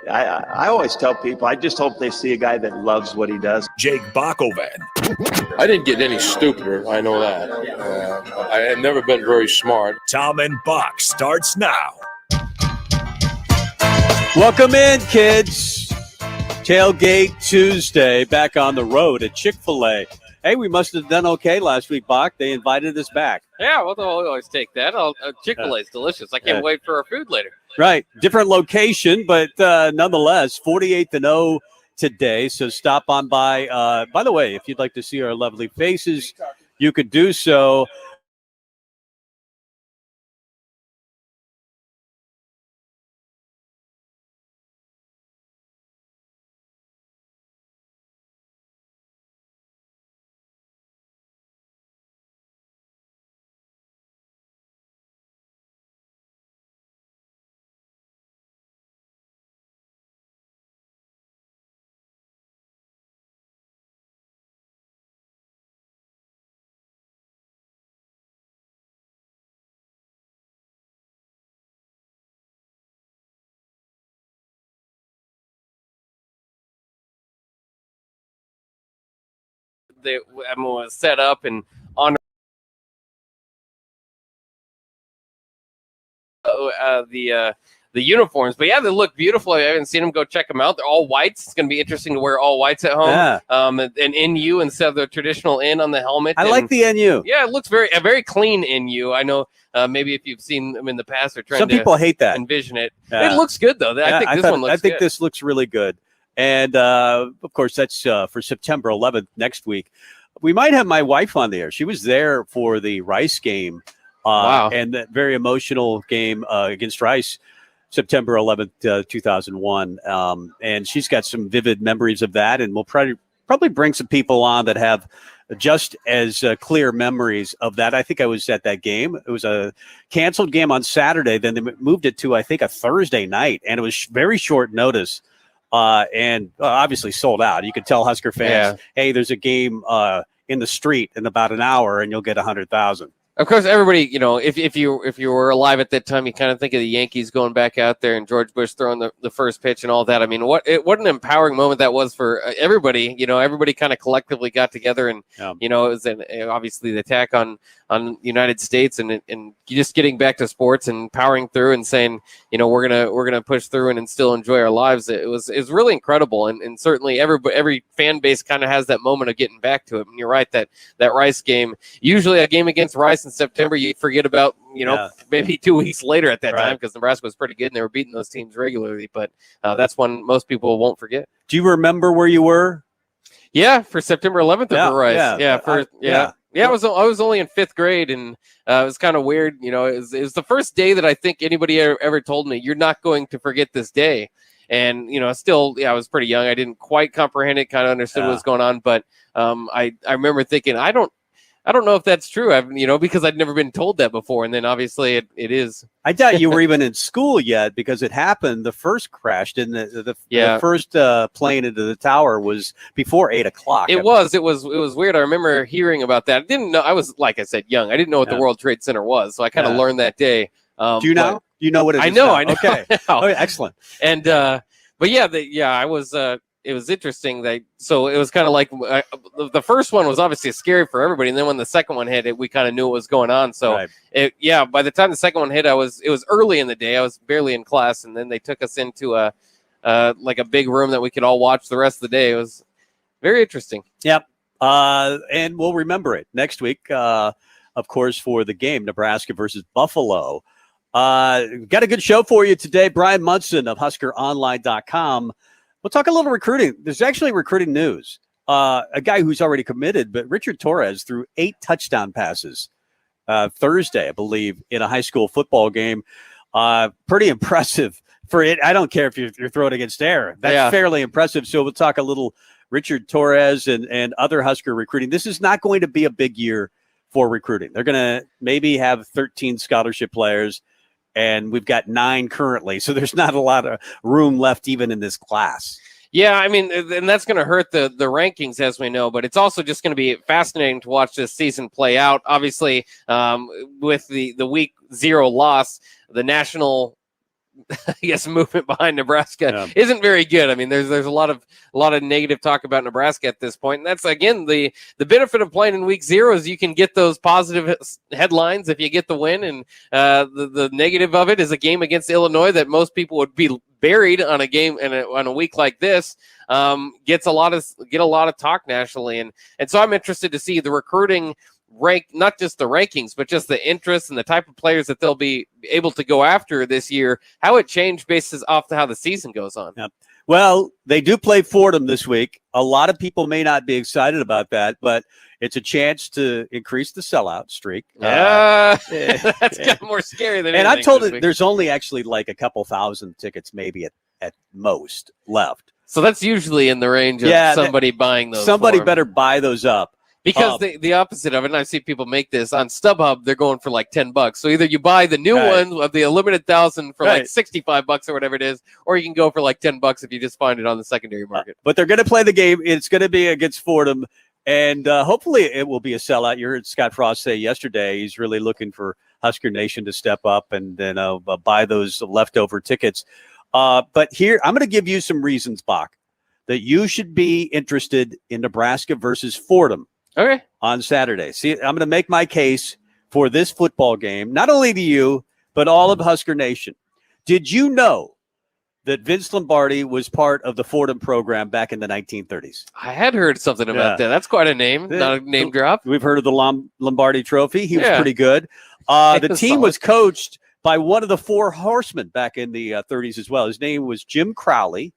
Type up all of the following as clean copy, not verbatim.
I always tell people, I just hope they see a guy that loves what he does. Jake Bockovan. I didn't get any stupider, I know that. I had never been very smart. Tom and Bock starts now. Welcome in, kids. Tailgate Tuesday, back on the road at Chick-fil-A. Hey, we must have done okay last week, Bock. They invited us back. Yeah, well, they'll always take that. Chick-fil-A is delicious. I can't wait for our food later. Right. Different location, but nonetheless, 48-0 today. So stop on by. By the way, if you'd like to see our lovely faces, you could do so. Was set up and on the uniforms, but yeah, they look beautiful. I haven't seen them. Go check them out. They're all whites. It's going to be interesting to wear all whites at home. Yeah. An NU instead of the traditional N on the helmet. I like the NU. Yeah, it looks a very clean NU. I know. Maybe if you've seen them in the past or trying some people hate that. Envision it. It looks good though. I think this looks really good. And of course, that's for September 11th next week. We might have my wife on the air. She was there for the Rice game. Wow. And that very emotional game against Rice, September 11th, 2001. And she's got some vivid memories of that. And we'll probably bring some people on that have just as clear memories of that. I think I was at that game. It was a canceled game on Saturday. Then they moved it to, I think, a Thursday night. And it was very short notice. And obviously sold out. You could tell Husker fans, hey, there's a game in the street in about an hour, and you'll get 100,000. Of course, everybody, if you were alive at that time, you kind of think of the Yankees going back out there and George Bush throwing the first pitch and all that. I mean, what an empowering moment that was for everybody. Everybody kind of collectively got together, and it was obviously the attack on the United States, and just getting back to sports and powering through and saying, we're gonna push through and still enjoy our lives. It was really incredible, and certainly every fan base kind of has that moment of getting back to it. And you're right that Rice game, usually a game against Rice in September, you forget about, maybe 2 weeks later at that time, because Nebraska was pretty good and they were beating those teams regularly. But that's one most people won't forget. Do you remember where you were? Yeah, for September 11th over Rice. Yeah, I was only in 5th grade, and it was kind of weird. It was the first day that I think anybody ever told me, you're not going to forget this day. And, still, I was pretty young. I didn't quite comprehend it, kind of understood what was going on. But I remember thinking, I don't know if that's true, because I'd never been told that before. And then obviously it is. I doubt you were even in school yet, because it happened. The first crash, didn't it? The first plane into the tower was before 8 o'clock. It was weird. I remember hearing about that. I didn't know. I was, like I said, young. I didn't know what the World Trade Center was. So I kind of learned that day. Do you know? You know what it is? I know. Okay. Oh, excellent. And, but I was, it was interesting so it was kind of like the first one was obviously scary for everybody, and then when the second one hit, we kind of knew what was going on. So by the time the second one hit, it was early in the day. I was barely in class, and then they took us into a big room that we could all watch the rest of the day. It was very interesting. Yep. And we'll remember it next week, of course, for the game, Nebraska versus Buffalo. Got a good show for you today. Brian Munson of HuskerOnline.com. We'll talk a little recruiting. There's actually recruiting news. A guy who's already committed, but Richard Torres threw 8 touchdown passes Thursday, I believe, in a high school football game. Pretty impressive for it. I don't care if you're throwing against air. That's fairly impressive. So we'll talk a little Richard Torres and other Husker recruiting. This is not going to be a big year for recruiting. They're going to maybe have 13 scholarship players, and we've got 9 currently. So there's not a lot of room left even in this class. Yeah, I mean, and that's going to hurt the rankings, as we know, but it's also just going to be fascinating to watch this season play out. Obviously, with the week 0 loss, the national I guess movement behind Nebraska isn't very good. I mean, there's a lot of negative talk about Nebraska at this point, and that's again the benefit of playing in week 0 is you can get those positive headlines if you get the win, and the negative of it is a game against Illinois that most people would be buried on a game and on a week like this. Get a lot of talk nationally, and so I'm interested to see the recruiting rank, not just the rankings, but just the interest and the type of players that they'll be able to go after this year, how it changed basis off to how the season goes on. Yep. Well, they do play Fordham this week. A lot of people may not be excited about that, but it's a chance to increase the sellout streak. That's kind of more scary than anything. And I'm told that there's only actually like a couple thousand tickets maybe at most left. So that's usually in the range of somebody buying those. Somebody better buy those up. Because the opposite of it, and I've seen people make this on StubHub, they're going for like $10. So either you buy the new one of the limited 1,000 for like $65 or whatever it is, or you can go for like $10 if you just find it on the secondary market. But they're going to play the game. It's going to be against Fordham, and hopefully it will be a sellout. You heard Scott Frost say yesterday he's really looking for Husker Nation to step up and then buy those leftover tickets. But here, I'm going to give you some reasons, Bock, that you should be interested in Nebraska versus Fordham. Okay. On Saturday. See, I'm going to make my case for this football game, not only to you, but all of Husker Nation. Did you know that Vince Lombardi was part of the Fordham program back in the 1930s? I had heard something about that. That's quite a name, not a name drop. We've heard of the Lombardi Trophy. He was pretty good. The team was coached by one of the Four Horsemen back in the 30s as well. His name was Jim Crowley.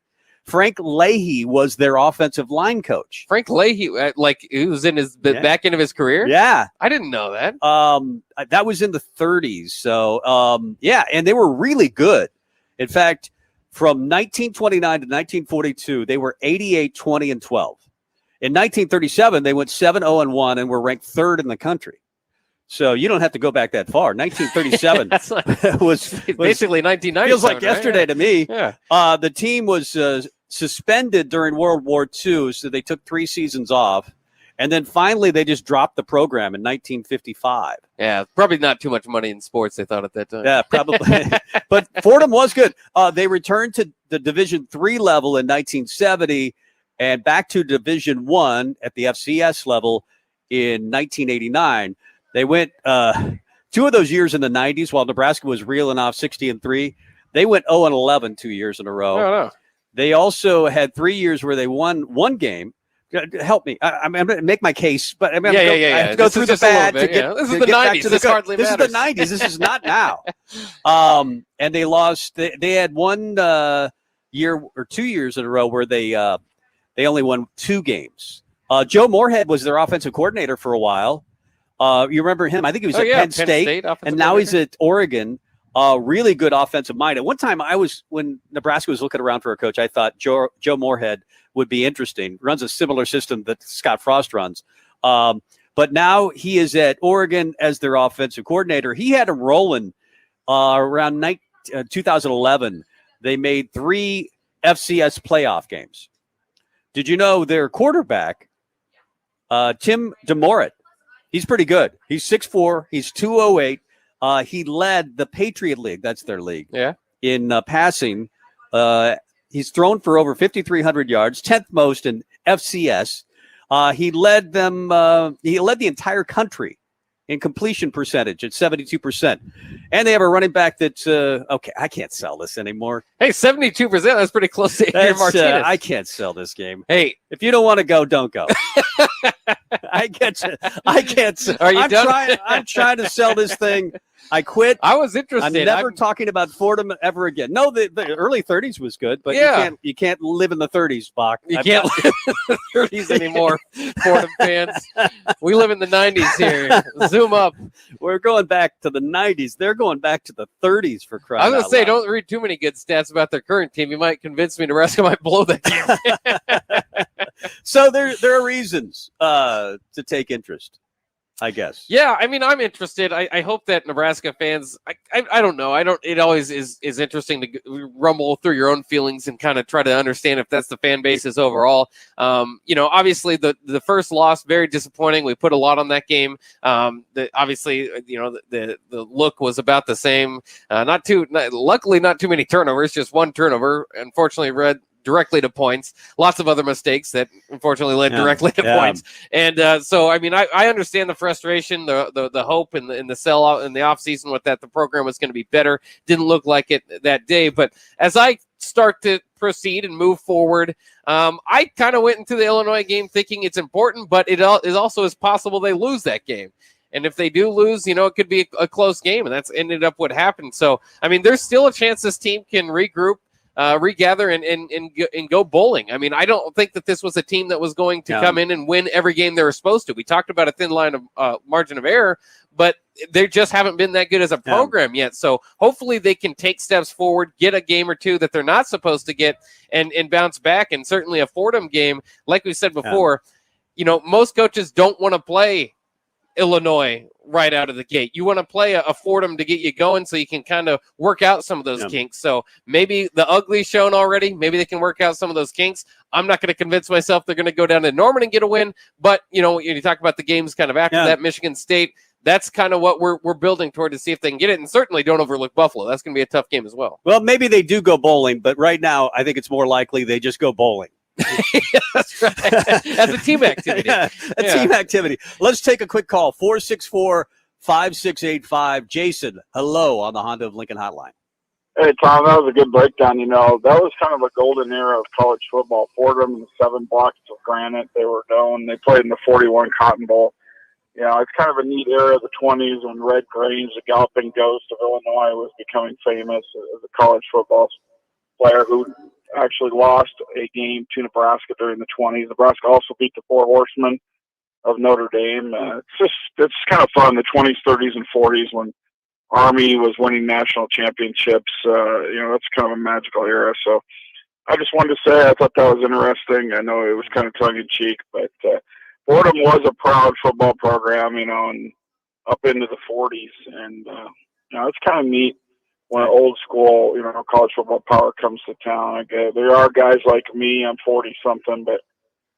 Frank Leahy was their offensive line coach. Frank Leahy, like he was in his back end of his career? Yeah. I didn't know that. That was in the 30s. So, and they were really good. In fact, from 1929 to 1942, they were 88, 20, and 12. In 1937, they went 7-0-1 and were ranked 3rd in the country. So you don't have to go back that far. 1937 was basically 1990. Feels like yesterday to me. Yeah. The team was suspended during World War II, so they took 3 seasons off. And then finally they just dropped the program in 1955. Yeah, probably not too much money in sports, they thought at that time. Yeah, probably. But Fordham was good. They returned to the Division III level in 1970 and back to Division I at the FCS level in 1989. They went 2 of those years in the 90s while Nebraska was reeling off 60-3. They went 0-11 2 years in a row. No. They also had 3 years where they won one game. Help me. I'm going to make my case, but I have to go through the bad to get. This is the 90s. This hardly matters. This is the 90s. This is not now. And they lost. They had 1 year or 2 years in a row where they only won 2 games. Joe Moorhead was their offensive coordinator for a while. You remember him? I think he was at Penn State and now he's at Oregon. Really good offensive mind. At one time, when Nebraska was looking around for a coach, I thought Joe Moorhead would be interesting. Runs a similar system that Scott Frost runs. But now he is at Oregon as their offensive coordinator. He had him rolling around 2011. They made 3 FCS playoff games. Did you know their quarterback, Tim DeMorit, he's pretty good. He's 6'4". He's 208. He led the Patriot League. That's their league. Yeah. In passing. He's thrown for over 5,300 yards, 10th most in FCS. He led them. He led the entire country in completion percentage at 72%. And they have a running back that's okay. I can't sell this anymore. Hey, 72%. That's pretty close to Adrian Martinez. I can't sell this game. Hey, if you don't want to go, don't go. I get you. I can't. Are you done? I'm trying to sell this thing. I quit. I was interested. I'm never talking about Fordham ever again. No, the early 30s was good, but you can't live in the 30s, Bock. You can't live in the 30s anymore, Fordham fans. We live in the 90s here. Zoom up. We're going back to the 90s. They're going back to the 30s for crying out loud. I was going to say, don't read too many good stats about their current team. You might convince me Nebraska might blow that game. So there are reasons to take interest. I guess. Yeah, I mean, I'm interested. I hope that Nebraska fans, I don't know. It always is interesting to rumble through your own feelings and kind of try to understand if that's the fan basis overall. Obviously the first loss, very disappointing. We put a lot on that game. Obviously, the look was about the same. Luckily not too many turnovers, just one turnover. Unfortunately, directly to points. Lots of other mistakes that unfortunately led directly to points. And so, I mean, I understand the frustration, the hope, and the sellout in the offseason with that the program was going to be better. Didn't look like it that day. But as I start to proceed and move forward, I kind of went into the Illinois game thinking it's important, but it is also is possible they lose that game. And if they do lose, it could be a close game, and that's ended up what happened. So, I mean, there's still a chance this team can regroup, regather and go bowling. I mean, I don't think that this was a team that was going to come in and win every game they were supposed to. We talked about a thin line of margin of error, but they just haven't been that good as a program yet. So hopefully they can take steps forward, get a game or two that they're not supposed to get, and bounce back. And certainly a Fordham game, like we said before, most coaches don't want to play Illinois right out of the gate. You want to play a Fordham to get you going so you can kind of work out some of those kinks. So maybe the ugly's shown already. Maybe they can work out some of those kinks. I'm not going to convince myself they're going to go down to Norman and get a win. But, you talk about the games kind of after that, Michigan State, that's kind of what we're building toward to see if they can get it. And certainly don't overlook Buffalo. That's going to be a tough game as well. Well, maybe they do go bowling, but right now I think it's more likely they just go bowling. That's right. As a team activity. Team activity. Let's take a quick call. 464-5685. Jason, hello on the Honda of Lincoln hotline. Hey, Tom, that was a good breakdown. That was kind of a golden era of college football. Fordham and the 7 blocks of granite they were going. They played in the 41 Cotton Bowl. It's kind of a neat era of the 20s when Red Grange, the galloping ghost of Illinois, was becoming famous as a college football player who actually lost a game to Nebraska during the 20s. Nebraska also beat the Four Horsemen of Notre Dame. It's kind of fun, the 20s, 30s, and 40s when Army was winning national championships. That's kind of a magical era. So I just wanted to say I thought that was interesting. I know it was kind of tongue-in-cheek, but Fordham was a proud football program, and up into the 40s. And, it's kind of neat when old school, college football power comes to town. There are guys like me, I'm 40-something, but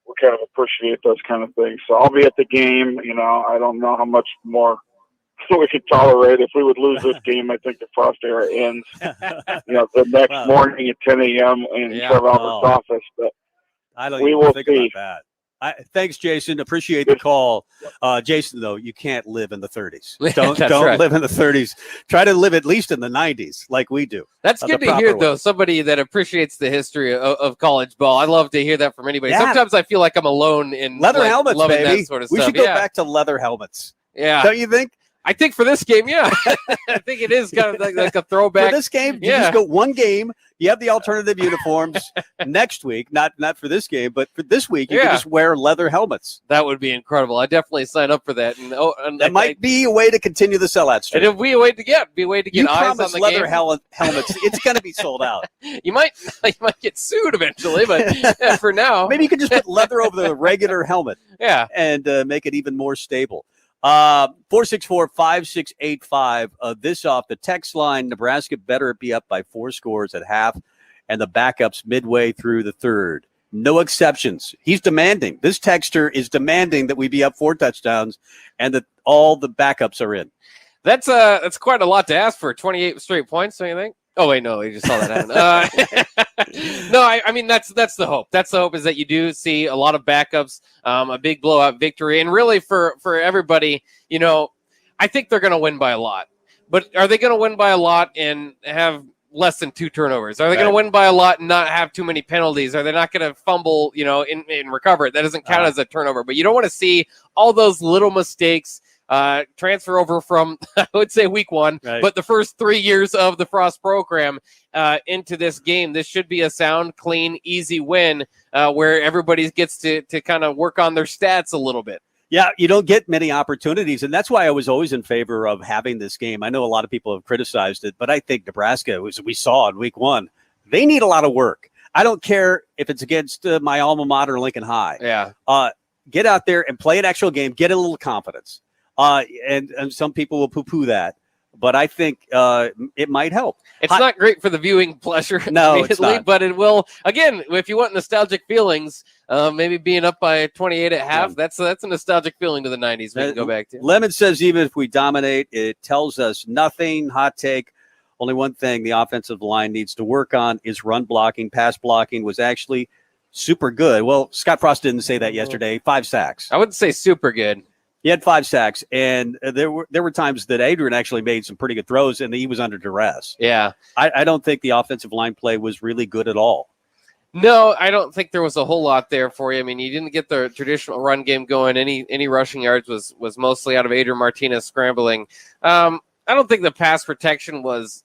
we kind of appreciate those kind of things. So I'll be at the game. I don't know how much more we could tolerate. If we would lose this game, I think the frost era ends, the next morning at 10 a.m. in Trev Albert's office. But I don't even think about that. Thanks, Jason. Appreciate the call. Jason, though, you can't live in the 30s. Don't live in the 30s. Try to live at least in the 90s like we do. That's good to hear, though. Somebody that appreciates the history of college ball. I love to hear that from anybody. Sometimes I feel like I'm alone in leather helmets, baby. That sort of we stuff. Should go back to leather helmets. Yeah. Don't you think? I think for this game, I think it is kind of like a throwback. For this game, you just go one game. You have the alternative uniforms next week. Not for this game, but for this week, you can just wear leather helmets. That would be incredible. I definitely sign up for that. And that might be a way to continue the sellout streak. It'll be a way to get you eyes on the leather game. Helmets. It's going to be sold out. You might get sued eventually, but for now, maybe you could just put leather over the regular helmet. Yeah, and make it even more stable. 464-5685. This off the text line. Nebraska better be up by 4 scores at half, and the backups midway through the third. No exceptions. He's demanding. This texter is demanding that we be up 4 touchdowns, and that all the backups are in. That's quite a lot to ask for 28 straight points. Don't you think? Oh wait, no, you just saw that happen. No, I mean that's the hope. That's the hope is that you do see a lot of backups, a big blowout victory, and really for everybody, I think they're going to win by a lot. But are they going to win by a lot and have less than 2 turnovers? Are they going to win by a lot and not have too many penalties? Are they not going to fumble, and recover it? That doesn't count as a turnover. But you don't want to see all those little mistakes transfer over from, I would say, week 1, but the first 3 years of the Frost program into this game. This should be a sound, clean, easy win where everybody gets to kind of work on their stats a little bit. Yeah, you don't get many opportunities, and that's why I was always in favor of having this game. I know a lot of people have criticized it, but I think Nebraska, as we saw in week 1, they need a lot of work. I don't care if it's against my alma mater, Lincoln High. Yeah. Get out there and play an actual game, get a little confidence. And some people will poo-poo that. But I think it might help. It's not great for the viewing pleasure, no, it's not. But it will. Again, if you want nostalgic feelings, maybe being up by 28 at half, that's a nostalgic feeling to the 90s. We can go back to. Lemon says even if we dominate, it tells us nothing. Hot take. Only one thing the offensive line needs to work on is run blocking. Pass blocking was actually super good. Well, Scott Frost didn't say that yesterday. 5 sacks. I wouldn't say super good. He had 5 sacks, and there were times that Adrian actually made some pretty good throws, and he was under duress. Yeah. I don't think the offensive line play was really good at all. No, I don't think there was a whole lot there for you. I mean, you didn't get the traditional run game going. Any rushing yards was mostly out of Adrian Martinez scrambling. I don't think the pass protection was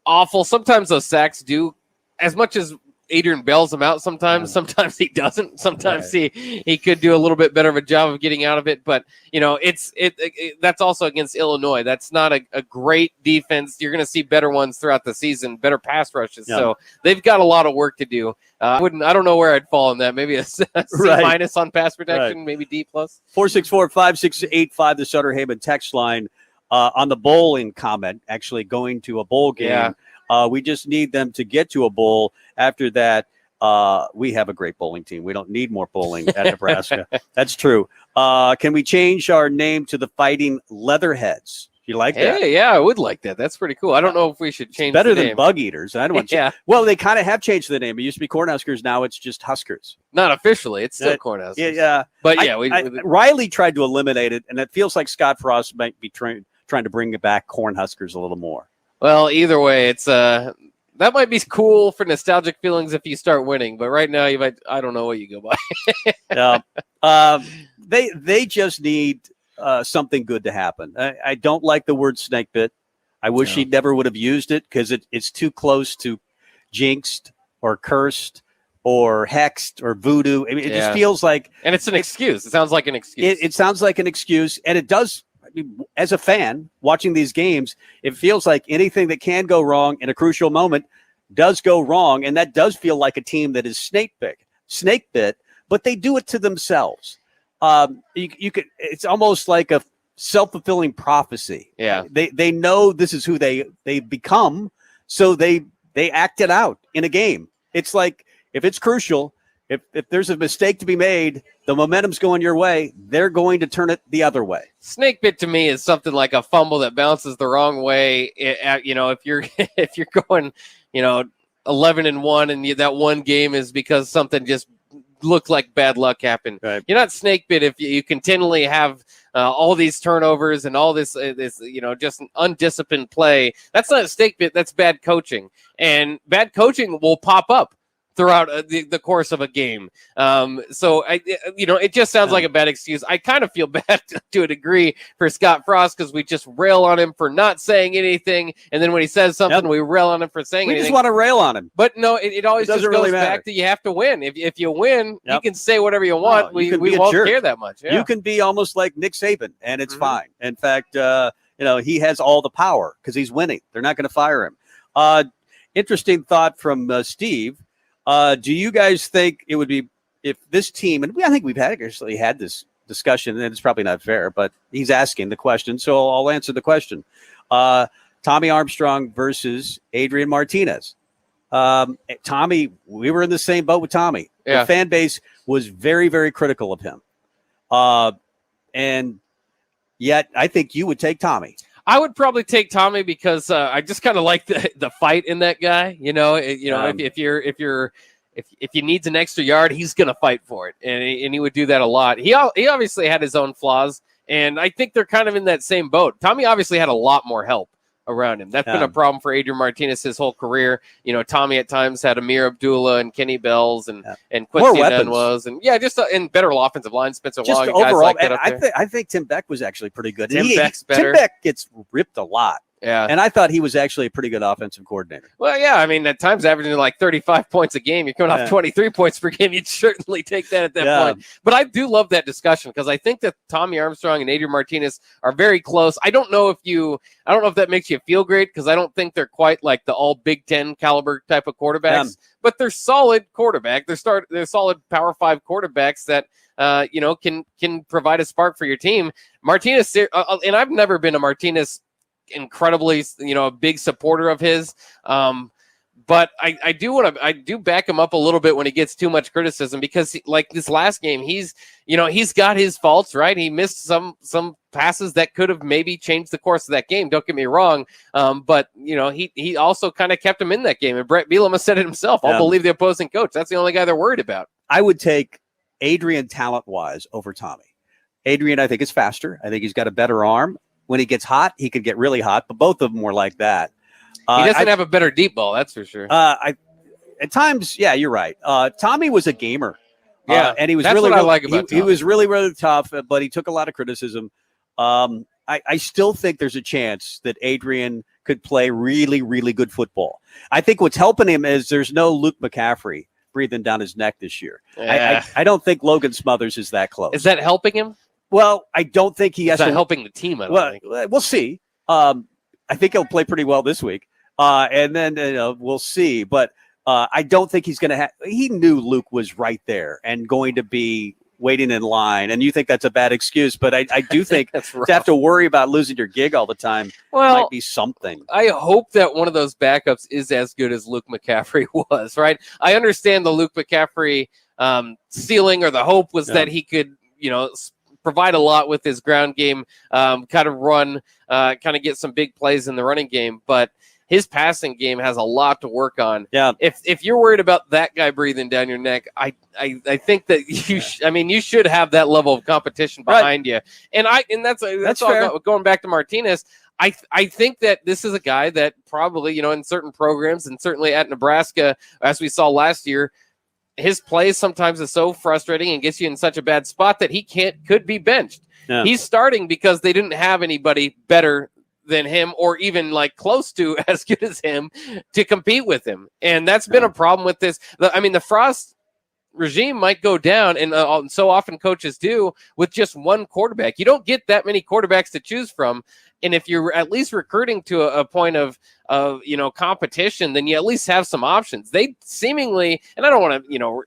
awful. Sometimes those sacks do, as much as Adrian bails him out sometimes he doesn't. Sometimes he could do a little bit better of a job of getting out of it. But, that's also against Illinois. That's not a great defense. You're going to see better ones throughout the season, better pass rushes. Yeah. So they've got a lot of work to do. I don't know where I'd fall in that. Maybe a C minus on pass protection, maybe D plus. 464-5685, the Sutter Heyman text line. On the bowling comment, actually going to a bowl game. Yeah. We just need them to get to a bowl. After that, we have a great bowling team. We don't need more bowling at Nebraska. That's true. Can we change our name to the Fighting Leatherheads? You like that? Hey, yeah, I would like that. That's pretty cool. I don't know if we should change better the than name. Bug Eaters. I don't want to. Well, they kind of have changed the name. It used to be Cornhuskers. Now it's just Huskers. Not officially. It's still Cornhuskers. Yeah. But yeah, Riley tried to eliminate it, and it feels like Scott Frost might be trying to bring it back Cornhuskers a little more. Well, either way, it's that might be cool for nostalgic feelings if you start winning, but right now I don't know what you go by. They just need something good to happen. I don't like the word snake bit. I wish he never would have used it because it's too close to jinxed or cursed or hexed or voodoo. I mean, it just feels like, and it's an excuse. It sounds like an excuse. It sounds like an excuse, and it does. As a fan watching these games, it feels like anything that can go wrong in a crucial moment does go wrong. And that does feel like a team that is snake bit, but they do it to themselves. It's almost like a self-fulfilling prophecy. Yeah. They know this is who they become. So they act it out in a game. It's like, if it's crucial, if there's a mistake to be made, the momentum's going your way, they're going to turn it the other way. Snake bit to me is something like a fumble that bounces the wrong way. If you're going, 11-1 and that one game is because something just looked like bad luck happened. Right. You're not snake bit if you continually have all these turnovers and all this just undisciplined play. That's not a snake bit. That's bad coaching, and bad coaching will pop up throughout the course of a game. So it just sounds like a bad excuse. I kind of feel bad to a degree for Scott Frost because we just rail on him for not saying anything. And then when he says something, we rail on him for saying anything. We just want to rail on him. But no, it always just goes really back to you have to win. If you win, you can say whatever you want. We won't care that much. Yeah. You can be almost like Nick Saban, and it's fine. In fact, he has all the power because he's winning. They're not going to fire him. Interesting thought from Steve. Do you guys think it would be if this team, and I think we've actually had this discussion, and it's probably not fair, but he's asking the question, so I'll answer the question. Tommy Armstrong versus Adrian Martinez. Tommy, we were in the same boat with Tommy. Yeah. The fan base was very, very critical of him. And yet I think you would take Tommy. I would probably take Tommy because I just kind of like the fight in that guy. If he needs an extra yard, he's going to fight for it, and he would do that a lot. He obviously had his own flaws, and I think they're kind of in that same boat. Tommy obviously had a lot more help around him. That's been a problem for Adrian Martinez his whole career. Tommy at times had Amir Abdullah and Kenny Bells and Quincy Dunwas and better offensive line. Spencer Long, guys overall, like that up there. I think Tim Beck was actually pretty good. Tim Beck's better. Tim Beck gets ripped a lot. Yeah. And I thought he was actually a pretty good offensive coordinator. Well, yeah. I mean, at times averaging like 35 points a game. You're coming off 23 points per game. You'd certainly take that at that point. But I do love that discussion because I think that Tommy Armstrong and Adrian Martinez are very close. I don't know if that makes you feel great because I don't think they're quite like the all Big Ten caliber type of quarterbacks, but they're solid quarterback. They're solid Power 5 quarterbacks that can provide a spark for your team. Martinez, and I've never been a Martinez incredibly, a big supporter of his. But I do back him up a little bit when he gets too much criticism because like this last game, he's got his faults, right? He missed some passes that could have maybe changed the course of that game. Don't get me wrong. But he also kind of kept him in that game. And Brett Bielema said it himself. I'll believe the opposing coach. That's the only guy they're worried about. I would take Adrian talent-wise over Tommy. Adrian, I think, is faster. I think he's got a better arm. When he gets hot, he could get really hot, but both of them were like that. He doesn't have a better deep ball, that's for sure. At times, yeah, you're right. Tommy was a gamer. Yeah, and he was that's really, what I like about Tommy. He was really, really tough, but he took a lot of criticism. I still think there's a chance that Adrian could play really, really good football. I think what's helping him is there's no Luke McCaffrey breathing down his neck this year. Yeah. I don't think Logan Smothers is that close. Is that helping him? Well, I don't think he has to helping the team. We'll see. I think he'll play pretty well this week, and then we'll see. But I don't think he's going to have. He knew Luke was right there and going to be waiting in line. And you think that's a bad excuse, but I do think to have to worry about losing your gig all the time might be something. I hope that one of those backups is as good as Luke McCaffrey was. Right. I understand the Luke McCaffrey ceiling or the hope was that he could, provide a lot with his ground game, kind of run, kind of get some big plays in the running game. But his passing game has a lot to work on. Yeah. If you're worried about that guy breathing down your neck, I think that you should have that level of competition behind you. And that's all going back to Martinez. I think that this is a guy that probably, in certain programs and certainly at Nebraska, as we saw last year, his play sometimes is so frustrating and gets you in such a bad spot that he could be benched. Yeah. He's starting because they didn't have anybody better than him or even like close to as good as him to compete with him. And that's been a problem with this. The Frost regime might go down, and so often coaches do, with just one quarterback. You don't get that many quarterbacks to choose from. And if you're at least recruiting to a point of competition, then you at least have some options. They seemingly, and I don't want to,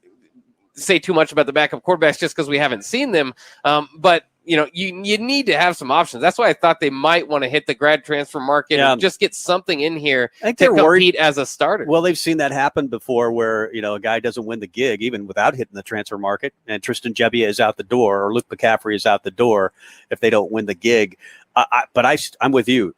say too much about the backup quarterbacks just because we haven't seen them. But you need to have some options. That's why I thought they might want to hit the grad transfer market and just get something in here to compete as a starter. Well, they've seen that happen before where, a guy doesn't win the gig even without hitting the transfer market, and Tristan Gebbia is out the door or Luke McCaffrey is out the door if they don't win the gig. But I'm with you.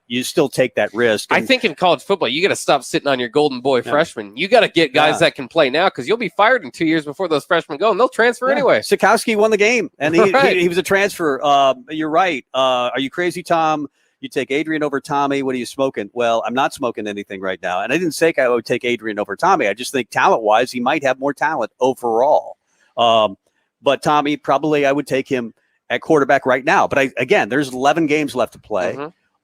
You still take that risk. I think in college football, you got to stop sitting on your golden boy freshmen. You got to get guys that can play now because you'll be fired in 2 years before those freshmen go, and they'll transfer anyway. Sikowski won the game, and he was a transfer. You're right. Are you crazy, Tom? You take Adrian over Tommy. What are you smoking? Well, I'm not smoking anything right now. And I didn't say I would take Adrian over Tommy. I just think talent-wise, he might have more talent overall. But Tommy, probably I would take him at quarterback right now. But again, there's 11 games left to play,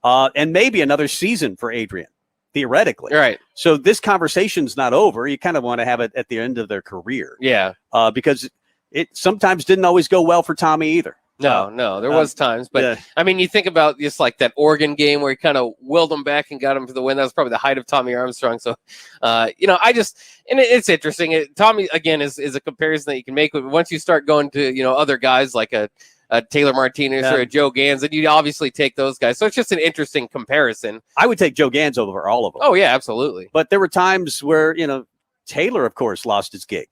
and maybe another season for Adrian, theoretically. Right. So this conversation's not over. You kind of want to have it at the end of their career. Yeah. Because it sometimes didn't always go well for Tommy either. No, there was times. But, you think about just like that Oregon game where he kind of willed them back and got him for the win. That was probably the height of Tommy Armstrong. So, it's interesting. Tommy, again, is a comparison that you can make. But once you start going to, other guys like a Taylor Martinez or a Joe Gans, and you obviously take those guys. So it's just an interesting comparison. I would take Joe Gans over all of them. Oh, yeah, absolutely. But there were times where, Taylor, of course, lost his gig.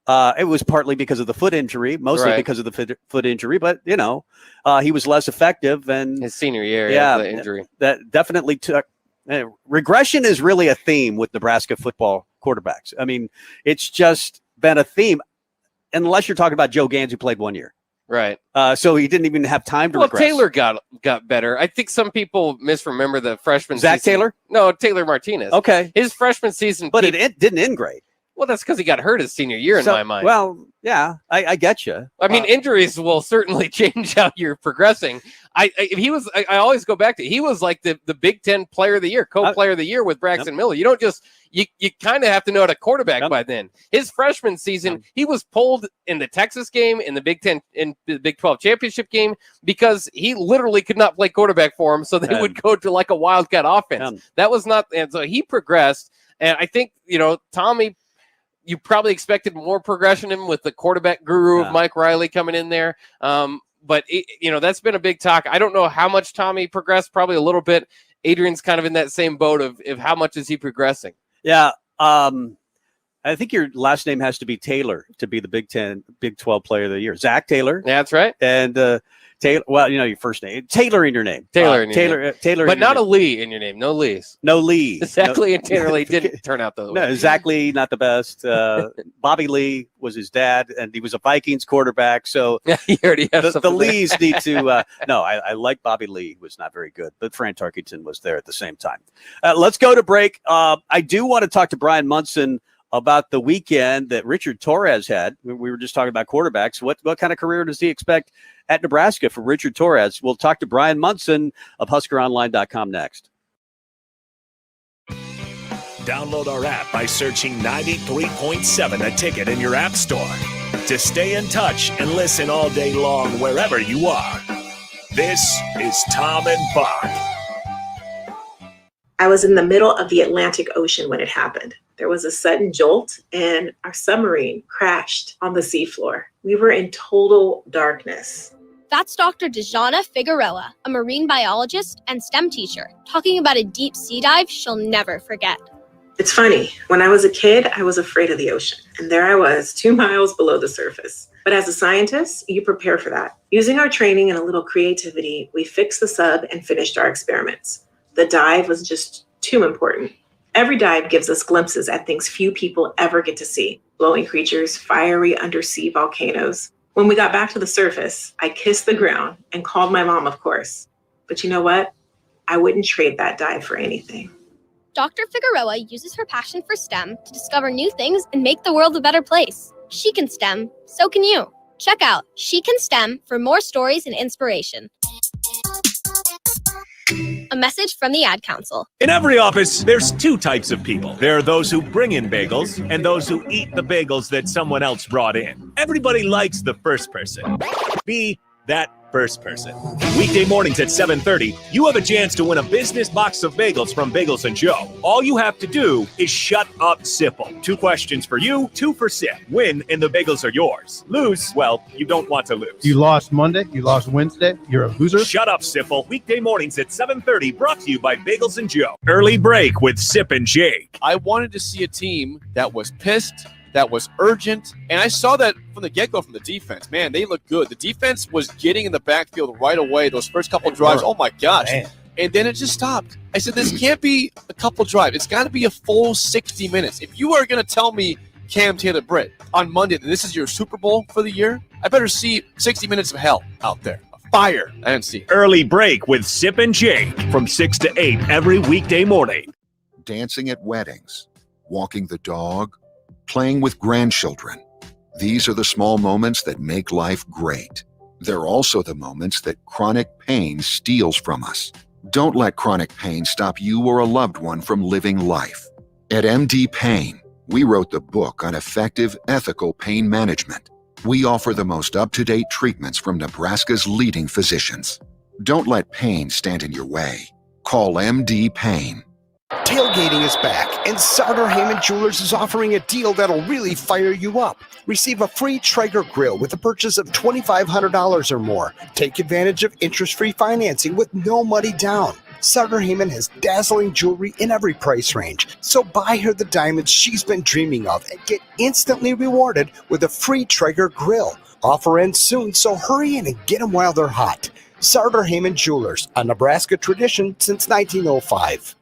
It was partly because of the foot injury, mostly because of the foot injury, but, he was less effective. And his senior year, the injury. That definitely took regression is really a theme with Nebraska football quarterbacks. I mean, it's just been a theme, unless you're talking about Joe Gans, who played 1 year. Right. So he didn't even have time to regress. Taylor got better. I think some people misremember the freshman season. Taylor? No, Taylor Martinez. Okay. His freshman season. But it didn't end great. Well, that's because he got hurt his senior year in my mind. Well, yeah, I get you. I mean, injuries will certainly change how you're progressing. I always go back to, he was like the Big Ten Player of the Year, co-player of the year with Braxton Miller. You don't just, you kind of have to know how to quarterback by then. His freshman season, he was pulled in the Texas game, in the Big 12 championship game, because he literally could not play quarterback for him. So they would go to like a wildcat offense. That was not, and so he progressed. And I think, Tommy, you probably expected more progression in him with the quarterback guru of Mike Riley coming in there. But that's been a big talk. I don't know how much Tommy progressed, probably a little bit. Adrian's kind of in that same boat of how much is he progressing? Yeah. I think your last name has to be Taylor to be the Big 12 Player of the Year. Zach Taylor. Yeah, that's right. And Taylor. Well, your first name, Taylor in your name. Taylor, but not a Lee in your name. No Lees. No Lee. Zach Lee and Taylor Lee didn't turn out those. No, Zach Lee, not the best. Bobby Lee was his dad, and he was a Vikings quarterback. So you already have the Lees need to. No, I like Bobby Lee, who was not very good, but Fran Tarkington was there at the same time. Let's go to break. I do want to talk to Brian Munson about the weekend that Richard Torres had. We were just talking about quarterbacks. What kind of career does he expect at Nebraska from Richard Torres? We'll talk to Brian Munson of HuskerOnline.com next. Download our app by searching 93.7 The Ticket in your app store to stay in touch and listen all day long wherever you are. This is Tom and Bock. I was in the middle of the Atlantic Ocean when it happened. There was a sudden jolt and our submarine crashed on the seafloor. We were in total darkness. That's Dr. Dejana Figueroa, a marine biologist and STEM teacher, talking about a deep sea dive she'll never forget. It's funny, when I was a kid, I was afraid of the ocean. And there I was, 2 miles below the surface. But as a scientist, you prepare for that. Using our training and a little creativity, we fixed the sub and finished our experiments. The dive was just too important. Every dive gives us glimpses at things few people ever get to see. Glowing creatures, fiery undersea volcanoes. When we got back to the surface, I kissed the ground and called my mom, of course. But you know what? I wouldn't trade that dive for anything. Dr. Figueroa uses her passion for STEM to discover new things and make the world a better place. She can STEM, so can you. Check out She Can STEM for more stories and inspiration. A message from the Ad Council. In every office, there's 2 types of people. There are those who bring in bagels and those who eat the bagels that someone else brought in. Everybody likes the first person. Be that first person. Weekday mornings at 7:30, you have a chance to win a business box of bagels from Bagels & Joe. All you have to do is shut up, Sipple. 2 questions for you, 2 for Sip. Win, and the bagels are yours. Lose, well, you don't want to lose. You lost Monday, you lost Wednesday, you're a loser. Shut up, Sipple. Weekday mornings at 7:30, brought to you by Bagels & Joe. Early break with Sip and Jake. I wanted to see a team that was pissed, that was urgent, and I saw that from the get-go from the defense. Man, they looked good. The defense was getting in the backfield right away. Those first couple drives, oh my gosh. Man. And then it just stopped. I said, this can't be a couple drives. It's got to be a full 60 minutes. If you are going to tell me, Cam Taylor-Britt, on Monday that this is your Super Bowl for the year, I better see 60 minutes of hell out there. Fire. I didn't see it. Early break with Sip and Jake from 6 to 8 every weekday morning. Dancing at weddings, walking the dog, playing with grandchildren. These are the small moments that make life great. They're also the moments that chronic pain steals from us. Don't let chronic pain stop you or a loved one from living life. At MD Pain, we wrote the book on effective, ethical pain management. We offer the most up-to-date treatments from Nebraska's leading physicians. Don't let pain stand in your way. Call MD Pain. Tailgating is back, and Sartor Heyman Jewelers is offering a deal that'll really fire you up. Receive a free Traeger grill with a purchase of $2,500 or more. Take advantage of interest-free financing with no money down. Sartor Heyman has dazzling jewelry in every price range, so buy her the diamonds she's been dreaming of and get instantly rewarded with a free Traeger grill. Offer ends soon, so hurry in and get them while they're hot. Sartor Heyman Jewelers, a Nebraska tradition since 1905.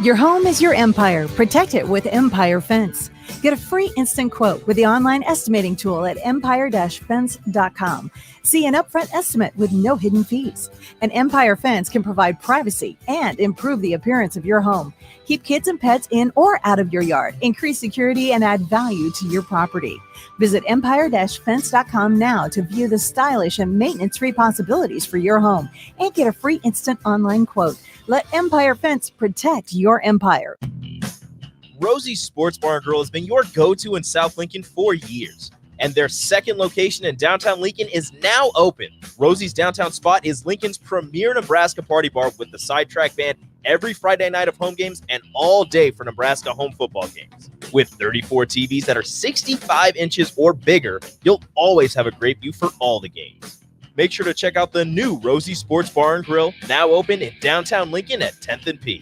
Your home is your empire. Protect it with Empire Fence. Get a free instant quote with the online estimating tool at empire-fence.com. See an upfront estimate with no hidden fees. An Empire Fence can provide privacy and improve the appearance of your home. Keep kids and pets in or out of your yard. Increase security and add value to your property. Visit empire-fence.com now to view the stylish and maintenance-free possibilities for your home and get a free instant online quote. Let Empire Fence protect your empire. Rosie's Sports Bar and Grill has been your go-to in South Lincoln for years, and their second location in downtown Lincoln is now open. Rosie's downtown spot is Lincoln's premier Nebraska party bar with the Sidetrack Band every Friday night of home games and all day for Nebraska home football games. With 34 TVs that are 65 inches or bigger, you'll always have a great view for all the games. Make sure to check out the new Rosie Sports Bar and Grill, now open in downtown Lincoln at 10th and P.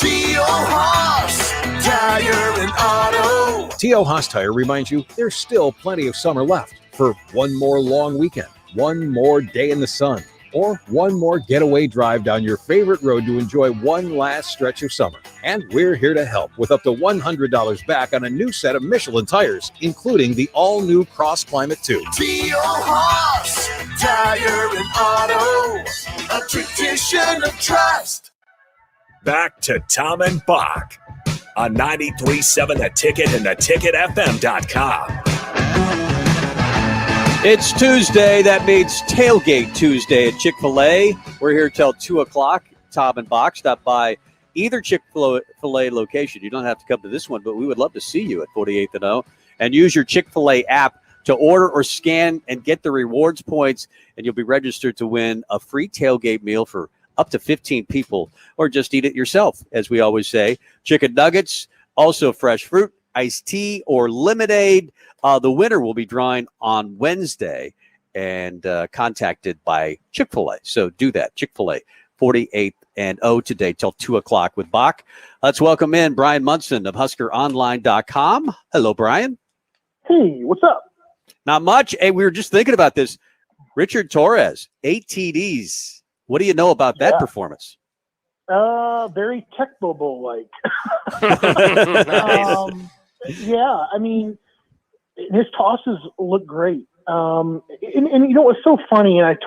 T.O. Haas Tire and Auto. T.O. Haas Tire reminds you there's still plenty of summer left for one more long weekend, one more day in the sun, or one more getaway drive down your favorite road to enjoy one last stretch of summer. And we're here to help with up to $100 back on a new set of Michelin tires, including the all-new Cross Climate 2. T.O. Haas Tire and Auto, a tradition of trust. Back to Tom and Bock on 93.7 The Ticket and theticketfm.com. It's Tuesday. That means Tailgate Tuesday at Chick-fil-A. We're here till 2 o'clock. Tom and Bock, stop by either Chick-fil-A location. You don't have to come to this one, but we would love to see you at 48th and O. And use your Chick-fil-A app to order or scan and get the rewards points, and you'll be registered to win a free tailgate meal for up to 15 people, or just eat it yourself, as we always say. Chicken nuggets, also fresh fruit, iced tea, or lemonade. The winner will be drawn on Wednesday and contacted by Chick-fil-A. So do that. Chick-fil-A, 48th and O today till 2 o'clock with Bock. Let's welcome in Brian Munson of HuskerOnline.com. Hello, Brian. Hey, what's up? Not much. Hey, we were just thinking about this. Richard Torres, 8 TDs. What do you know about that performance? Very Tecmo Bowl-like. Yeah, I mean, his tosses look great. And you know, it's so funny, and I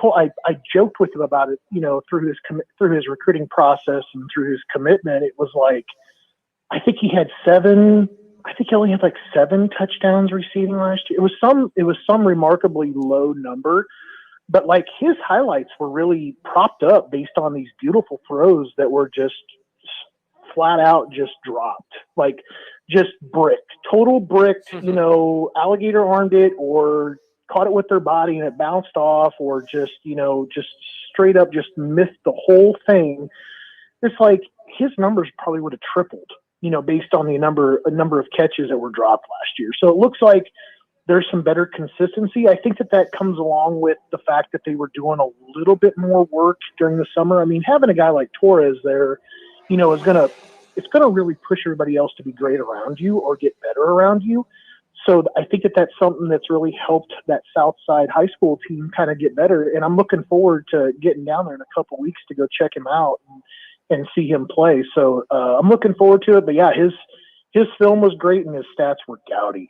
joked with him about it, you know, through his recruiting process and through his commitment. It was like, I think he only had like 7 touchdowns receiving last year. It was some remarkably low number. But like his highlights were really propped up based on these beautiful throws that were just flat out just dropped, like just bricked, total bricked, you know, alligator armed it or caught it with their body and it bounced off, or just, you know, just straight up just missed the whole thing. It's like his numbers probably would have tripled, you know, based on the number of catches that were dropped last year. So it looks like there's some better consistency. I think that comes along with the fact that they were doing a little bit more work during the summer. I mean, having a guy like Torres there, you know, it's gonna really push everybody else to be great around you or get better around you. So I think that that's something that's really helped that Southside high school team kind of get better. And I'm looking forward to getting down there in a couple weeks to go check him out and see him play. So I'm looking forward to it. But yeah, his film was great and his stats were gaudy.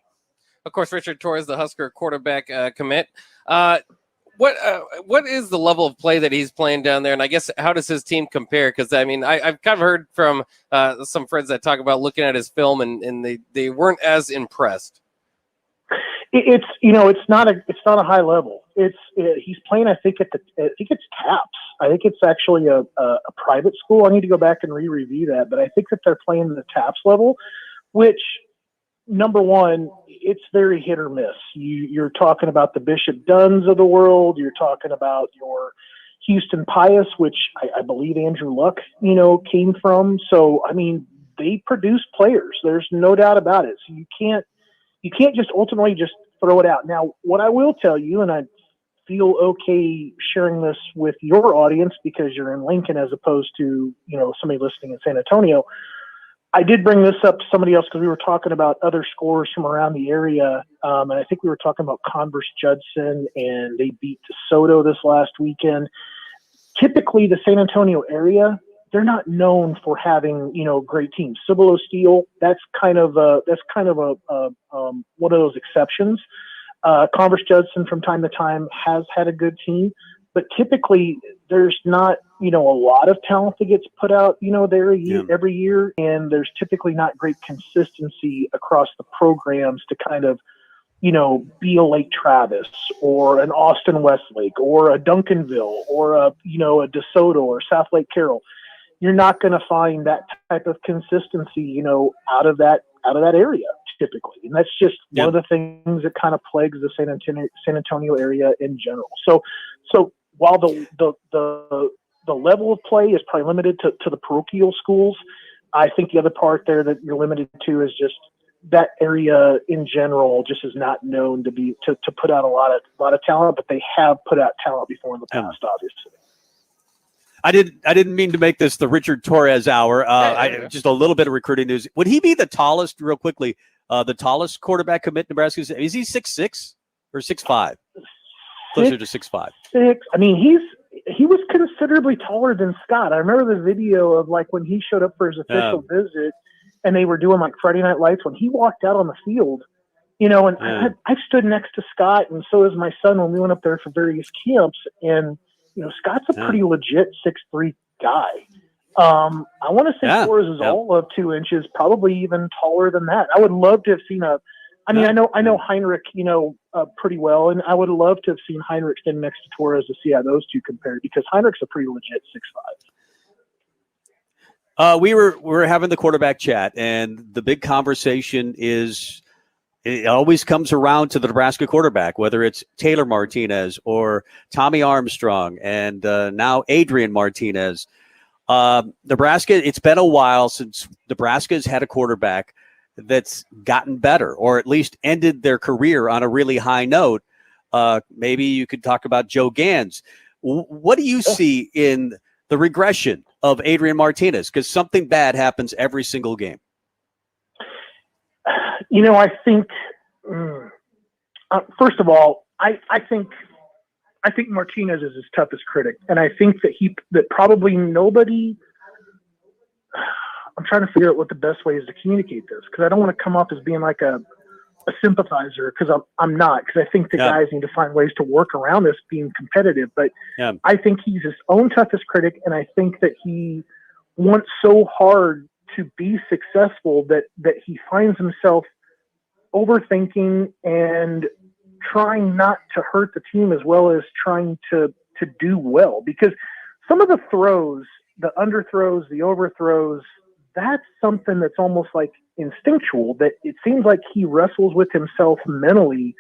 Of course, Richard Torres, the Husker quarterback commit. What is the level of play that he's playing down there? And I guess how does his team compare? Because, I mean, I've kind of heard from some friends that talk about looking at his film and they weren't as impressed. It's not a high level. He's playing, I think it's TAPS. I think it's actually a private school. I need to go back and re-review that, but I think that they're playing the TAPS level, which, number one, it's very hit or miss. You're talking about the Bishop Dunns of the world. You're talking about your Houston Pius, which I believe Andrew Luck, you know, came from. So, I mean, they produce players. There's no doubt about it. So you can't just ultimately just throw it out. Now, what I will tell you, and I feel okay sharing this with your audience because you're in Lincoln as opposed to, you know, somebody listening in San Antonio. I did bring this up to somebody else because we were talking about other scores from around the area. And I think we were talking about Converse Judson, and they beat DeSoto this last weekend. Typically, the San Antonio area they're not known for having, great teams. Cibolo Steel, that's kind of one of those exceptions. Converse Judson from time to time has had a good team, but typically there's not, a lot of talent that gets put out, there every year, and there's typically not great consistency across the programs to kind of, be a Lake Travis or an Austin Westlake or a Duncanville or a DeSoto or South Lake Carroll. You're not going to find that type of consistency, out of that area typically. And that's just one of the things that kind of plagues the San Antonio area in general. So while the level of play is probably limited to the parochial schools, I think the other part there that you're limited to is just that area in general just is not known to put out a lot of talent, but they have put out talent before in the past, obviously. I didn't mean to make this the Richard Torres hour. Just a little bit of recruiting news. Would he be the tallest, real quickly, the tallest quarterback commit Nebraska? Is he 6'6" or 6'5"? Closer to 6'5". I mean, he was considerably taller than Scott. I remember the video of like when he showed up for his official visit, and they were doing like Friday Night Lights when he walked out on the field. And I stood next to Scott, and so is my son when we went up there for various camps. And Scott's a pretty legit 6'3" guy. I want to say Torres is all of 2 inches, probably even taller than that. I would love to have seen I know Heinrich, pretty well, and I would love to have seen Heinrich stand next to Torres to see how those two compared, because Heinrich's a pretty legit 6'5". We were having the quarterback chat, and the big conversation is it always comes around to the Nebraska quarterback, whether it's Taylor Martinez or Tommy Armstrong, and now Adrian Martinez. Nebraska, it's been a while since Nebraska has had a quarterback that's gotten better, or at least ended their career on a really high note. Maybe you could talk about Joe Gans. What do you see in the regression of Adrian Martinez? Because something bad happens every single game. I think, first of all, I think Martinez is his toughest critic, and I think that probably nobody. I'm trying to figure out what the best way is to communicate this, because I don't want to come off as being like a sympathizer, because I'm not, because I think the guys need to find ways to work around this being competitive. But I think he's his own toughest critic, and I think that he wants so hard to be successful that he finds himself overthinking and trying not to hurt the team as well as trying to do well. Because some of the throws, the underthrows, the overthrows, that's something that's almost like instinctual, that it seems like he wrestles with himself mentally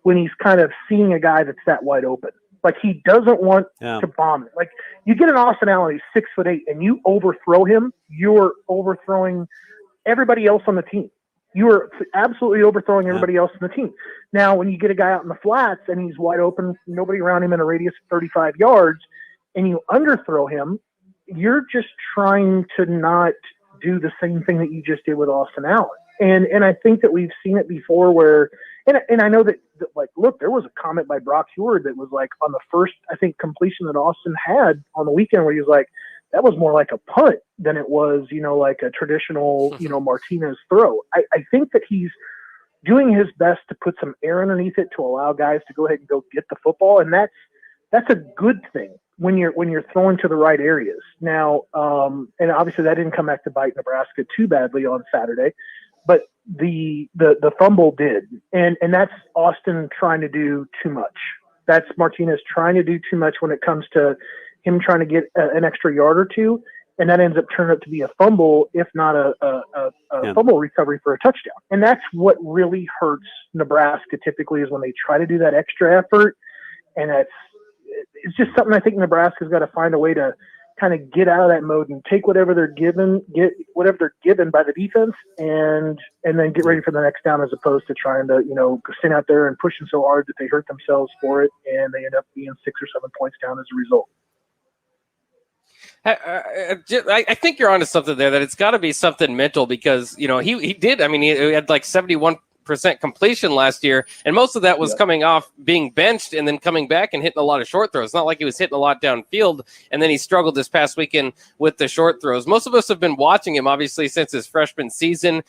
when he's kind of seeing a guy that's that wide open. Like he doesn't want to bomb it. Like you get an Austin Allen, he's 6'8", and you overthrow him, you're overthrowing everybody else on the team. You are absolutely overthrowing everybody else on the team. Now, when you get a guy out in the flats and he's wide open, nobody around him in a radius of 35 yards, and you underthrow him, you're just trying to not do the same thing that you just did with Austin Allen. And I think that we've seen it before where, and I know that like, look, there was a comment by Brock Heward that was like on the first, I think, completion that Austin had on the weekend, where he was like, that was more like a punt than it was, like a traditional, Martinez throw. I think that he's doing his best to put some air underneath it to allow guys to go ahead and go get the football. And that's a good thing when you're throwing to the right areas. Now, and obviously that didn't come back to bite Nebraska too badly on Saturday, but the fumble did. And that's Austin trying to do too much. That's Martinez trying to do too much when it comes to him trying to get an extra yard or two, and that ends up turning out to be a fumble, if not a fumble recovery for a touchdown. And that's what really hurts Nebraska typically, is when they try to do that extra effort. And it's just something I think Nebraska's got to find a way to kind of get out of that mode and take whatever they're given by the defense, and then get ready for the next down, as opposed to trying to, stand out there and pushing so hard that they hurt themselves for it, and they end up being 6 or 7 points down as a result. I think you're onto something there, that it's got to be something mental, because he did. I mean, he had like 71% 50% completion last year, and most of that was coming off being benched and then coming back and hitting a lot of short throws. It's not like he was hitting a lot downfield, and then he struggled this past weekend with the short throws. Most of us have been watching him, obviously, since his freshman season.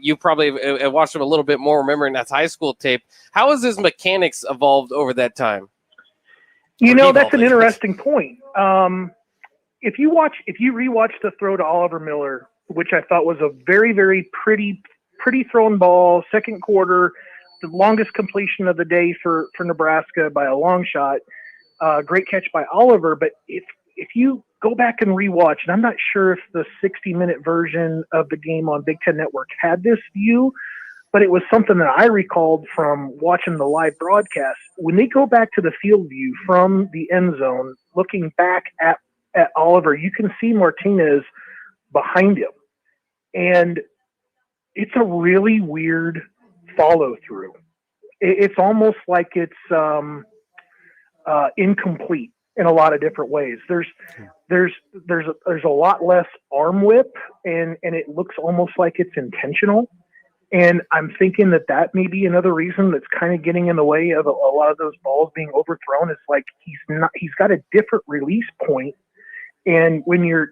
You probably have watched him a little bit more, remembering that high school tape. How has his mechanics evolved over that time? That's an interesting point. If you rewatch the throw to Oliver Miller, which I thought was a very, very pretty thrown ball, second quarter, the longest completion of the day for Nebraska by a long shot, great catch by Oliver. But if you go back and rewatch, and I'm not sure if the 60-minute version of the game on Big Ten Network had this view, but it was something that I recalled from watching the live broadcast. When they go back to the field view from the end zone, looking back at Oliver, you can see Martinez behind him. And it's a really weird follow through. It's almost like it's incomplete in a lot of different ways. There's a lot less arm whip, and it looks almost like it's intentional. And I'm thinking that may be another reason that's kind of getting in the way of a lot of those balls being overthrown. It's like he's got a different release point. And when you're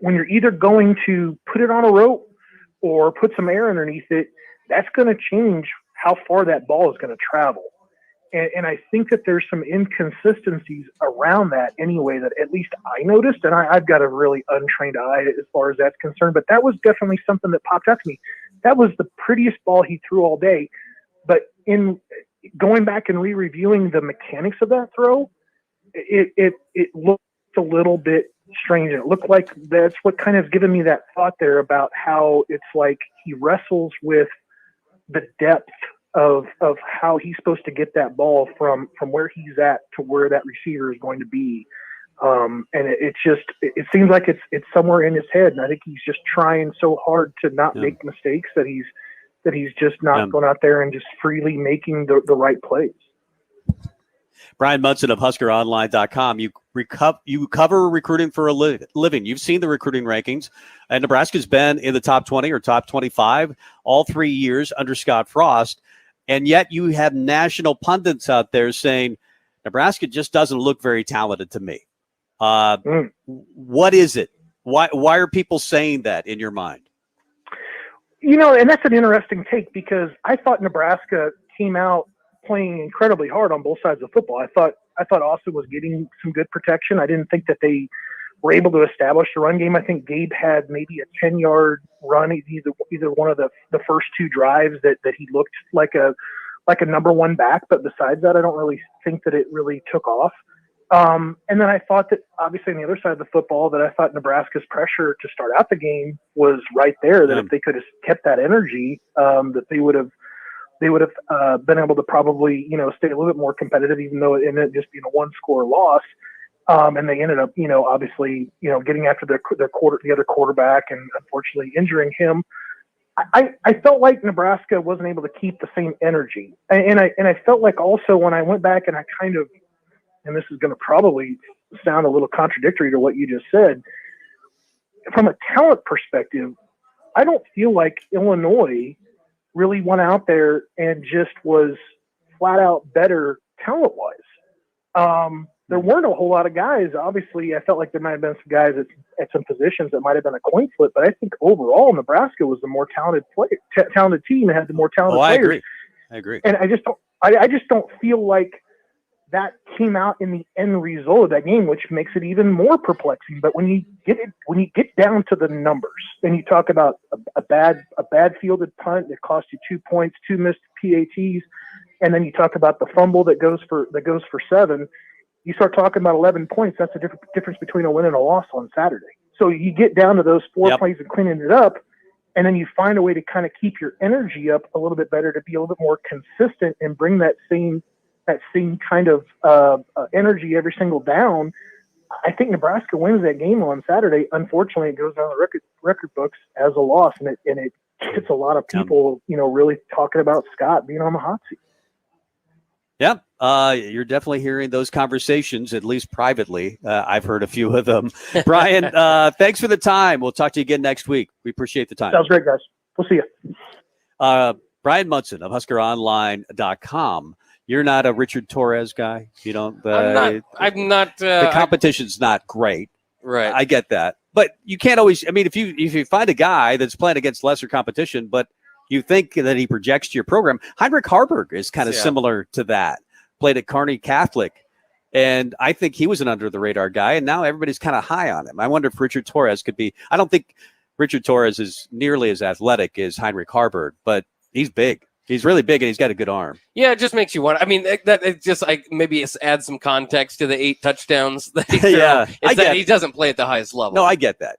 either going to put it on a rope or put some air underneath it, that's going to change how far that ball is going to travel. And I think that there's some inconsistencies around that anyway that at least I noticed, and I've got a really untrained eye as far as that's concerned, but that was definitely something that popped out to me. That was the prettiest ball he threw all day. But in going back and re-reviewing the mechanics of that throw, it looked a little bit strange. It looked like that's what kind of given me that thought there about how it's like he wrestles with the depth of how he's supposed to get that ball from where he's at to where that receiver is going to be. And it seems like it's somewhere in his head. And I think he's just trying so hard to not make mistakes that he's just not going out there and just freely making the right plays. Brian Munson of HuskerOnline.com. You cover recruiting for a living. You've seen the recruiting rankings, and Nebraska's been in the top 20 or top 25 all 3 years under Scott Frost, and yet you have national pundits out there saying Nebraska just doesn't look very talented to me. What is it? Why are people saying that in your mind? And that's an interesting take because I thought Nebraska came out playing incredibly hard on both sides of football. I thought Austin was getting some good protection. I didn't think that they were able to establish the run game. I think Gabe had maybe a 10-yard run, either one of the first two drives that he looked like a number one back. But besides that, I don't really think that it really took off. And then I thought that obviously on the other side of the football that I thought Nebraska's pressure to start out the game was right there, that if they could have kept that energy, that they would have been able to probably, stay a little bit more competitive, even though it ended up just being a one-score loss. And they ended up, obviously, getting after the other quarterback and unfortunately injuring him. I felt like Nebraska wasn't able to keep the same energy. And I felt like also when I went back and I kind of, and this is going to probably sound a little contradictory to what you just said, from a talent perspective, I don't feel like Illinois really went out there and just was flat out better talent-wise. There weren't a whole lot of guys. Obviously, I felt like there might have been some guys at some positions that might have been a coin flip, but I think overall Nebraska was the more talented talented team and had the more talented players. I agree. And I just don't feel like that came out in the end result of that game, which makes it even more perplexing. But when you get down to the numbers and you talk about a bad fielded punt that cost you 2 points, 2 missed PATs, and then you talk about the fumble that goes for 7, you start talking about 11 points. That's the difference between a win and a loss on Saturday. So you get down to those 4 plays and cleaning it up, and then you find a way to kind of keep your energy up a little bit better, to be a little bit more consistent and bring that same kind of energy every single down. I think Nebraska wins that game on Saturday. Unfortunately, it goes down the record books as a loss, and it gets a lot of people, really talking about Scott being on the hot seat. Yeah, you're definitely hearing those conversations, at least privately. I've heard a few of them. Brian, thanks for the time. We'll talk to you again next week. We appreciate the time. Sounds great, guys. We'll see you. Brian Munson of HuskerOnline.com. You're not a Richard Torres guy. You don't. I'm not. The competition's not great. Right. I get that, but you can't always. I mean, if you find a guy that's playing against lesser competition, but you think that he projects to your program, Heinrich Harburg is kind of similar to that. Played at Kearney Catholic, and I think he was an under the radar guy, and now everybody's kind of high on him. I wonder if Richard Torres could be. I don't think Richard Torres is nearly as athletic as Heinrich Harburg, but he's big. He's really big, and he's got a good arm. Yeah, it just makes you want. I mean, it just maybe adds some context to the 8 touchdowns that he threw. Yeah, he doesn't play at the highest level. No, I get that.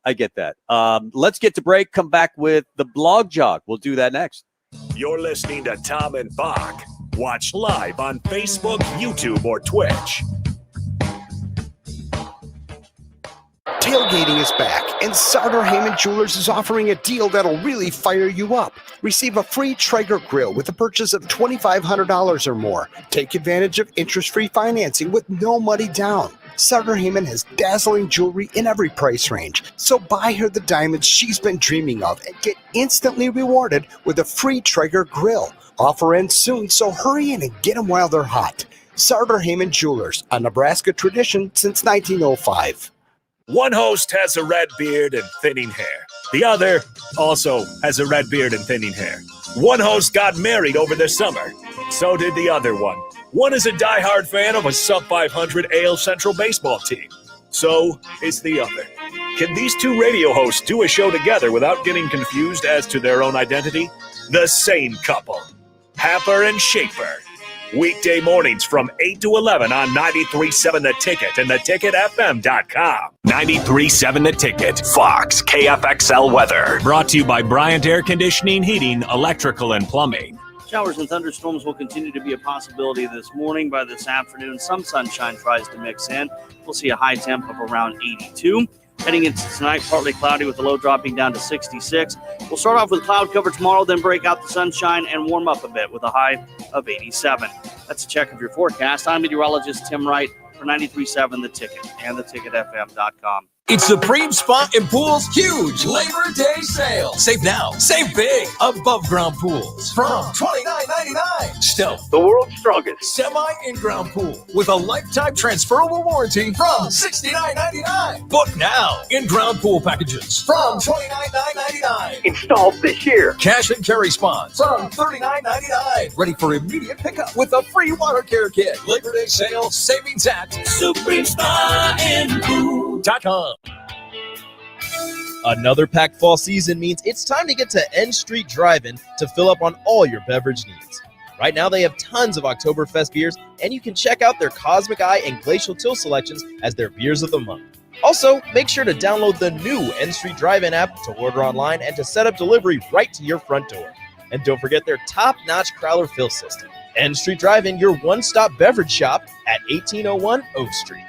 Let's get to break. Come back with the blog jog. We'll do that next. You're listening to Tom and Bock. Watch live on Facebook, YouTube, or Twitch. Tailgating is back, and Sartor Heyman Jewelers is offering a deal that'll really fire you up. Receive a free Traeger grill with a purchase of $2,500 or more. Take advantage of interest-free financing with no money down. Sartor Heyman has dazzling jewelry in every price range, so buy her the diamonds she's been dreaming of and get instantly rewarded with a free Traeger grill. Offer ends soon, so hurry in and get them while they're hot. Sartor Heyman Jewelers, a Nebraska tradition since 1905. One host has a red beard and thinning hair. The other also has a red beard and thinning hair. One host got married over the summer. So did the other one. One is a diehard fan of a sub-500 AL Central baseball team. So is the other. Can these two radio hosts do a show together without getting confused as to their own identity? The same couple. Happer and Schaefer. Weekday mornings from 8 to 11 on 93.7 The Ticket and theticketfm.com. 93.7 The Ticket, Fox, KFXL weather. Brought to you by Bryant Air Conditioning, Heating, Electrical, and Plumbing. Showers and thunderstorms will continue to be a possibility this morning. By this afternoon, some sunshine tries to mix in. We'll see a high temp of around 82. Heading into tonight, partly cloudy with the low dropping down to 66. We'll start off with cloud cover tomorrow, then break out the sunshine and warm up a bit with a high of 87. That's a check of your forecast. I'm meteorologist Tim Wright for 93.7 The Ticket and theticketfm.com. It's Supreme Spa and Pool's huge Labor Day sale. Save now, save big. Above ground pools from $29.99. Stone, the world's strongest semi-in-ground pool with a lifetime transferable warranty from $69.99. Book now. In-ground pool packages from $29.99. Installed this year. Cash and carry spas from $39.99. Ready for immediate pickup with a free water care kit. Labor Day sale savings at Supreme Spa and Pool.com. Another packed fall season means it's time to get to N Street Drive-In to fill up on all your beverage needs. Right now, they have tons of Oktoberfest beers, and you can check out their Cosmic Eye and Glacial Till selections as their beers of the month. Also, make sure to download the new N Street Drive-In app to order online and to set up delivery right to your front door. And don't forget their top-notch Crowler fill system. N Street Drive-In, your one-stop beverage shop at 1801 O Street.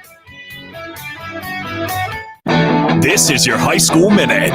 This is your High School Minute.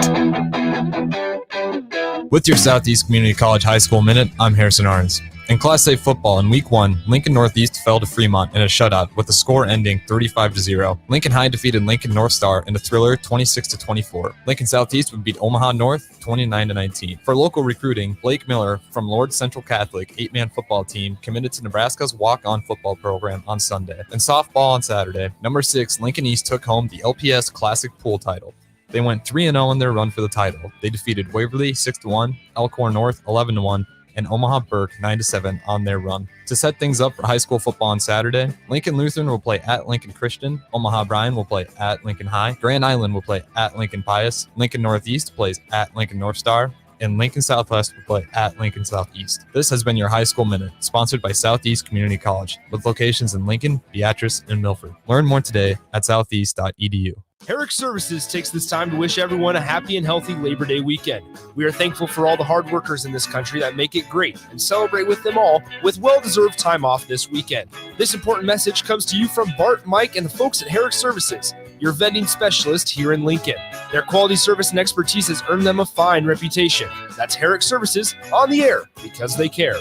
With your Southeast Community College High School Minute, I'm Harrison Arns. In Class A football in Week 1, Lincoln Northeast fell to Fremont in a shutout with the score ending 35-0. Lincoln High defeated Lincoln North Star in a thriller 26-24. Lincoln Southeast would beat Omaha North 29-19. For local recruiting, Blake Miller from Lord Central Catholic 8-man football team committed to Nebraska's walk-on football program on Sunday. In softball on Saturday, number 6 Lincoln East took home the LPS Classic Pool title. They went 3-0 in their run for the title. They defeated Waverly 6-1, Elkhorn North 11-1, and Omaha Burke 9-7 on their run. To set things up for high school football on Saturday, Lincoln Lutheran will play at Lincoln Christian, Omaha Bryan will play at Lincoln High, Grand Island will play at Lincoln Pius, Lincoln Northeast plays at Lincoln North Star, and Lincoln Southwest will play at Lincoln Southeast. This has been your High School Minute, sponsored by Southeast Community College, with locations in Lincoln, Beatrice, and Milford. Learn more today at southeast.edu. Herrick Services takes this time to wish everyone a happy and healthy Labor Day weekend. We are thankful for all the hard workers in this country that make it great and celebrate with them all with well-deserved time off this weekend. This important message comes to you from Bart, Mike, and the folks at Herrick Services, your vending specialist here in Lincoln. Their quality service and expertise has earned them a fine reputation. That's Herrick Services on the air because they care.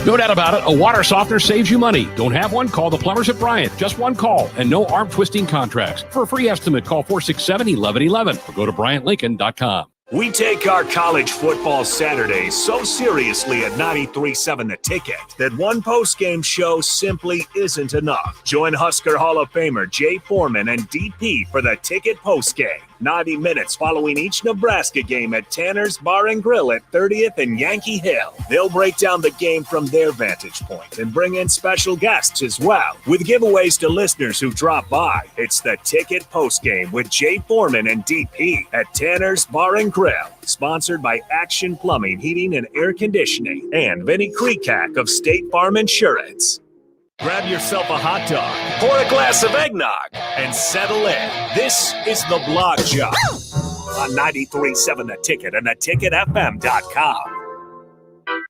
No doubt about it, a water softener saves you money. Don't have one? Call the plumbers at Bryant. Just one call and no arm-twisting contracts. For a free estimate, call 467-1111 or go to BryantLincoln.com. We take our college football Saturdays so seriously at 93.7 The Ticket that one post-game show simply isn't enough. Join Husker Hall of Famer Jay Foreman and DP for The Ticket postgame. 90 minutes following each Nebraska game at Tanner's Bar and Grill at 30th and Yankee Hill. They'll break down the game from their vantage point and bring in special guests as well, with giveaways to listeners who drop by. It's The Ticket postgame with Jay Foreman and DP at Tanner's Bar and Grill. Sponsored by Action Plumbing, Heating, and Air Conditioning and Vinnie Kreekak of State Farm Insurance. Grab yourself a hot dog, pour a glass of eggnog, and settle in. This is the Blog Jog on 93.7 The Ticket and theticketfm.com.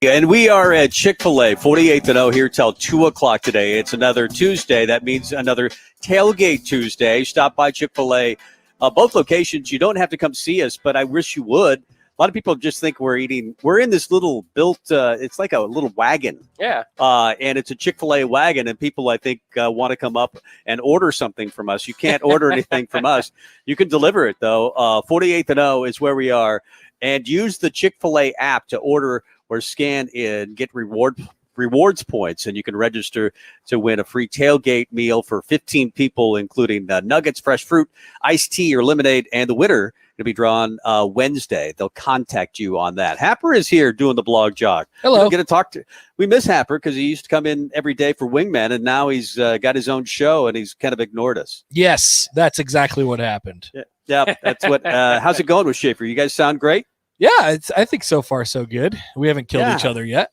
And we are at Chick-fil-A, 48th here till 2 o'clock today. It's another Tuesday. That means another Tailgate Tuesday. Stop by Chick-fil-A. Both locations, you don't have to come see us, but I wish you would. A lot of people just think we're in this little built, it's like a little wagon. Yeah. And it's a Chick-fil-A wagon, and people, I think, want to come up and order something from us. You can't order anything from us. You can deliver it, though. 48th is where we are. And use the Chick-fil-A app to order or scan in, get rewards points, and you can register to win a free tailgate meal for 15 people, including nuggets, fresh fruit, iced tea, or lemonade, and the winner to be drawn Wednesday. They'll contact you on that. Happer is here doing the Blog Jog. Hello. We're going to talk to. We miss Happer because he used to come in every day for Wingman, and now he's got his own show, and he's kind of ignored us. Yes, that's exactly what happened. Yeah, that's what. How's it going with Schaefer? You guys sound great. Yeah, I think so far so good. We haven't killed each other yet.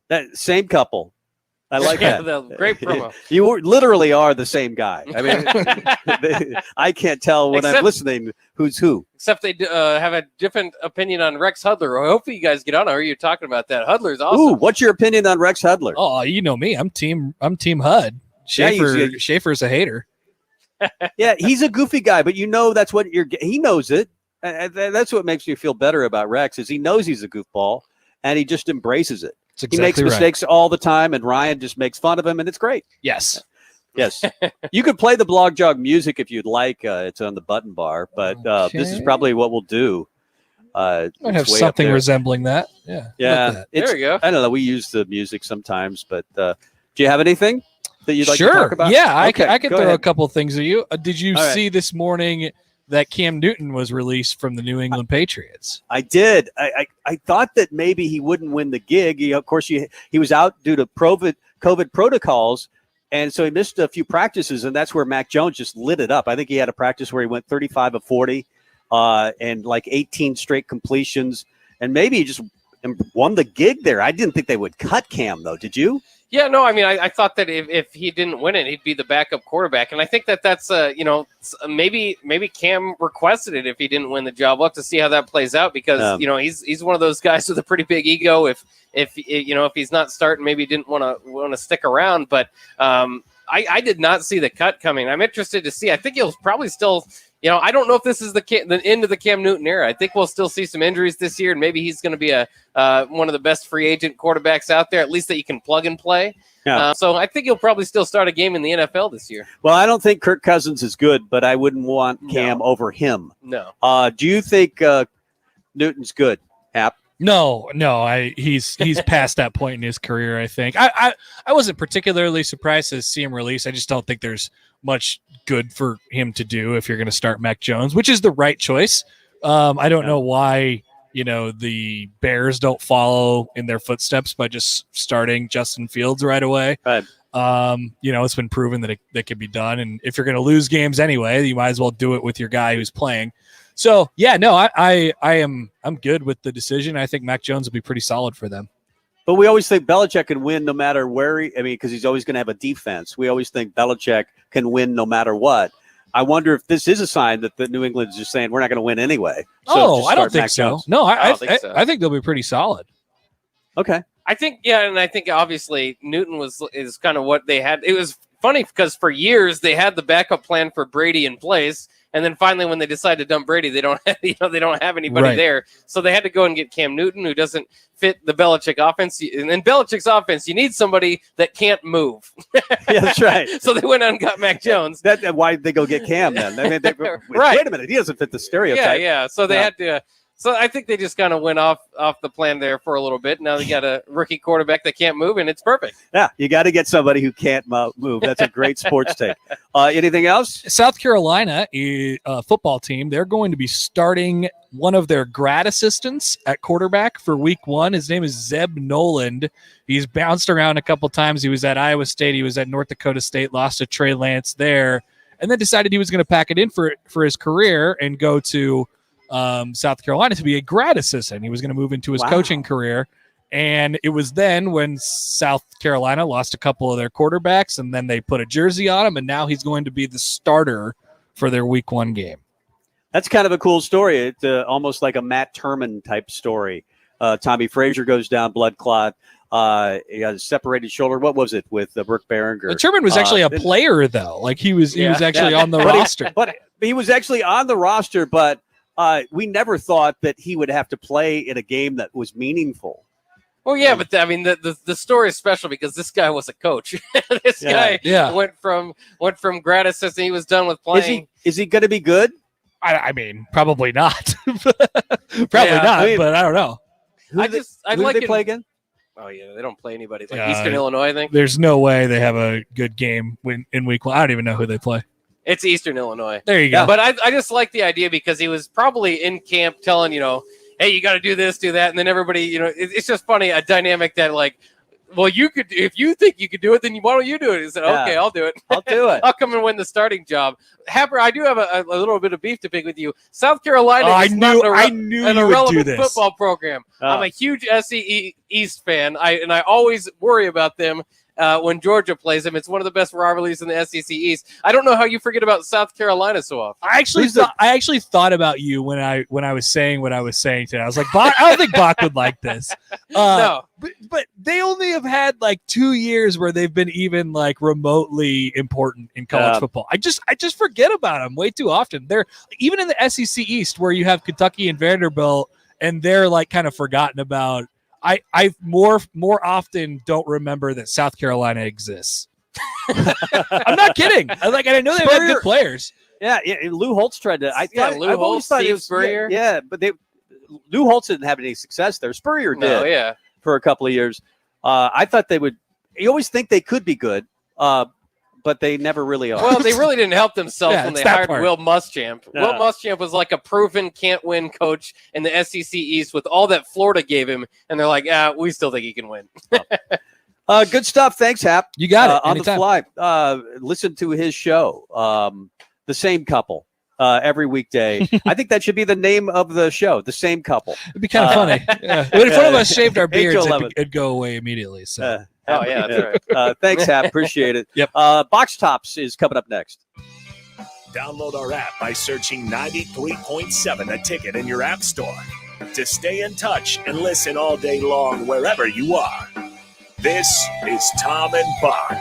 That same couple. I like that. Great promo. You literally are the same guy. I mean, I can't tell when I'm listening who's who. Except they have a different opinion on Rex Hudler. I hope you guys get on. Or are you talking about that? Hudler's awesome. Ooh, what's your opinion on Rex Hudler? Oh, you know me. I'm team Hud. Schaefer's a hater. Yeah, he's a goofy guy, but that's what he knows it. That's what makes me feel better about Rex is he knows he's a goofball and he just embraces it. Exactly he makes mistakes all the time, and Ryan just makes fun of him, and it's great. Yes. Yes. You could play the Blog Jog music if you'd like. It's on the button bar, but this is probably what we'll do. I have something resembling that. Yeah. Yeah. There we go. I don't know. We use the music sometimes, but do you have anything that you'd like to Sure. talk about? Yeah, Okay, I could go throw ahead. a couple of things at you. Did you All right. see this morning that Cam Newton was released from the New England Patriots? I did. I thought that maybe he wouldn't win the gig. Of course, he was out due to COVID protocols, and so he missed a few practices, and that's where Mac Jones just lit it up. I think he had a practice where he went 35 of 40 and like 18 straight completions, and maybe he just won the gig there. I didn't think they would cut Cam, though. Did you? Yeah, no, I mean, I thought that if he didn't win it, he'd be the backup quarterback. And I think that's, maybe Cam requested it if he didn't win the job. We'll have to see how that plays out because, he's one of those guys with a pretty big ego. If he's not starting, maybe he didn't want to stick around. But I did not see the cut coming. I'm interested to see. I think he'll probably still – I don't know if this is the end of the Cam Newton era. I think we'll still see some injuries this year, and maybe he's going to be one of the best free agent quarterbacks out there, at least that you can plug and play. Yeah. So I think he'll probably still start a game in the NFL this year. Well, I don't think Kirk Cousins is good, but I wouldn't want Cam over him. No. Do you think Newton's good, Hap? No, he's past that point in his career. I think I wasn't particularly surprised to see him release. I just don't think there's much good for him to do if you're going to start Mac Jones, which is the right choice. I don't know why the Bears don't follow in their footsteps by just starting Justin Fields right away. Right. It's been proven that it can be done, and if you're going to lose games anyway, you might as well do it with your guy who's playing. So yeah, no, I'm good with the decision. I think Mac Jones will be pretty solid for them. But we always think Belichick can win no matter where because he's always going to have a defense. We always think Belichick can win no matter what. I wonder if this is a sign that the New England is just saying we're not going to win anyway. So I don't think Mac so. Jones. No, I think so. I think they'll be pretty solid. Okay. I think, and I think obviously Newton is kind of what they had. It was funny because for years they had the backup plan for Brady in place. And then finally, when they decide to dump Brady, they don't have anybody there. So they had to go and get Cam Newton, who doesn't fit the Belichick offense. And in Belichick's offense, you need somebody that can't move. Yeah, that's right. So they went out and got Mac Jones. Why did they go get Cam then? Right. Wait a minute, he doesn't fit the stereotype. Yeah. So they had to. So I think they just kind of went off the plan there for a little bit. Now they got a rookie quarterback that can't move, and it's perfect. Yeah, you got to get somebody who can't move. That's a great sports take. Anything else? South Carolina football team, they're going to be starting one of their grad assistants at quarterback for week 1. His name is Zeb Noland. He's bounced around a couple times. He was at Iowa State. He was at North Dakota State, lost to Trey Lance there, and then decided he was going to pack it in for his career and go to South Carolina to be a grad assistant. He was going to move into his coaching career. And it was then when South Carolina lost a couple of their quarterbacks, and then they put a jersey on him, and now he's going to be the starter for their week 1 game. That's kind of a cool story. It's almost like a Matt Turman type story. Tommy Frazier goes down, blood clot. He has a separated shoulder. What was it with Brooke Behringer? Turman was actually a player, though. Like he was actually on the roster. But he was actually on the roster, but we never thought that he would have to play in a game that was meaningful. Well, yeah, but I mean, the story is special because this guy was a coach. This guy went from grad assistant. He was done with playing. Is he going to be good? I mean, probably not. Probably not. But I don't know. Who do they play again? Oh yeah, they don't play anybody like Eastern Illinois. I think there's no way they have a good game in week 1. I don't even know who they play. It's Eastern Illinois. There you go. But I just like the idea because he was probably in camp telling, hey, you got to do this, do that. And then everybody, it's just funny, a dynamic that like, well, you could, if you think you could do it, then why don't you do it? He said, okay, I'll do it. I'll do it. I'll come and win the starting job. Happer, I do have a little bit of beef to pick with you. South Carolina is not an irrelevant football program. I'm a huge SEC East fan, and I always worry about them. When Georgia plays them, it's one of the best rivalries in the SEC East. I don't know how you forget about South Carolina so often. I actually thought about you when I was saying what I was saying today. I was like, Bock, I don't think Bock would like this. No, but they only have had like 2 years where they've been even like remotely important in college football. I just forget about them way too often. They're even in the SEC East where you have Kentucky and Vanderbilt, and they're like kind of forgotten about. I more often don't remember that South Carolina exists. I'm not kidding. I know they have good players. Yeah, Lou Holtz tried to. Lou Holtz, Steve Spurrier. Yeah, but Lou Holtz didn't have any success there. Spurrier did. For a couple of years. I thought they would. You always think they could be good, but they never really are. Well, they really didn't help themselves when they hired Will Muschamp. Yeah. Will Muschamp was like a proven can't-win coach in the SEC East with all that Florida gave him, and they're like, we still think he can win. Good stuff. Thanks, Hap. You got it. On the fly. Listen to his show, The Same Couple, every weekday. I think that should be the name of the show, The Same Couple. It'd be kind of funny. Yeah. But if one of us shaved our beards, it'd go away immediately. So. Oh, yeah, that's right. Thanks, Hap. Appreciate it. Yep. Box Tops is coming up next. Download our app by searching 93.7 The Ticket in your app store to stay in touch and listen all day long wherever you are. This is Tom and Bock.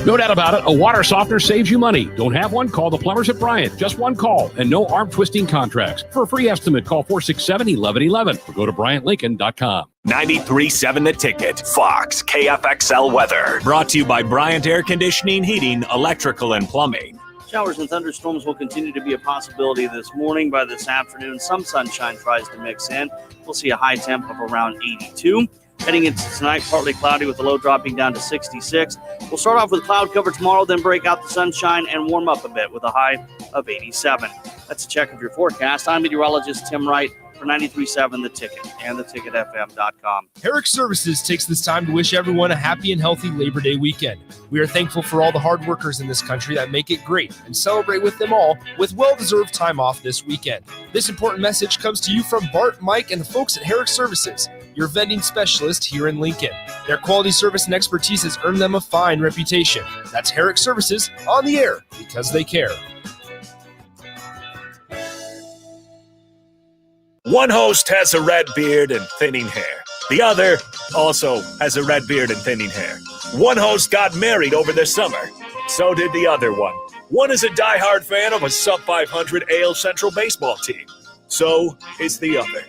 No doubt about it, a water softener saves you money. Don't have one? Call the plumbers at Bryant. Just one call and no arm-twisting contracts. For a free estimate, call 467-1111 or go to BryantLincoln.com. 93.7 The Ticket, Fox, KFXL weather. Brought to you by Bryant Air Conditioning, Heating, Electrical, and Plumbing. Showers and thunderstorms will continue to be a possibility this morning. By this afternoon, some sunshine tries to mix in. We'll see a high temp of around 82. Heading into tonight, partly cloudy with the low dropping down to 66. We'll start off with cloud cover tomorrow, then break out the sunshine and warm up a bit with a high of 87. That's a check of your forecast. I'm meteorologist Tim Wright for 93.7 The Ticket and theticketfm.com. Herrick Services takes this time to wish everyone a happy and healthy Labor Day weekend. We are thankful for all the hard workers in this country that make it great and celebrate with them all with well-deserved time off this weekend. This important message comes to you from Bart, Mike, and the folks at Herrick Services, your vending specialist here in Lincoln. Their quality service and expertise has earned them a fine reputation. That's Herrick Services on the air because they care. One host has a red beard and thinning hair. The other also has a red beard and thinning hair. One host got married over the summer. So did the other one. One is a diehard fan of a sub-500 AL Central baseball team. So is the other.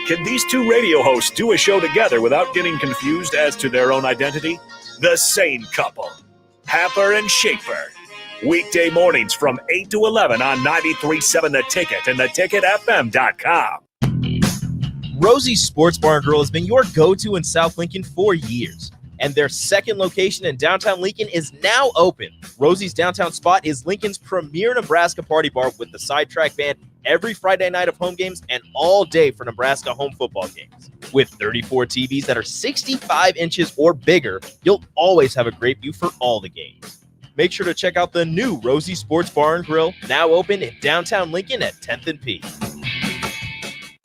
Can these two radio hosts do a show together without getting confused as to their own identity? The Same Couple. Happer and Schaefer. Weekday mornings from 8 to 11 on 93.7 The Ticket and theticketfm.com. Rosie's Sports Bar and Grill has been your go-to in South Lincoln for years, and their second location in downtown Lincoln is now open. Rosie's downtown spot is Lincoln's premier Nebraska party bar with the sidetrack band every Friday night of home games and all day for Nebraska home football games. With 34 TVs that are 65 inches or bigger, you'll always have a great view for all the games. Make sure to check out the new Rosie Sports Bar and Grill, now open in downtown Lincoln at 10th and P.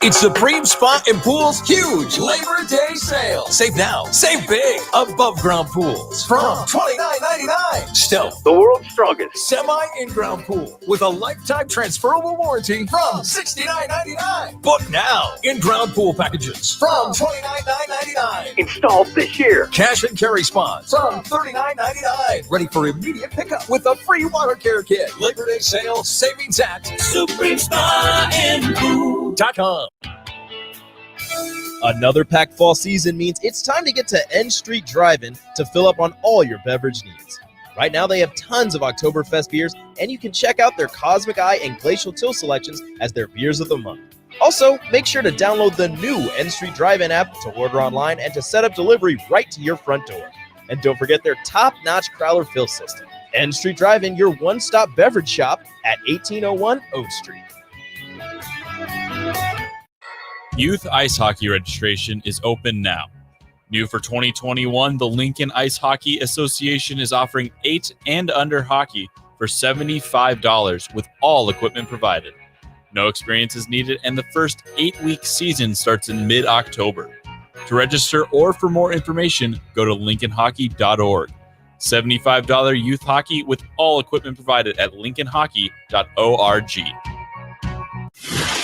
It's Supreme Spa and Pool's huge Labor Day sale. Save now, save big. Above ground pools from $29.99. Stealth, the world's strongest semi in-ground pool with a lifetime transferable warranty from $69.99. Book now. In-ground pool packages from $29.99. Installed this year. Cash and carry spas from $39.99. Ready for immediate pickup with a free water care kit. Labor Day sale savings at Supreme Spa and Pool.com. Another packed fall season means it's time to get to N Street Drive-In to fill up on all your beverage needs. Right now, they have tons of Oktoberfest beers, and you can check out their Cosmic Eye and Glacial Till selections as their beers of the month. Also, make sure to download the new N Street Drive-In app to order online and to set up delivery right to your front door. And don't forget their top-notch Crowler fill system. N Street Drive-In, your one-stop beverage shop at 1801 Oak Street. Youth ice hockey registration is open now. New for 2021, the Lincoln Ice Hockey Association is offering 8 and under hockey for $75 with all equipment provided. No experience is needed, and the first 8-week season starts in mid-October. To register or for more information, go to lincolnhockey.org. $75 youth hockey with all equipment provided at lincolnhockey.org.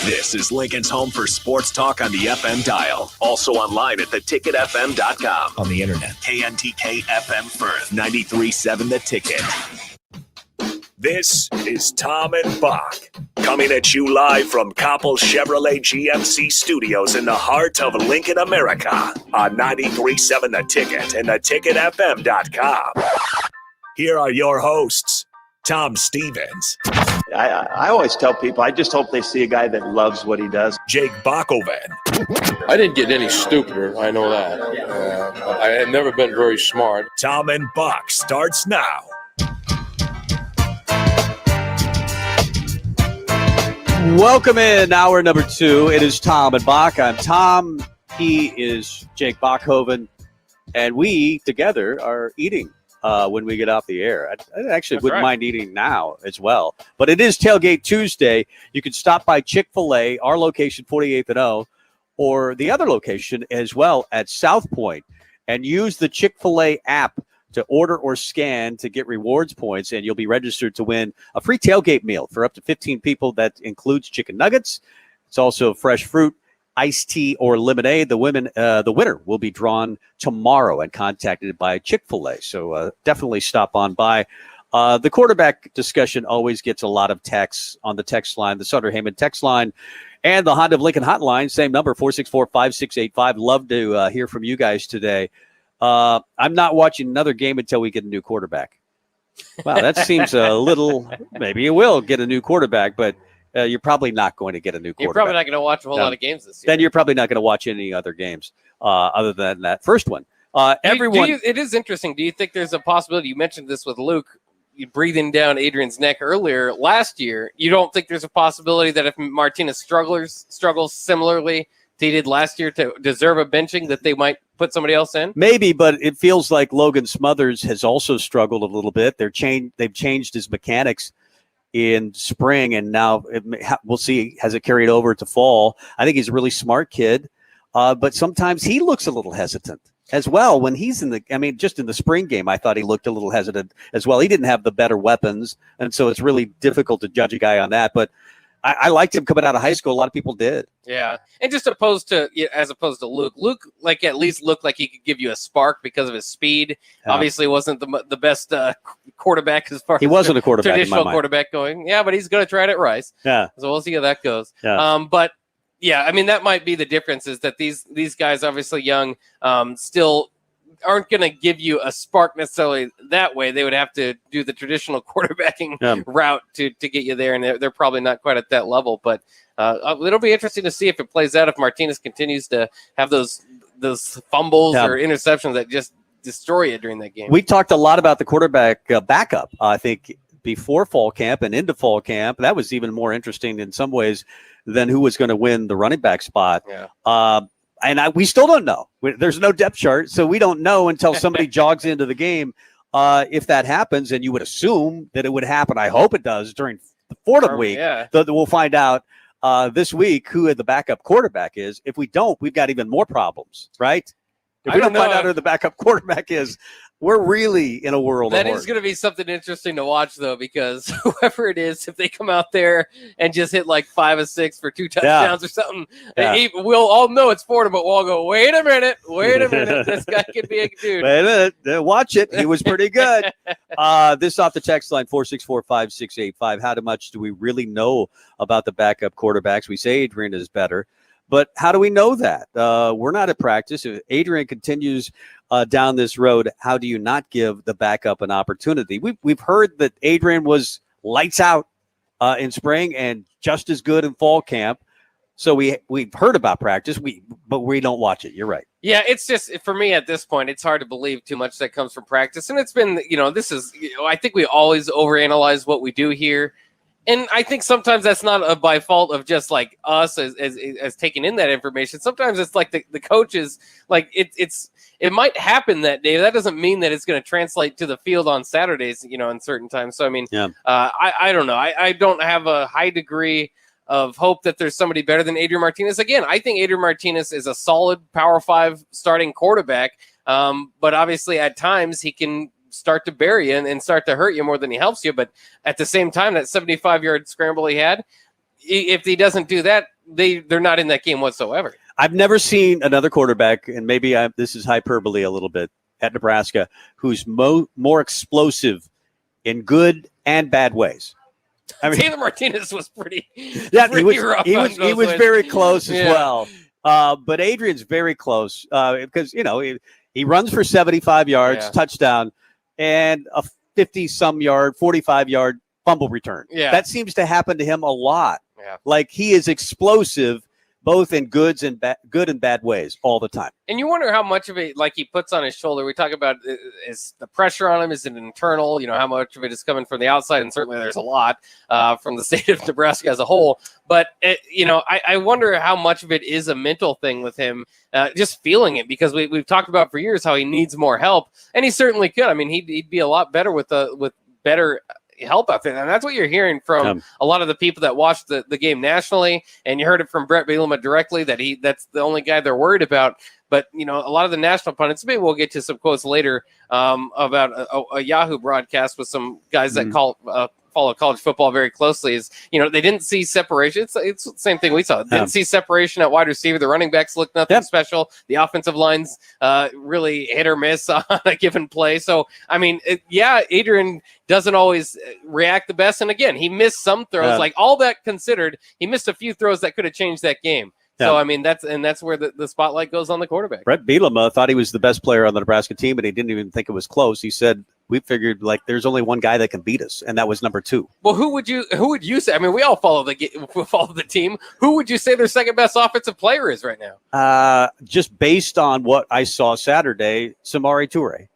This is Lincoln's home for sports talk on the FM dial. Also online at theticketfm.com. On the internet. KNTK FM Firth, 93.7 The Ticket. This is Tom and Bock, coming at you live from Koppel Chevrolet GMC Studios in the heart of Lincoln, America, on 93.7 The Ticket and theticketfm.com. Here are your hosts, Tom Stevens. I always tell people, I just hope they see a guy that loves what he does. Jake Bockoven. I didn't get any stupider, I know that. I had never been very smart. Tom and Bock starts now. Welcome in, hour number 2. It is Tom and Bock. I'm Tom. He is Jake Bockoven. And we together are eating when we get off the air. I actually wouldn't mind eating now as well. But it is Tailgate Tuesday. You can stop by Chick-fil-A, our location, 48th and O, or the other location as well at South Point, and use the Chick-fil-A app to order or scan to get rewards points, and you'll be registered to win a free tailgate meal for up to 15 people. That includes chicken nuggets. It's also fresh fruit, iced tea, or lemonade. The winner will be drawn tomorrow and contacted by Chick-fil-A. So definitely stop on by. The quarterback discussion always gets a lot of texts on the text line, the Sutter Heyman text line, and the Honda of Lincoln hotline. Same number, 464-5685. Love to hear from you guys today. I'm not watching another game until we get a new quarterback. Wow, that seems a little. Maybe you will get a new quarterback, but you're probably not going to get a new quarterback. You're probably not going to watch a whole lot of games this year. Then you're probably not going to watch any other games other than that first one. It is interesting. Do you think there's a possibility? You mentioned this with Luke, breathing down Adrian's neck earlier last year. You don't think there's a possibility that if Martinez struggles similarly to he did last year to deserve a benching, that they might put somebody else in? Maybe, but it feels like Logan Smothers has also struggled a little bit. They've changed his mechanics in spring, and now we'll see, has it carried over to fall. I think he's a really smart kid, but sometimes he looks a little hesitant as well when he's just in the spring game. I thought he looked a little hesitant as well. He didn't have the better weapons, and so it's really difficult to judge a guy on that, but I liked him coming out of high school. A lot of people did. Yeah, and just as opposed to Luke, at least looked like he could give you a spark because of his speed. Yeah. Obviously, wasn't the best quarterback as far as he wasn't a quarterback traditional in my mind. Quarterback going. Yeah, but he's going to try it at Rice. Yeah, so we'll see how that goes. Yeah. But yeah, I mean that might be the difference is that these guys obviously young, still aren't going to give you a spark necessarily that way. They would have to do the traditional quarterbacking route to get you there, and they're probably not quite at that level. But it'll be interesting to see if it plays out, if Martinez continues to have those fumbles or interceptions that just destroy you during that game. We talked a lot about the quarterback backup, I think, before fall camp and into fall camp. That was even more interesting in some ways than who was going to win the running back spot. And we still don't know. There's no depth chart, so we don't know until somebody jogs into the game if that happens, and you would assume that it would happen. I hope it does during the Fordham week. We'll find out this week who the backup quarterback is. If we don't, we've got even more problems, right? If we don't find out who the backup quarterback is, we're really in a world of That is going to be something interesting to watch, though, because whoever it is, if they come out there and just hit like 5 of 6 for 2 touchdowns or something, we'll all know it's Fordham, but we'll all go, wait a minute, this guy could be a dude. Wait a minute, watch it. He was pretty good. This off the text line, 464-5685. How much do we really know about the backup quarterbacks? We say Adrian is better, but how do we know that? We're not at practice. If Adrian continues down this road, how do you not give the backup an opportunity? We've heard that Adrian was lights out in spring and just as good in fall camp. So we've heard about practice, but we don't watch it. You're right. Yeah, it's just, for me at this point, it's hard to believe too much that comes from practice. And it's been, I think we always overanalyze what we do here. And I think sometimes that's not by fault of just like us as taking in that information. Sometimes it's like the coaches, like it might happen that day. That doesn't mean that it's going to translate to the field on Saturdays, in certain times. So, I mean, I don't know. I don't have a high degree of hope that there's somebody better than Adrian Martinez. Again, I think Adrian Martinez is a solid Power 5 starting quarterback. But obviously at times he can start to bury you and start to hurt you more than he helps you. But at the same time, that 75-yard scramble he had, if he doesn't do that, they're not in that game whatsoever. I've never seen another quarterback, and maybe this is hyperbole a little bit, at Nebraska, who's more explosive in good and bad ways. I mean, Taylor Martinez was pretty rough. He was very close as well. But Adrian's very close because, he runs for 75 yards, touchdown, and a 50-some-yard, 45-yard fumble return. That seems to happen to him a lot. Like, he is explosive both in good and bad ways all the time. And you wonder how much of it, like, he puts on his shoulder. We talk about, is the pressure on him, is it internal? How much of it is coming from the outside? And certainly there's a lot from the state of Nebraska as a whole. But, I wonder how much of it is a mental thing with him, just feeling it, because we've talked about for years how he needs more help. And he certainly could. I mean, he'd be a lot better with better help out there. And that's what you're hearing from a lot of the people that watch the game nationally. And you heard it from Brett Bielema directly that's the only guy they're worried about. But, a lot of the national pundits, maybe we'll get to some quotes later about a Yahoo broadcast with some guys that follow college football very closely, is, they didn't see separation. It's the same thing we saw. Didn't see separation at wide receiver. The running backs looked nothing special. The offensive lines really hit or miss on a given play. So, I mean, Adrian doesn't always react the best. And again, he missed some throws. Like, all that considered, he missed a few throws that could have changed that game. So, I mean, that's where the spotlight goes on the quarterback. Brett Bielema thought he was the best player on the Nebraska team, and he didn't even think it was close. He said, we figured, like, there's only one guy that can beat us, and that was number 2. Well, who would you say? I mean, we all follow the team. Who would you say their second best offensive player is right now? Just based on what I saw Saturday, Samori Toure.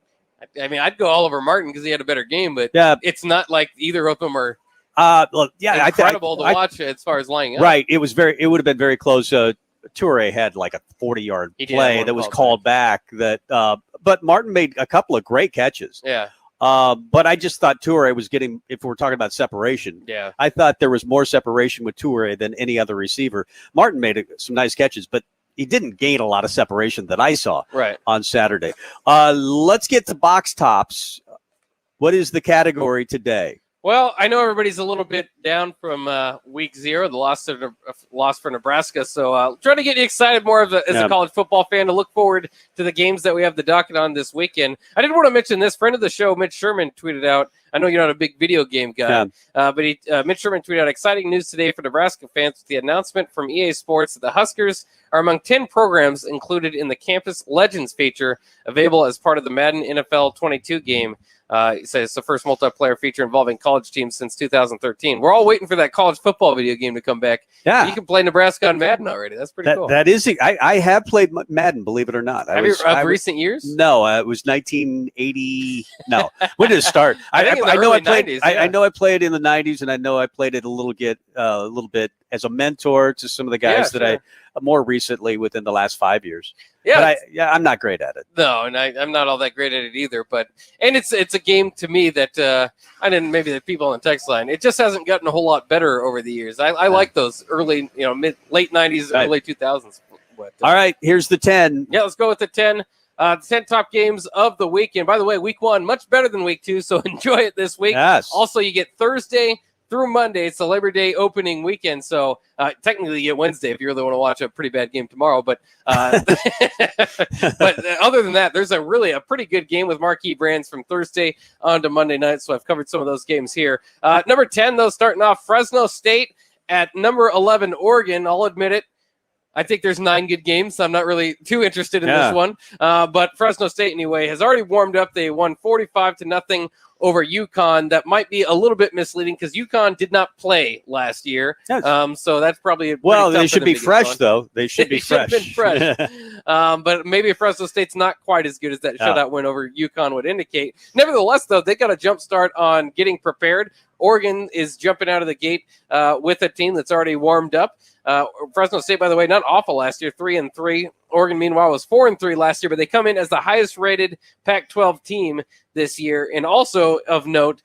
I mean, I'd go Oliver Martin because he had a better game, but it's not like either of them are incredible to watch as far as lining up. Right. It would have been very close. Toure had like a 40-yard play that was called back. But Martin made a couple of great catches. Yeah. But I just thought Toure was getting, if we're talking about separation, I thought there was more separation with Toure than any other receiver. Martin made some nice catches, but he didn't gain a lot of separation that I saw on Saturday. Let's get to box tops. What is the category today? Well, I know everybody's a little bit down from week 0, the loss for Nebraska. So trying to get you excited more as a college football fan to look forward to the games that we have the docket on this weekend. I did want to mention this. Friend of the show, Mitch Sherman, tweeted out, I know you're not a big video game guy, but Mitch Sherman tweeted out, exciting news today for Nebraska fans with the announcement from EA Sports that the Huskers are among 10 programs included in the Campus Legends feature available as part of the Madden NFL 22 game. He says it's the first multiplayer feature involving college teams since 2013. We're all waiting for that college football video game to come back. Yeah. You can play Nebraska on Madden already. That's pretty cool. That is, I have played Madden, believe it or not. Recent years? No, it was 1980. No, when did it start? I know I played. 90s, I know I played in the 90s, and I know I played it a little bit as a mentor to some of the guys that I more recently within the last 5 years. Yeah, but I'm not great at it. No, and I'm not all that great at it either. And it's a game to me that maybe the people on the text line, it just hasn't gotten a whole lot better over the years. I like those early, late 90s, early 2000s. All right, here's the 10. Yeah, let's go with the 10. The 10 top games of the weekend. By the way, week 1 much better than week 2, so enjoy it this week. Yes. Also, you get Thursday through Monday. It's the Labor Day opening weekend, so technically you get Wednesday if you really want to watch a pretty bad game tomorrow. But but other than that, there's a pretty good game with marquee brands from Thursday on to Monday night. So I've covered some of those games here. Number 10, though, starting off Fresno State at number 11, Oregon. I'll admit it. I think there's 9 good games. So I'm not really too interested in this one. But Fresno State, anyway, has already warmed up. They won 45-0 over UConn. That might be a little bit misleading because UConn did not play last year. So that's probably they should be fresh, though. They should be fresh. Been fresh. But maybe Fresno State's not quite as good as that shutout win over UConn would indicate. Nevertheless, though, they got a jump start on getting prepared. Oregon is jumping out of the gate with a team that's already warmed up. Fresno State, by the way, not awful last year, 3-3. Oregon, meanwhile, was 4-3 last year, but they come in as the highest-rated Pac-12 team this year. And also of note,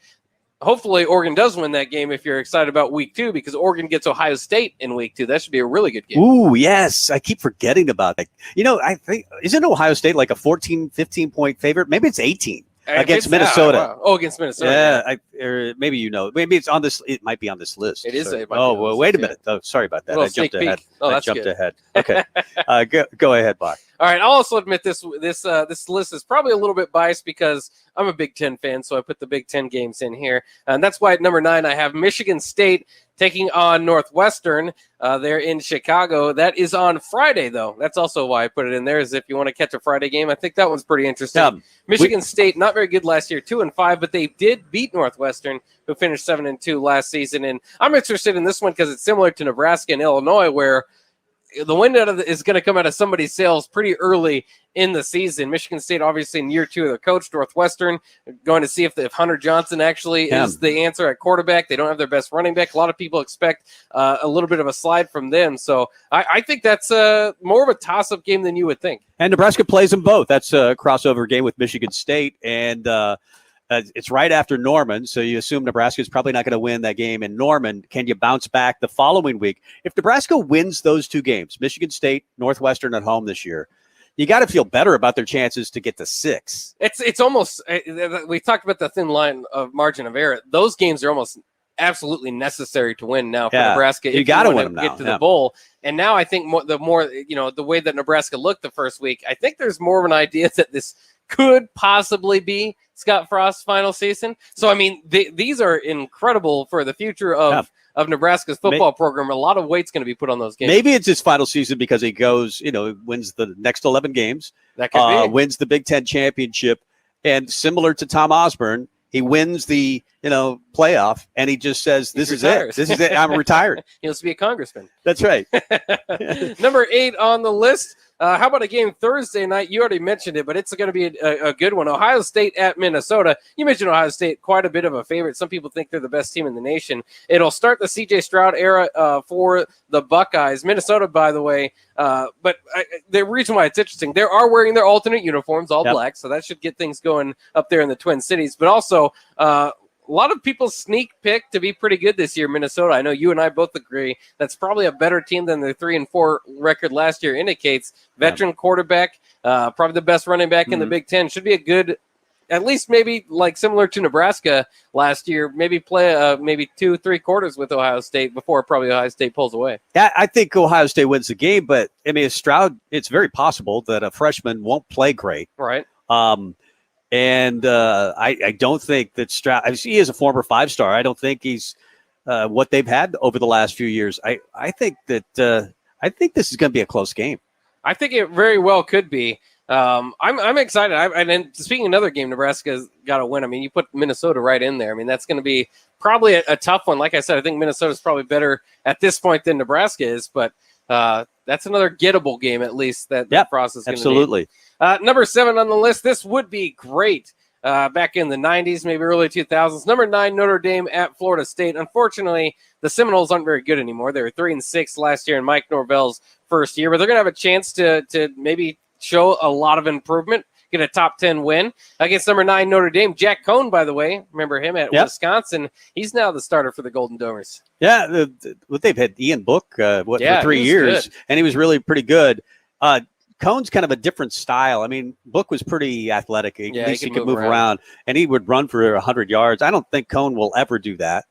hopefully Oregon does win that game if you're excited about week 2, because Oregon gets Ohio State in week 2. That should be a really good game. Ooh, yes. I keep forgetting about that. I think, isn't Ohio State like a 14, 15-point favorite? Maybe it's 18. Against Minnesota. Wow. Oh, against Minnesota. Yeah, maybe maybe it's on this. It might be on this list. It is. Well, wait a minute. Oh, sorry about that. I jumped ahead. I jumped ahead. Okay, go ahead, Bock. All right. I'll also admit this list is probably a little bit biased because I'm a Big Ten fan, so I put the Big Ten games in here, and that's why at number 9 I have Michigan State taking on Northwestern. They're in Chicago. That is on Friday, though. That's also why I put it in there, is if you want to catch a Friday game. I think that one's pretty interesting. Michigan State, not very good last year, 2-5, but they did beat Northwestern, who finished 7-2 last season. And I'm interested in this one because it's similar to Nebraska and Illinois, where the wind is going to come out of somebody's sails pretty early in the season. Michigan State, obviously, in year 2 of their coach. Northwestern going to see if Hunter Johnson actually is the answer at quarterback. They don't have their best running back. A lot of people expect a little bit of a slide from them. So I think that's more of a toss-up game than you would think. And Nebraska plays them both. That's a crossover game with Michigan State. And it's right after Norman, so you assume Nebraska is probably not going to win that game in Norman. Can you bounce back the following week? If Nebraska wins those 2 games, Michigan State, Northwestern at home this year, you got to feel better about their chances to get to 6. It's almost we talked about the thin line of margin of error. Those games are almost absolutely necessary to win now for Nebraska. You got to win them now. Get to the bowl. And now I think the way that Nebraska looked the first week, I think there's more of an idea that this could possibly be Scott Frost's final season. So, I mean, these are incredible for the future of Nebraska's football program. A lot of weight's going to be put on those games. Maybe it's his final season because he goes, wins the next 11 games. That could be. Wins the Big Ten championship. And similar to Tom Osborne, he wins the, playoff, and he just says, This is it. This is it. I'm retired. He wants to be a congressman. That's right. Number 8 on the list. How about a game Thursday night? You already mentioned it, but it's going to be a good one. Ohio State at Minnesota. You mentioned Ohio State, quite a bit of a favorite. Some people think they're the best team in the nation. It'll start the C.J. Stroud era for the Buckeyes. Minnesota, by the way, but the reason why it's interesting, they are wearing their alternate uniforms, all black, so that should get things going up there in the Twin Cities. But also, a lot of people sneak pick to be pretty good this year, Minnesota. I know you and I both agree that's probably a better team than their 3-4 record last year indicates. Veteran quarterback, probably the best running back in the Big Ten. Should be a good at least maybe like similar to Nebraska last year, maybe play maybe 2-3 quarters with Ohio State before probably Ohio State pulls away. Yeah, I think Ohio State wins the game, but I mean, Stroud, it's very possible that a freshman won't play great. Right. I don't think that Stroud, he is a former 5-star. I don't think he's what they've had over the last few years. I think this is going to be a close game. I think it very well could be. I'm excited. And then speaking of another game, Nebraska's got to win. I mean, you put Minnesota right in there. I mean, that's going to be probably a tough one. Like I said, I think Minnesota's probably better at this point than Nebraska is, but that's another gettable game at least that Frost is going to absolutely. Number 7 on the list. This would be great. Back in the 90s, maybe early 2000s. Number 9, Notre Dame at Florida State. Unfortunately, the Seminoles aren't very good anymore. They were 3-6 last year in Mike Norvell's first year, but they're going to have a chance to maybe show a lot of improvement, get a top 10 win against number 9 Notre Dame. Jack Cohn, by the way, remember him at Wisconsin. He's now the starter for the Golden Domers. Yeah, they've had Ian Book for 3 years, and he was really pretty good. Cohn's kind of a different style. I mean, Book was pretty athletic. At least he could move around, and he would run for 100 yards. I don't think Cohn will ever do that.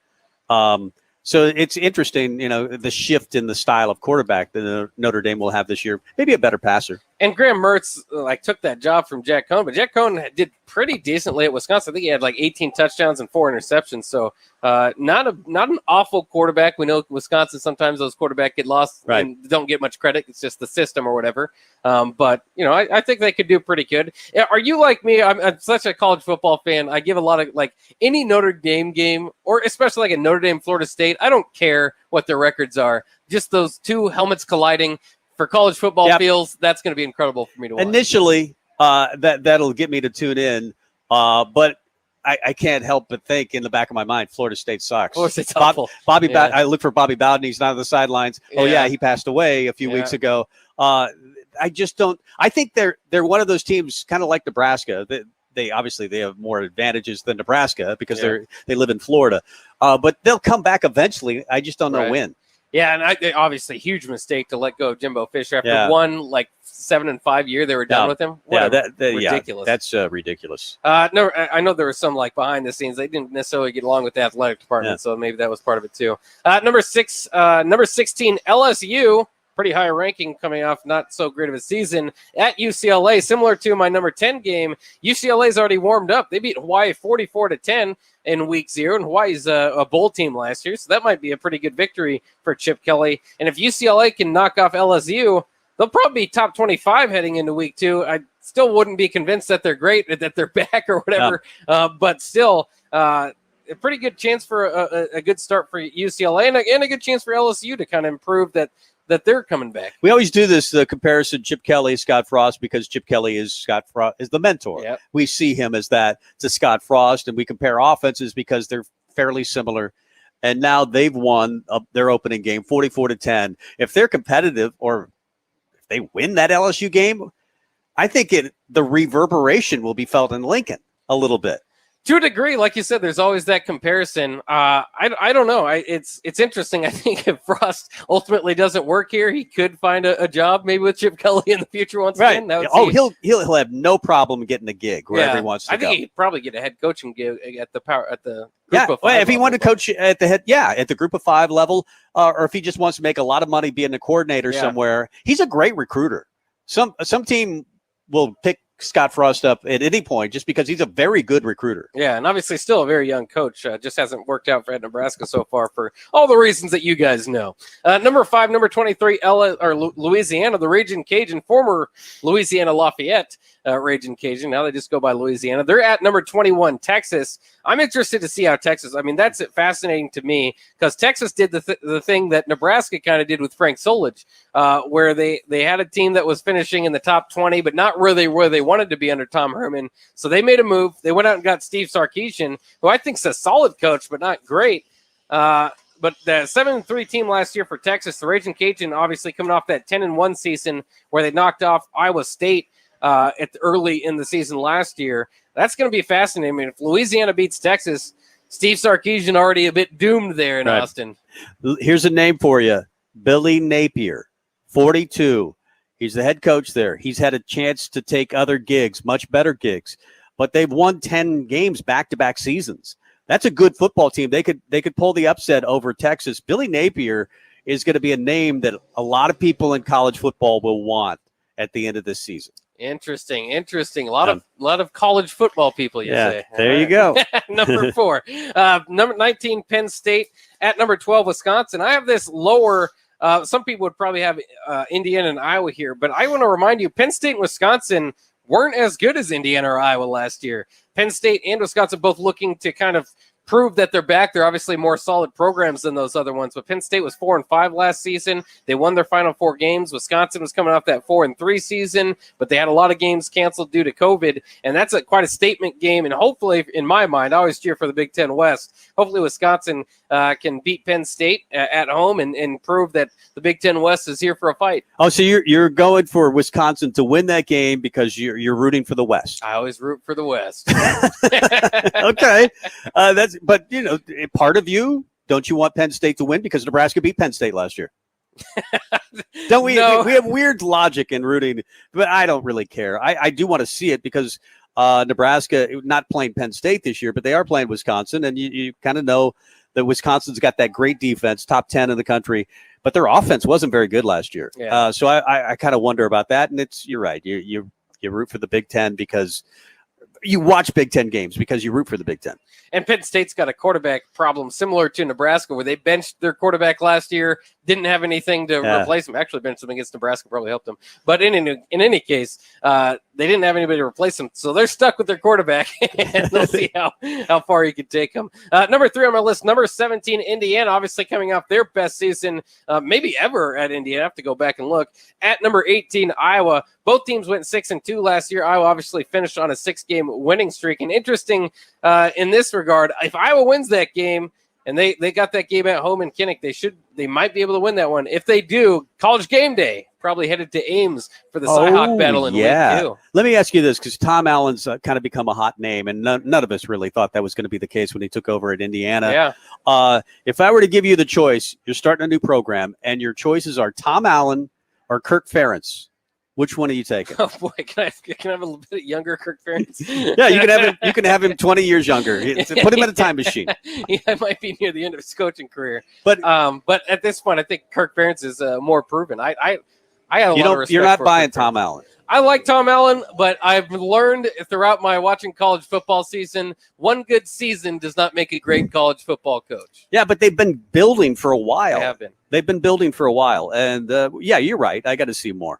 So it's interesting, the shift in the style of quarterback that Notre Dame will have this year. Maybe a better passer. And Graham Mertz took that job from Jack Cohn, but Jack Cohn did pretty decently at Wisconsin. I think he had 18 touchdowns and 4 interceptions. So not an awful quarterback. We know Wisconsin, sometimes those quarterbacks get lost and don't get much credit. It's just the system or whatever. But I think they could do pretty good. Are you like me? I'm such a college football fan. I give a lot of any Notre Dame game, or especially a Notre Dame Florida State. I don't care what their records are. Just those two helmets colliding for college football feels, that's going to be incredible for me to watch. Initially, that'll get me to tune in, but I can't help but think in the back of my mind, Florida State sucks. Florida State's awful. I look for Bobby Bowden. He's not on the sidelines. Oh yeah, he passed away a few weeks ago. I just don't. I think they're one of those teams, kind of like Nebraska. They obviously they have more advantages than Nebraska because they live in Florida, but they'll come back eventually. I just don't know when. Yeah, and obviously huge mistake to let go of Jimbo Fisher after one 7-5 year. They were done with him. Ridiculous. That's ridiculous. No, I know there was some behind the scenes. They didn't necessarily get along with the athletic department, so maybe that was part of it too. Number 16, LSU. Pretty high ranking coming off not so great of a season at UCLA. Similar to my number 10 game, UCLA's already warmed up. They beat Hawaii 44-10 in week 0, and Hawaii's a bowl team last year, so that might be a pretty good victory for Chip Kelly. And if UCLA can knock off LSU, they'll probably be top 25 heading into week 2. I still wouldn't be convinced that they're great, that they're back or whatever, but still a pretty good chance for a good start for UCLA and a good chance for LSU to kind of improve that they're coming back. We always do this comparison, Chip Kelly, Scott Frost, because Chip Kelly is the mentor. Yep. We see him as that to Scott Frost, and we compare offenses because they're fairly similar. And now they've won their opening game 44-10. If they're competitive, or if they win that LSU game, I think the reverberation will be felt in Lincoln a little bit. To a degree, like you said, there's always that comparison. I don't know. It's interesting. I think if Frost ultimately doesn't work here, he could find a job maybe with Chip Kelly in the future once again. He'll have no problem getting a gig wherever he wants to go. I think he'd probably get a head coaching gig at the Group of 5 if he wanted to coach at the Group of 5 level, or if he just wants to make a lot of money being a coordinator somewhere, he's a great recruiter. Some team will pick Scott Frost up at any point just because he's a very good recruiter. Yeah, and obviously still a very young coach. Just hasn't worked out for Nebraska so far for all the reasons that you guys know. Number 5, number 23, Louisiana, the Raging Cajun, former Louisiana Lafayette Raging Cajun. Now they just go by Louisiana. They're at number 21, Texas. I'm interested to see how Texas, that's fascinating to me because Texas did the thing that Nebraska kind of did with Frank Solich, where they had a team that was finishing in the top 20, but not really where they wanted to be under Tom Herman. So they made a move. They went out and got Steve Sarkisian, who I think is a solid coach, but not great. But the 7-3 team last year for Texas, the Raging Cajun, obviously coming off that 10-1 season where they knocked off Iowa State early in the season last year. That's going to be fascinating. If Louisiana beats Texas, Steve Sarkisian already a bit doomed there in Austin. Here's a name for you. Billy Napier, 42. He's the head coach there. He's had a chance to take other gigs, much better gigs. but they've won 10 games back-to-back seasons. That's a good football team. They could pull the upset over Texas. Billy Napier is going to be a name that a lot of people in college football will want at the end of this season. Interesting. A lot of college football people, you say. There you go. Number 4. Number 19, Penn State. At number 12, Wisconsin. I have this lower. Some people would probably have Indiana and Iowa here, but I want to remind you, Penn State and Wisconsin weren't as good as Indiana or Iowa last year. Penn State and Wisconsin both looking to kind of prove that they're back. They're obviously more solid programs than those other ones, but Penn State was 4-5 last season. They won their final 4 games. Wisconsin was coming off that 4-3 season, but they had a lot of games canceled due to COVID, and that's quite a statement game. And hopefully, in my mind, I always cheer for the Big Ten West. Hopefully, Wisconsin can beat Penn State at home and prove that the Big Ten West is here for a fight. Oh, so you're going for Wisconsin to win that game because you're rooting for the West. I always root for the West. Okay, but part of you, don't you want Penn State to win because Nebraska beat Penn State last year? Don't we? No. We have weird logic in rooting, but I don't really care. I do want to see it because Nebraska not playing Penn State this year, but they are playing Wisconsin, and you kind of know that Wisconsin's got that great defense, top 10 in the country, but their offense wasn't very good last year. Yeah. So I kind of wonder about that, and you're right. You root for the Big Ten because you watch Big Ten games because you root for the Big Ten. And Penn State's got a quarterback problem similar to Nebraska, where they benched their quarterback last year, didn't have anything to replace him. Actually, benched him against Nebraska, probably helped them. But in any case, they didn't have anybody to replace him, so they're stuck with their quarterback, and they'll see how far he can take them. Number 3 on my list, number 17, Indiana, obviously coming off their best season maybe ever at Indiana. I have to go back and look. At number 18, Iowa. Both teams went 6-2 last year. Iowa obviously finished on a 6-game winning streak. And interesting in this regard, if Iowa wins that game, and they got that game at home in Kinnick, they might be able to win that one. If they do, College Game Day probably headed to Ames for the Cyhawk battle in week 2. Let me ask you this, because Tom Allen's kind of become a hot name, and none of us really thought that was going to be the case when he took over at Indiana. Yeah. If I were to give you the choice, you're starting a new program, and your choices are Tom Allen or Kirk Ferentz. Which one are you taking? Oh boy, can I have a little bit younger Kirk Ferentz? Yeah, you can have him. You can have him 20 years younger. Put him in a time machine. Yeah, it might be near the end of his coaching career. But at this point, I think Kirk Ferentz is more proven. I had a lot of respect. You're not for buying Kirk Tom Ferentz. Allen. I like Tom Allen, but I've learned throughout my watching college football season, one good season does not make a great college football coach. Yeah, but they've been building for a while. They have been. They've been building for a while, and yeah, you're right. I got to see more.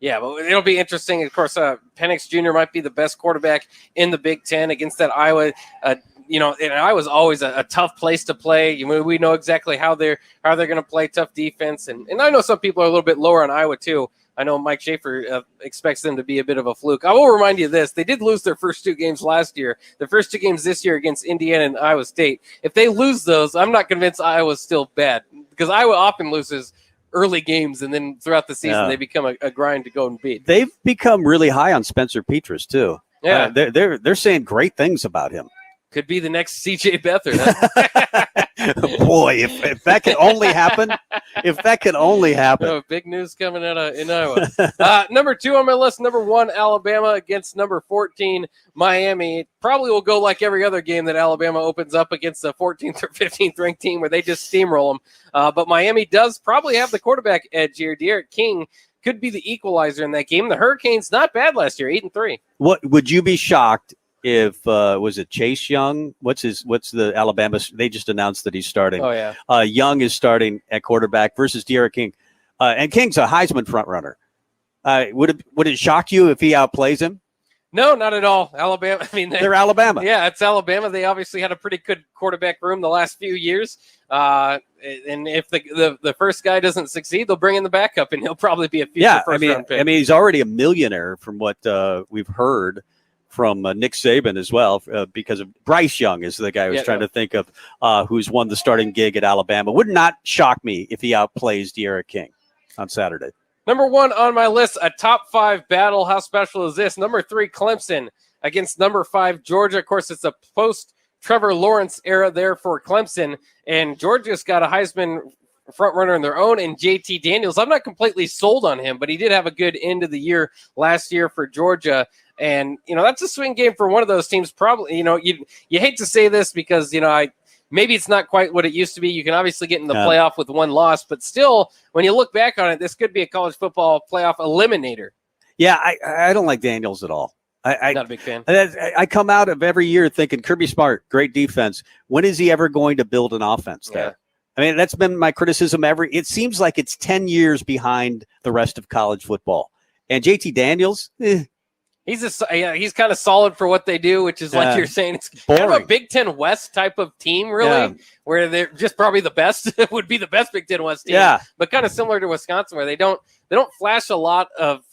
Yeah, but it'll be interesting. Of course, Penix Jr. might be the best quarterback in the Big Ten against that Iowa. And Iowa's always a tough place to play. We know exactly how they're going to play, tough defense, and I know some people are a little bit lower on Iowa too. I know Mike Schaefer expects them to be a bit of a fluke. I will remind you of this. They did lose their first 2 games last year. The first 2 games this year against Indiana and Iowa State. If they lose those, I'm not convinced Iowa's still bad, because Iowa often loses early games, and then throughout the season they become a grind to go and beat. They've become really high on Spencer Petras too. Yeah, they're saying great things about him. Could be the next CJ Beathard. Boy, if that could only happen. If that could only happen. Oh, big news coming out in Iowa. Number 2 on my list, number 1, Alabama against number 14, Miami. It probably will go like every other game that Alabama opens up against the 14th or 15th ranked team, where they just steamroll them. But Miami does probably have the quarterback edge here. Derek King could be the equalizer in that game. The Hurricanes, not bad last year, 8-3. What would you be shocked if was it Chase Young? What's the Alabama? They just announced that he's starting. Oh yeah, Young is starting at quarterback versus Derek King, and King's a Heisman front runner. Would it shock you if he outplays him? No, not at all. Alabama. I mean, they're Alabama. Yeah, it's Alabama. They obviously had a pretty good quarterback room the last few years. And if the first guy doesn't succeed, they'll bring in the backup, and he'll probably be a future first-round pick. I mean, he's already a millionaire from what we've heard from Nick Saban as well, because of Bryce Young is the guy I was trying to think of, who's won the starting gig at Alabama. Would not shock me if he outplays Derek King on Saturday. Number 1 on my list, a top 5 battle. How special is this? Number 3, Clemson against number 5, Georgia. Of course, it's a post-Trevor Lawrence era there for Clemson, and Georgia's got a Heisman front runner in their own, and JT Daniels. I'm not completely sold on him, but he did have a good end of the year last year for Georgia. And, that's a swing game for one of those teams. Probably, you hate to say this because, maybe it's not quite what it used to be. You can obviously get in the playoff with one loss, but still, when you look back on it, this could be a college football playoff eliminator. Yeah, I don't like Daniels at all. Not a big fan. I come out of every year thinking Kirby Smart, great defense. When is he ever going to build an offense there? Yeah. I mean, that's been my criticism. It seems like it's 10 years behind the rest of college football. And JT Daniels, he's kind of solid for what they do, which is like you're saying, it's boring. kind of a Big Ten West type of team, really, where they're just probably the best. Would be the best Big Ten West team. Yeah, but kind of similar to Wisconsin, where they don't flash a lot of.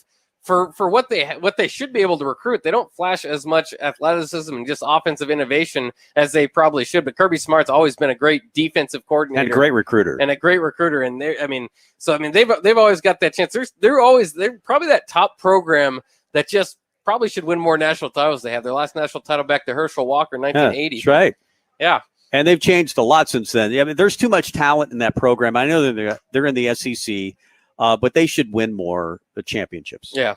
For what they should be able to recruit, they don't flash as much athleticism and just offensive innovation as they probably should. But Kirby Smart's always been a great defensive coordinator and a great recruiter. And they've always got that chance. They're probably that top program that just probably should win more national titles. They have their last national title back to Herschel Walker, 1980. That's right. Yeah. And they've changed a lot since then. I mean, there's too much talent in that program. I know that they're in the SEC. But they should win more the championships. Yeah,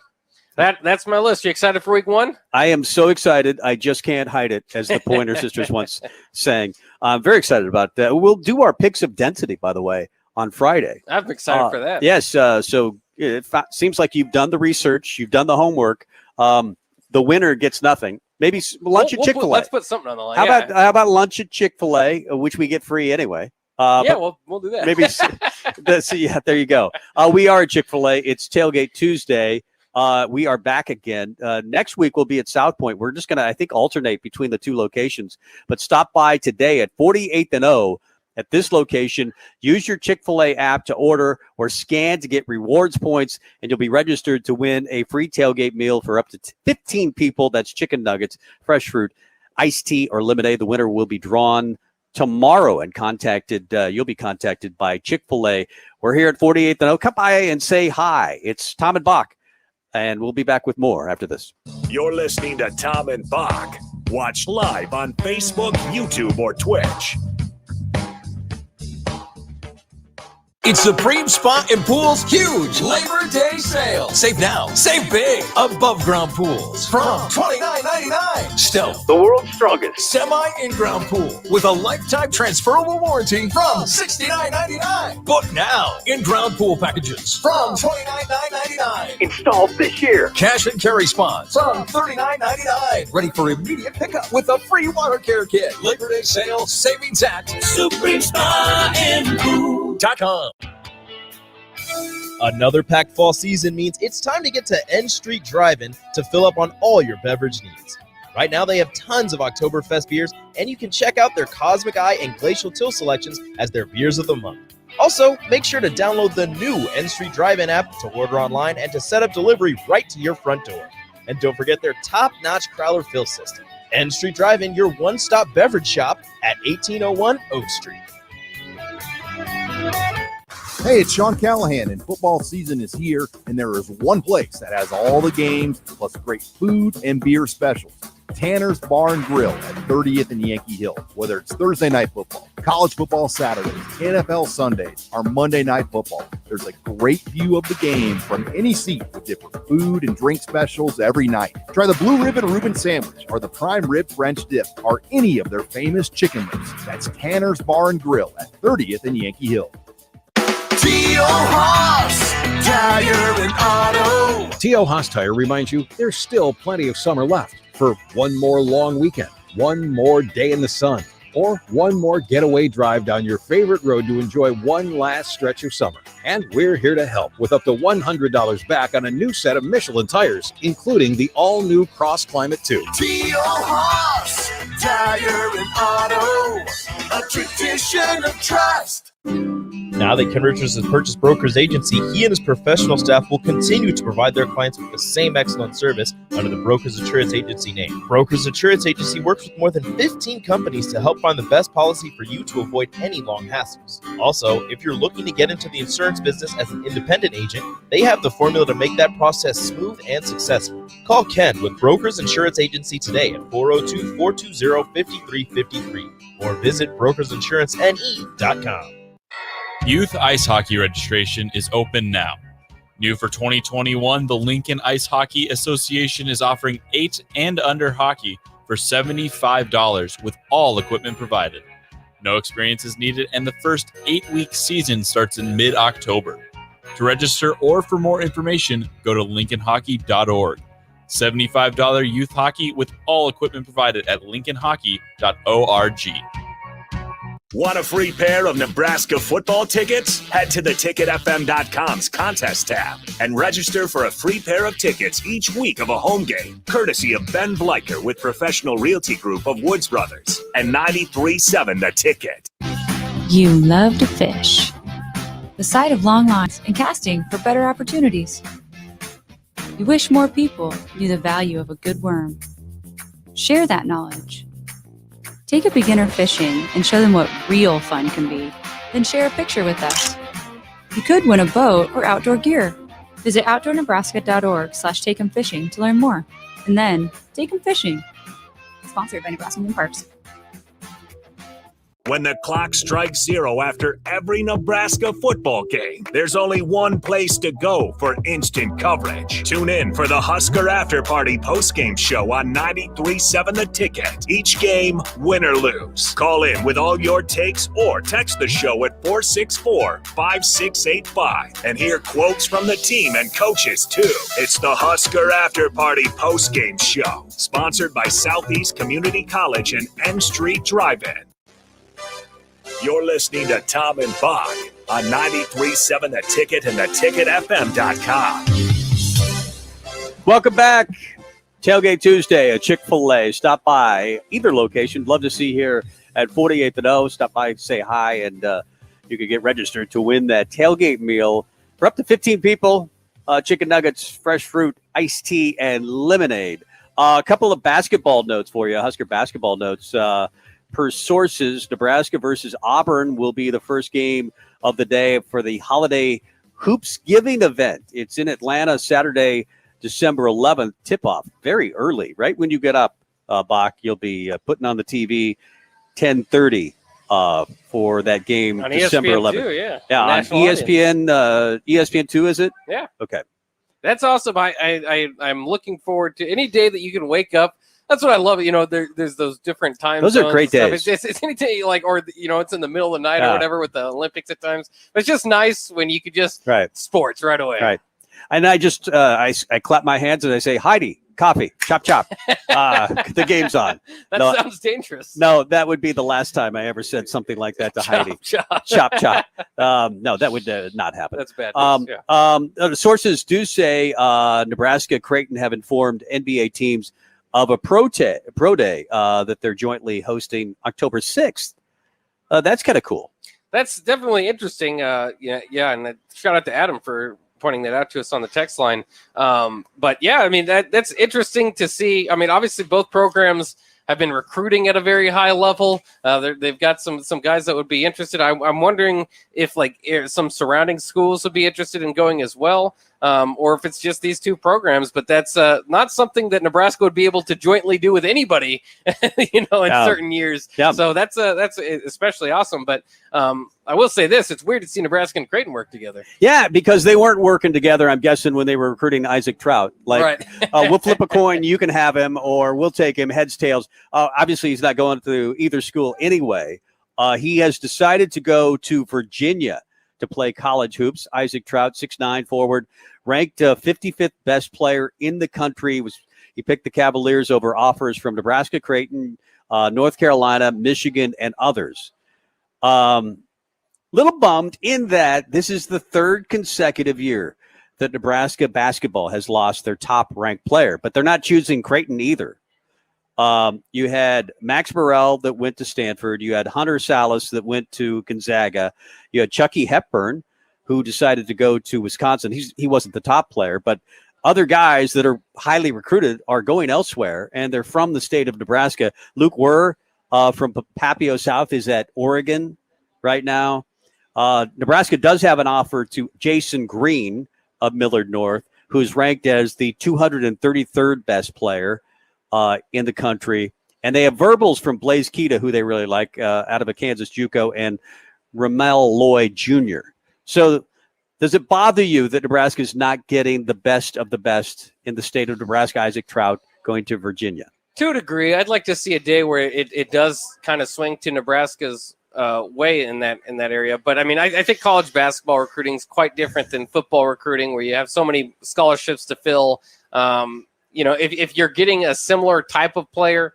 that's my list. You excited for week 1? I am so excited. I just can't hide it, as the Pointer Sisters once sang. I'm very excited about that. We'll do our picks of density, by the way, on Friday. I'm excited for that. Yes. So it seems like you've done the research. You've done the homework. The winner gets nothing. Maybe lunch at Chick-fil-A. Let's put something on the line. How about lunch at Chick-fil-A, which we get free anyway? We'll do that. Maybe there you go. We are at Chick-fil-A. It's Tailgate Tuesday. We are back again. Next week we'll be at South Point. We're just going to, I think, alternate between the two locations. But stop by today at 48th and O at this location. Use your Chick-fil-A app to order or scan to get rewards points, and you'll be registered to win a free tailgate meal for up to 15 people. That's chicken nuggets, fresh fruit, iced tea, or lemonade. The winner will be drawn tomorrow and you'll be contacted by Chick-fil-A. We're here at 48th and O. Come by and say hi. It's Tom and Bock, and we'll be back with more after this. You're listening to Tom and Bock. Watch live on Facebook, YouTube, or Twitch. It's Supreme Spa and Pool's huge Labor Day sale. Save now, save big. Above ground pools from $29.99. Stealth, the world's strongest semi in-ground pool with a lifetime transferable warranty from $69.99. Book now. In-ground pool packages from $29.99. Installed this year. Cash and carry spas from $39.99. Ready for immediate pickup with a free water care kit. Labor Day sale savings at Supreme Spa and Pool.com. Another packed fall season means it's time to get to N Street Drive-In to fill up on all your beverage needs. Right now, they have tons of Oktoberfest beers, and you can check out their Cosmic Eye and Glacial Till selections as their beers of the month. Also, make sure to download the new N Street Drive-In app to order online and to set up delivery right to your front door. And don't forget their top-notch Crowler fill system. N Street Drive-In, your one-stop beverage shop at 1801 Oak Street. Hey, it's Sean Callahan, and football season is here, and there is one place that has all the games, plus great food and beer specials. Tanner's Bar and Grill at 30th and Yankee Hill. Whether it's Thursday night football, college football Saturdays, NFL Sundays, or Monday night football, there's a great view of the game from any seat with different food and drink specials every night. Try the Blue Ribbon Reuben Sandwich or the Prime Rib French Dip or any of their famous chicken wings. That's Tanner's Bar and Grill at 30th and Yankee Hill. T.O. Haas Tire and Auto. T.O. Haas Tire reminds you there's still plenty of summer left for one more long weekend, one more day in the sun, or one more getaway drive down your favorite road to enjoy one last stretch of summer. And we're here to help with up to $100 back on a new set of Michelin tires, including the all-new Cross Climate 2. T.O. Haas Tire and Auto, a tradition of trust. Now that Ken Richards has purchased Broker's Agency, he and his professional staff will continue to provide their clients with the same excellent service under the Broker's Insurance Agency name. Broker's Insurance Agency works with more than 15 companies to help find the best policy for you to avoid any long hassles. Also, if you're looking to get into the insurance business as an independent agent, they have the formula to make that process smooth and successful. Call Ken with Broker's Insurance Agency today at 402-420-5353 or visit brokersinsuranceNE.com. Youth ice hockey registration is open now. New for 2021, the Lincoln Ice Hockey Association is offering 8 and under hockey for $75 with all equipment provided. No experience is needed, and the first 8-week season starts in mid-October. To register or for more information, go to lincolnhockey.org. $75 youth hockey with all equipment provided at lincolnhockey.org. Want a free pair of Nebraska football tickets? Head to theticketfm.com's contest tab and register for a free pair of tickets each week of a home game, courtesy of Ben Bleicher with Professional Realty Group of Woods Brothers and 93.7 The Ticket. You love to fish. The sight of long lines and casting for better opportunities. You wish more people knew the value of a good worm. Share that knowledge. Take a beginner fishing and show them what real fun can be. Then share a picture with us. You could win a boat or outdoor gear. Visit outdoornebraska.org/takeemfishing to learn more. And then take 'em fishing. Sponsored by Nebraska Marine Parks. When the clock strikes 0 after every Nebraska football game, there's only one place to go for instant coverage. Tune in for the Husker After Party postgame show on 93.7 The Ticket. Each game, win or lose. Call in with all your takes or text the show at 464-5685 and hear quotes from the team and coaches too. It's the Husker After Party postgame show, sponsored by Southeast Community College and N Street Drive-In. You're listening to Tom and Bock on 93.7 The Ticket and theticketfm.com. Welcome back. Tailgate Tuesday at Chick-fil-A. Stop by either location. Love to see you here at 48th and O. Stop by, say hi, and you can get registered to win that tailgate meal for up to 15 people. Chicken nuggets, fresh fruit, iced tea, and lemonade. A couple of basketball notes for you, Husker basketball notes. Per sources, Nebraska versus Auburn will be the first game of the day for the holiday Hoops Giving event. It's in Atlanta, Saturday, December 11th. Tip-off very early. Right when you get up, Bock, you'll be putting on the TV 10:30 for that game, On December ESPN 11th. too, yeah. Yeah, on National ESPN. ESPN2, is it? Yeah. Okay. That's awesome. I'm looking forward to any day that you can wake up. That's what I love. You know, there's those different times. Those are great days. It's any day, like, or you know, it's in the middle of the night or Yeah. whatever with the Olympics at times. But it's just nice when you could just sports right away. Right. And I just I clap my hands and I say, Heidi, coffee, chop, chop. The game's on. That No, sounds dangerous. No, that would be the last time I ever said something like that to Heidi. Chop. Chop, chop. No, that would not happen. That's bad. The sources do say Nebraska, Creighton have informed NBA teams of a pro day that they're jointly hosting October 6th. That's kind of cool. That's definitely interesting. Yeah, and shout out to Adam for pointing that out to us on the text line. But yeah, I mean that's interesting to see. I mean, obviously both programs have been recruiting at a very high level. They've got some guys that would be interested. I'm wondering if some surrounding schools would be interested in going as well, or if it's just these two programs. But that's not something that Nebraska would be able to jointly do with anybody, in certain years. Yeah. So that's especially awesome. But I will say this: it's weird to see Nebraska and Creighton work together. Yeah, because they weren't working together, I'm guessing, when they were recruiting Isaac Trout. Like, we'll flip a coin, you can have him, or we'll take him, heads, tails. Obviously, he's not going to either school anyway. He has decided to go to Virginia to play college hoops. Isaac Trout, 6'9" forward, ranked 55th best player in the country. He picked the Cavaliers over offers from Nebraska, Creighton, North Carolina, Michigan, and others. Little bummed in that this is the third consecutive year that Nebraska basketball has lost their top-ranked player, but they're not choosing Creighton either. You had Max Burrell that went to Stanford. You had Hunter Salas that went to Gonzaga. You had Chucky Hepburn, who decided to go to Wisconsin. He wasn't the top player, but other guys that are highly recruited are going elsewhere, and they're from the state of Nebraska. Luke Werr from Papio South is at Oregon right now. Nebraska does have an offer to Jason Green of Millard North, who's ranked as the 233rd best player in the country. And they have verbals from Blaze Keita, who they really like, out of a Kansas JUCO, and Ramel Lloyd Jr. So does it bother you that Nebraska is not getting the best of the best in the state of Nebraska, Isaac Trout, going to Virginia? To a degree, I'd like to see a day where it does kind of swing to Nebraska's way in that area. But I mean, I think college basketball recruiting is quite different than football recruiting, where you have so many scholarships to fill. If you're getting a similar type of player,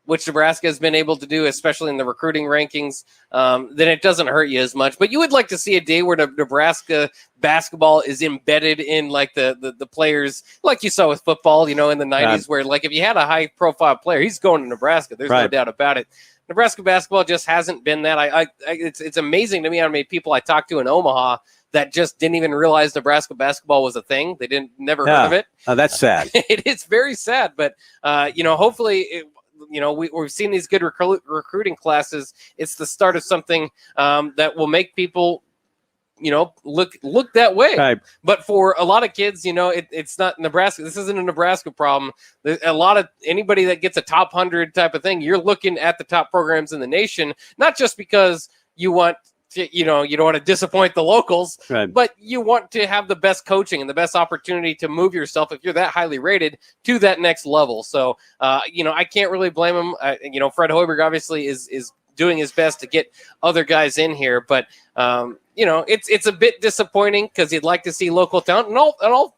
which Nebraska has been able to do, especially in the recruiting rankings, then it doesn't hurt you as much. But you would like to see a day where Nebraska basketball is embedded in like the players, like you saw with football, in the 90s, where like if you had a high-profile player, he's going to Nebraska. There's no doubt about it. Nebraska basketball just hasn't been that. It's amazing to me how many people I talked to in Omaha that just didn't even realize Nebraska basketball was a thing. They never heard of it. Oh, that's sad. It is very sad, but hopefully we've seen these good recruiting classes. It's the start of something that will make people, look that way. Right. But for a lot of kids, it's not Nebraska. This isn't a Nebraska problem. A lot of anybody that gets a top 100 type of thing, you're looking at the top programs in the nation, not just because you want to, you don't want to disappoint the locals, right, but you want to have the best coaching and the best opportunity to move yourself, if you're that highly rated, to that next level. So, I can't really blame him. Fred Hoiberg obviously is doing his best to get other guys in here, but it's a bit disappointing because you'd like to see local talent, and I'll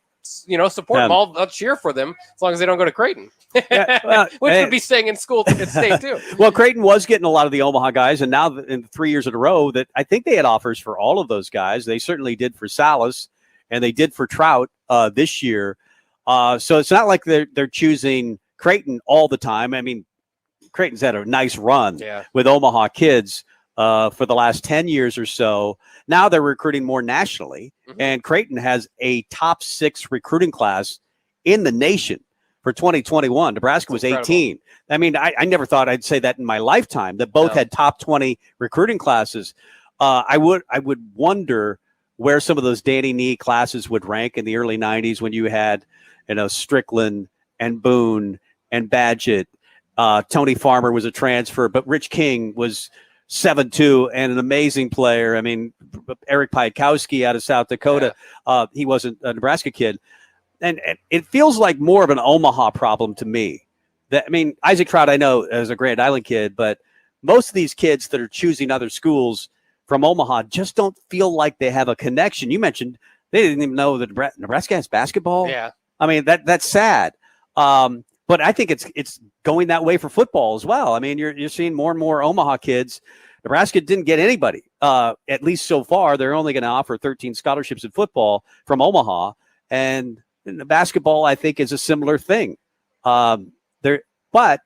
support them. I'll cheer for them as long as they don't go to Creighton, which would be staying in school at state too. Well, Creighton was getting a lot of the Omaha guys, and now in 3 years in a row that I think they had offers for all of those guys. They certainly did for Salas, and they did for Trout this year. So it's not like they're choosing Creighton all the time. I mean, Creighton's had a nice run with Omaha kids for the last 10 years or so. Now they're recruiting more nationally, and Creighton has a top 6 recruiting class in the nation for 2021. Nebraska was 18. I mean, I never thought I'd say that in my lifetime, that both had top 20 recruiting classes. I would wonder where some of those Danny Nee classes would rank in the early 90s when you had, Strickland and Boone and Badgett. Tony Farmer was a transfer, but Rich King was 7'2" and an amazing player. I mean, Eric Piatkowski out of South Dakota, he wasn't a Nebraska kid. And it feels like more of an Omaha problem to me. Isaac Trout, I know, as a Grand Island kid, but most of these kids that are choosing other schools from Omaha just don't feel like they have a connection. You mentioned they didn't even know that Nebraska has basketball. Yeah. I mean, that's sad. But I think it's going that way for football as well. I mean, you're seeing more and more Omaha kids. Nebraska didn't get anybody, at least so far. They're only going to offer 13 scholarships in football from Omaha. And the basketball, I think, is a similar thing. But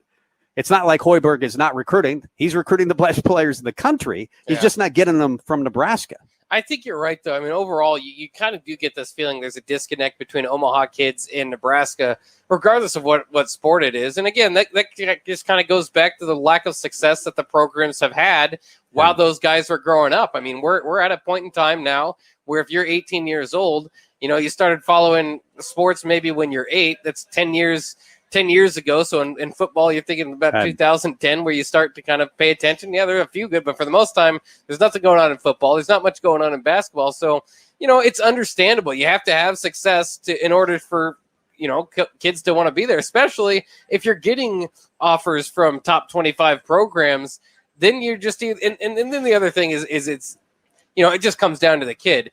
it's not like Hoiberg is not recruiting. He's recruiting the best players in the country. He's just not getting them from Nebraska. I think you're right, though. I mean, overall, you kind of do get this feeling there's a disconnect between Omaha kids and Nebraska, regardless of what sport it is. And again, that just kind of goes back to the lack of success that the programs have had while those guys were growing up. I mean, we're at a point in time now where if you're 18 years old, you started following sports maybe when you're 8. That's 10 years ago. So in football, you're thinking about 2010 where you start to kind of pay attention. Yeah, there are a few good, but for the most time, there's nothing going on in football. There's not much going on in basketball. So, it's understandable. You have to have success in order for, kids to want to be there, especially if you're getting offers from top 25 programs. Then you're just, and then the other thing is it's, it just comes down to the kid.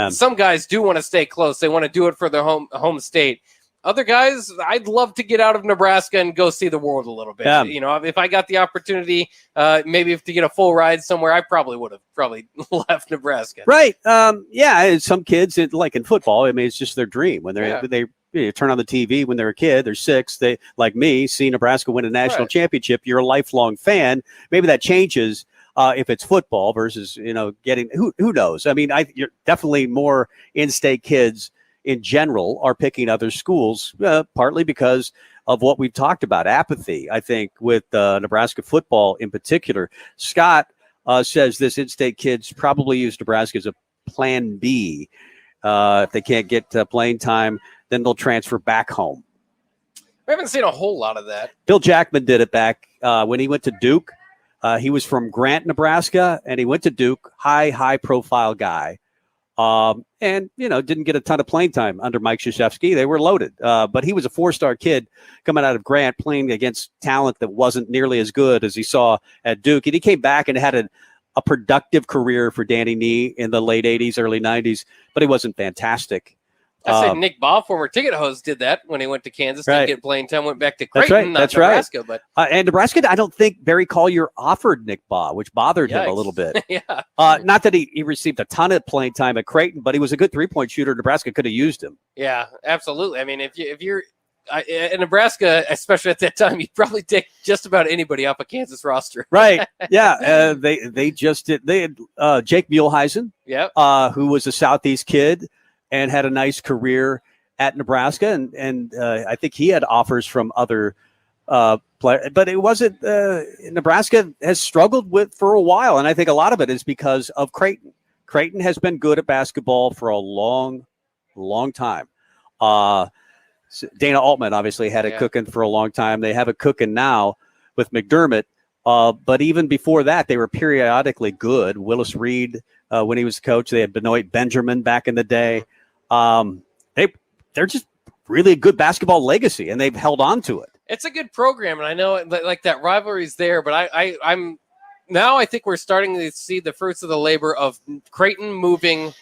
Some guys do want to stay close. They want to do it for their home state. Other guys, I'd love to get out of Nebraska and go see the world a little bit. Yeah. If I got the opportunity, maybe to get a full ride somewhere, I probably would have left Nebraska. Right. And some kids, like in football, I mean, it's just their dream when they turn on the TV when they're a kid. They're 6. They, like me, see Nebraska win a national championship. You're a lifelong fan. Maybe that changes if it's football versus getting who knows. I mean, you're definitely more in-state kids in general are picking other schools, partly because of what we've talked about, apathy, I think, with Nebraska football in particular. Scott says this in-state kids probably use Nebraska as a plan B. If they can't get playing time, then they'll transfer back home. We haven't seen a whole lot of that. Phil Jackman did it back when he went to Duke. He was from Grant, Nebraska, and he went to Duke, high profile guy. And, didn't get a ton of playing time under Mike Krzyzewski. They were loaded. But he was a 4-star kid coming out of Grant playing against talent that wasn't nearly as good as he saw at Duke. And he came back and had a productive career for Danny Nee in the late 80s, early 90s, but he wasn't fantastic. I said Nick Baugh, former ticket host, did that when he went to Kansas. Didn't get playing time, went back to Creighton, not Nebraska. Right. But and Nebraska, I don't think Barry Collier offered Nick Baugh, which bothered him a little bit. Yeah. Not that he received a ton of playing time at Creighton, but he was a good three-point shooter. Nebraska could have used him. Yeah, absolutely. I mean, if you're in Nebraska, especially at that time, you'd probably take just about anybody off a Kansas roster. Right. Yeah. They just did. They had Jake Muehlheisen, who was a Southeast kid and had a nice career at Nebraska. And I think he had offers from other players, but it wasn't Nebraska has struggled with for a while. And I think a lot of it is because of Creighton. Creighton has been good at basketball for a long time. Dana Altman obviously had it cooking for a long time. They have it cooking now with McDermott. But even before that, they were periodically good. Willis Reed, when he was coach, they had Benoit Benjamin back in the day. They're just really a good basketball legacy, and they've held on to it. It's a good program, and I know like that rivalry's there, but I'm now I think we're starting to see the fruits of the labor of Creighton moving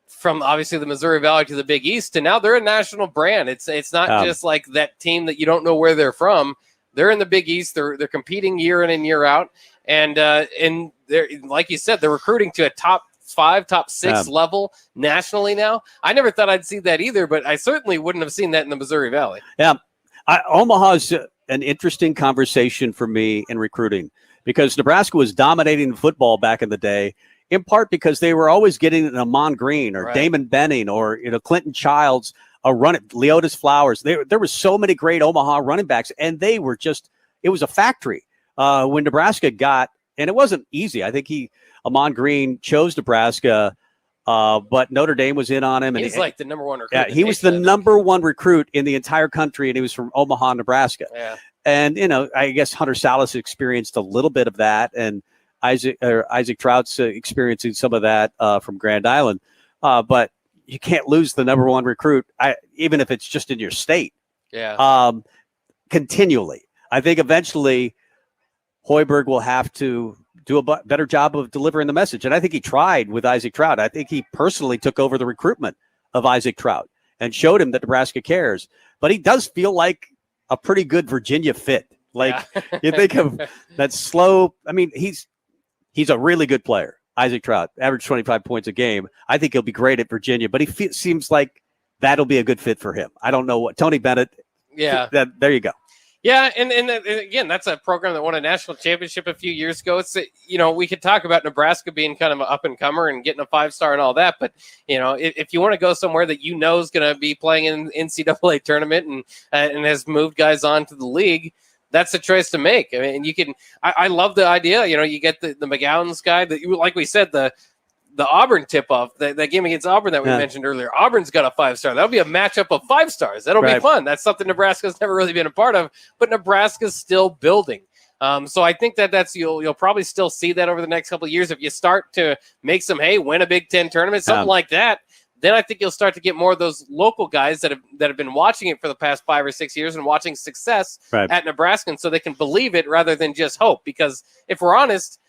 from obviously the Missouri Valley to the Big East, and now they're a national brand. It's not just like that team that you don't know where they're from. They're in the Big East. They're competing year in and year out, and they're, like you said, they're recruiting to a top 5, top 6 level nationally now. I never thought I'd see that either, but I certainly wouldn't have seen that in the Missouri Valley. Yeah, Omaha's an interesting conversation for me in recruiting because Nebraska was dominating football back in the day, in part because they were always getting an Amon Green or Damon Benning or Clinton Childs, Leotis Flowers. There were so many great Omaha running backs, and they were it was a factory when Nebraska got, and it wasn't easy. I think Amon Green chose Nebraska, but Notre Dame was in on him. He's like the number one recruit. Yeah, he was the number one recruit in the entire country, and he was from Omaha, Nebraska. Yeah. And, I guess Hunter Salas experienced a little bit of that, and Isaac Trout's experiencing some of that from Grand Island. But you can't lose the number one recruit, even if it's just in your state. Yeah. Continually. I think eventually Hoiberg will have to do a better job of delivering the message. And I think he tried with Isaac Trout. I think he personally took over the recruitment of Isaac Trout and showed him that Nebraska cares. But he does feel like a pretty good Virginia fit. You think of that slow. I mean, he's a really good player. Isaac Trout, average 25 points a game. I think he'll be great at Virginia, but he seems like that'll be a good fit for him. I don't know what Tony Bennett. Yeah. There you go. Yeah, and again, that's a program that won a national championship a few years ago. It's we could talk about Nebraska being kind of an up and comer and getting a 5-star and all that, but if you want to go somewhere that is going to be playing in NCAA tournament and has moved guys on to the league, that's a choice to make. I mean, you can. I love the idea. You get the McGowan's guy that like we said the Auburn tip-off, that game against Auburn that we mentioned earlier. Auburn's got a 5-star. That'll be a matchup of 5 stars. That'll be fun. That's something Nebraska's never really been a part of, but Nebraska's still building. So I think that's you'll probably still see that over the next couple of years. If you start to make some win a Big Ten tournament, something like that, then I think you'll start to get more of those local guys that have been watching it for the past 5 or 6 years and watching success at Nebraska, and so they can believe it rather than just hope. Because if we're honest,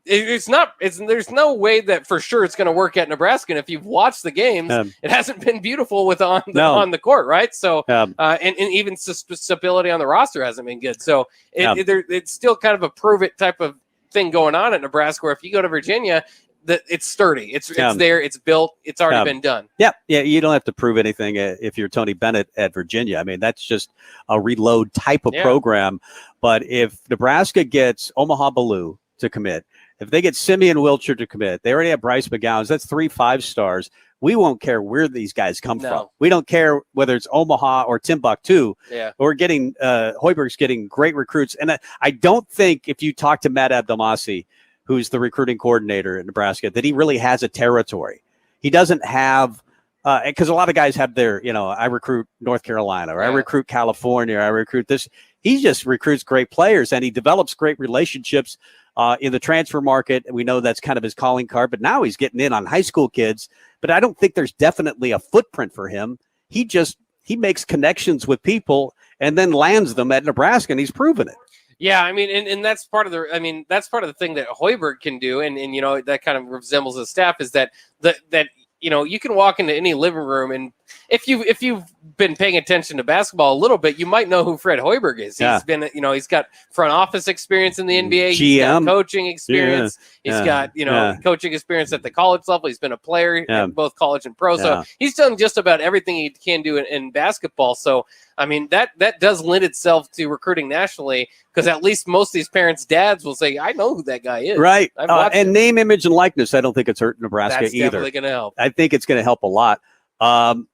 there's no way that for sure it's going to work at Nebraska. And if you've watched the games, it hasn't been beautiful on the court, right? So, and even stability on the roster hasn't been good. So it's still kind of a prove it type of thing going on at Nebraska, where if you go to Virginia, it's sturdy. It's there. It's built. It's already been done. Yeah. You don't have to prove anything if you're Tony Bennett at Virginia. I mean, that's just a reload type of program. But if Nebraska gets Omaha Ballou to commit, if they get Simeon Wilcher to commit, they already have Bryce McGowan. That's 3 5-stars. We won't care where these guys come from. We don't care whether it's Omaha or Timbuktu. Yeah. We're getting Hoiberg's getting great recruits. And I don't think if you talk to Matt Abdelmassi, who's the recruiting coordinator in Nebraska, that he really has a territory. He doesn't have because a lot of guys have their, I recruit North Carolina, or I recruit California, or I recruit this. He just recruits great players, and he develops great relationships in the transfer market. We know that's kind of his calling card, but now he's getting in on high school kids. But I don't think there's definitely a footprint for him. He makes connections with people and then lands them at Nebraska, and he's proven it. Yeah, I mean, and that's part of the thing that Hoiberg can do, and that kind of resembles his staff, is that you can walk into any living room, and if you've been paying attention to basketball a little bit, you might know who Fred Hoiberg is. He's been, he's got front office experience in the NBA, he's got coaching experience, he's got coaching experience at the college level. He's been a player at both college and pro, so he's done just about everything he can do in basketball. So I mean, that does lend itself to recruiting nationally, because at least most of these parents' dads will say, I know who that guy is. Right. And name, image, and likeness, I don't think it's hurt Nebraska That's either. Definitely going to help. I think it's going to help a lot.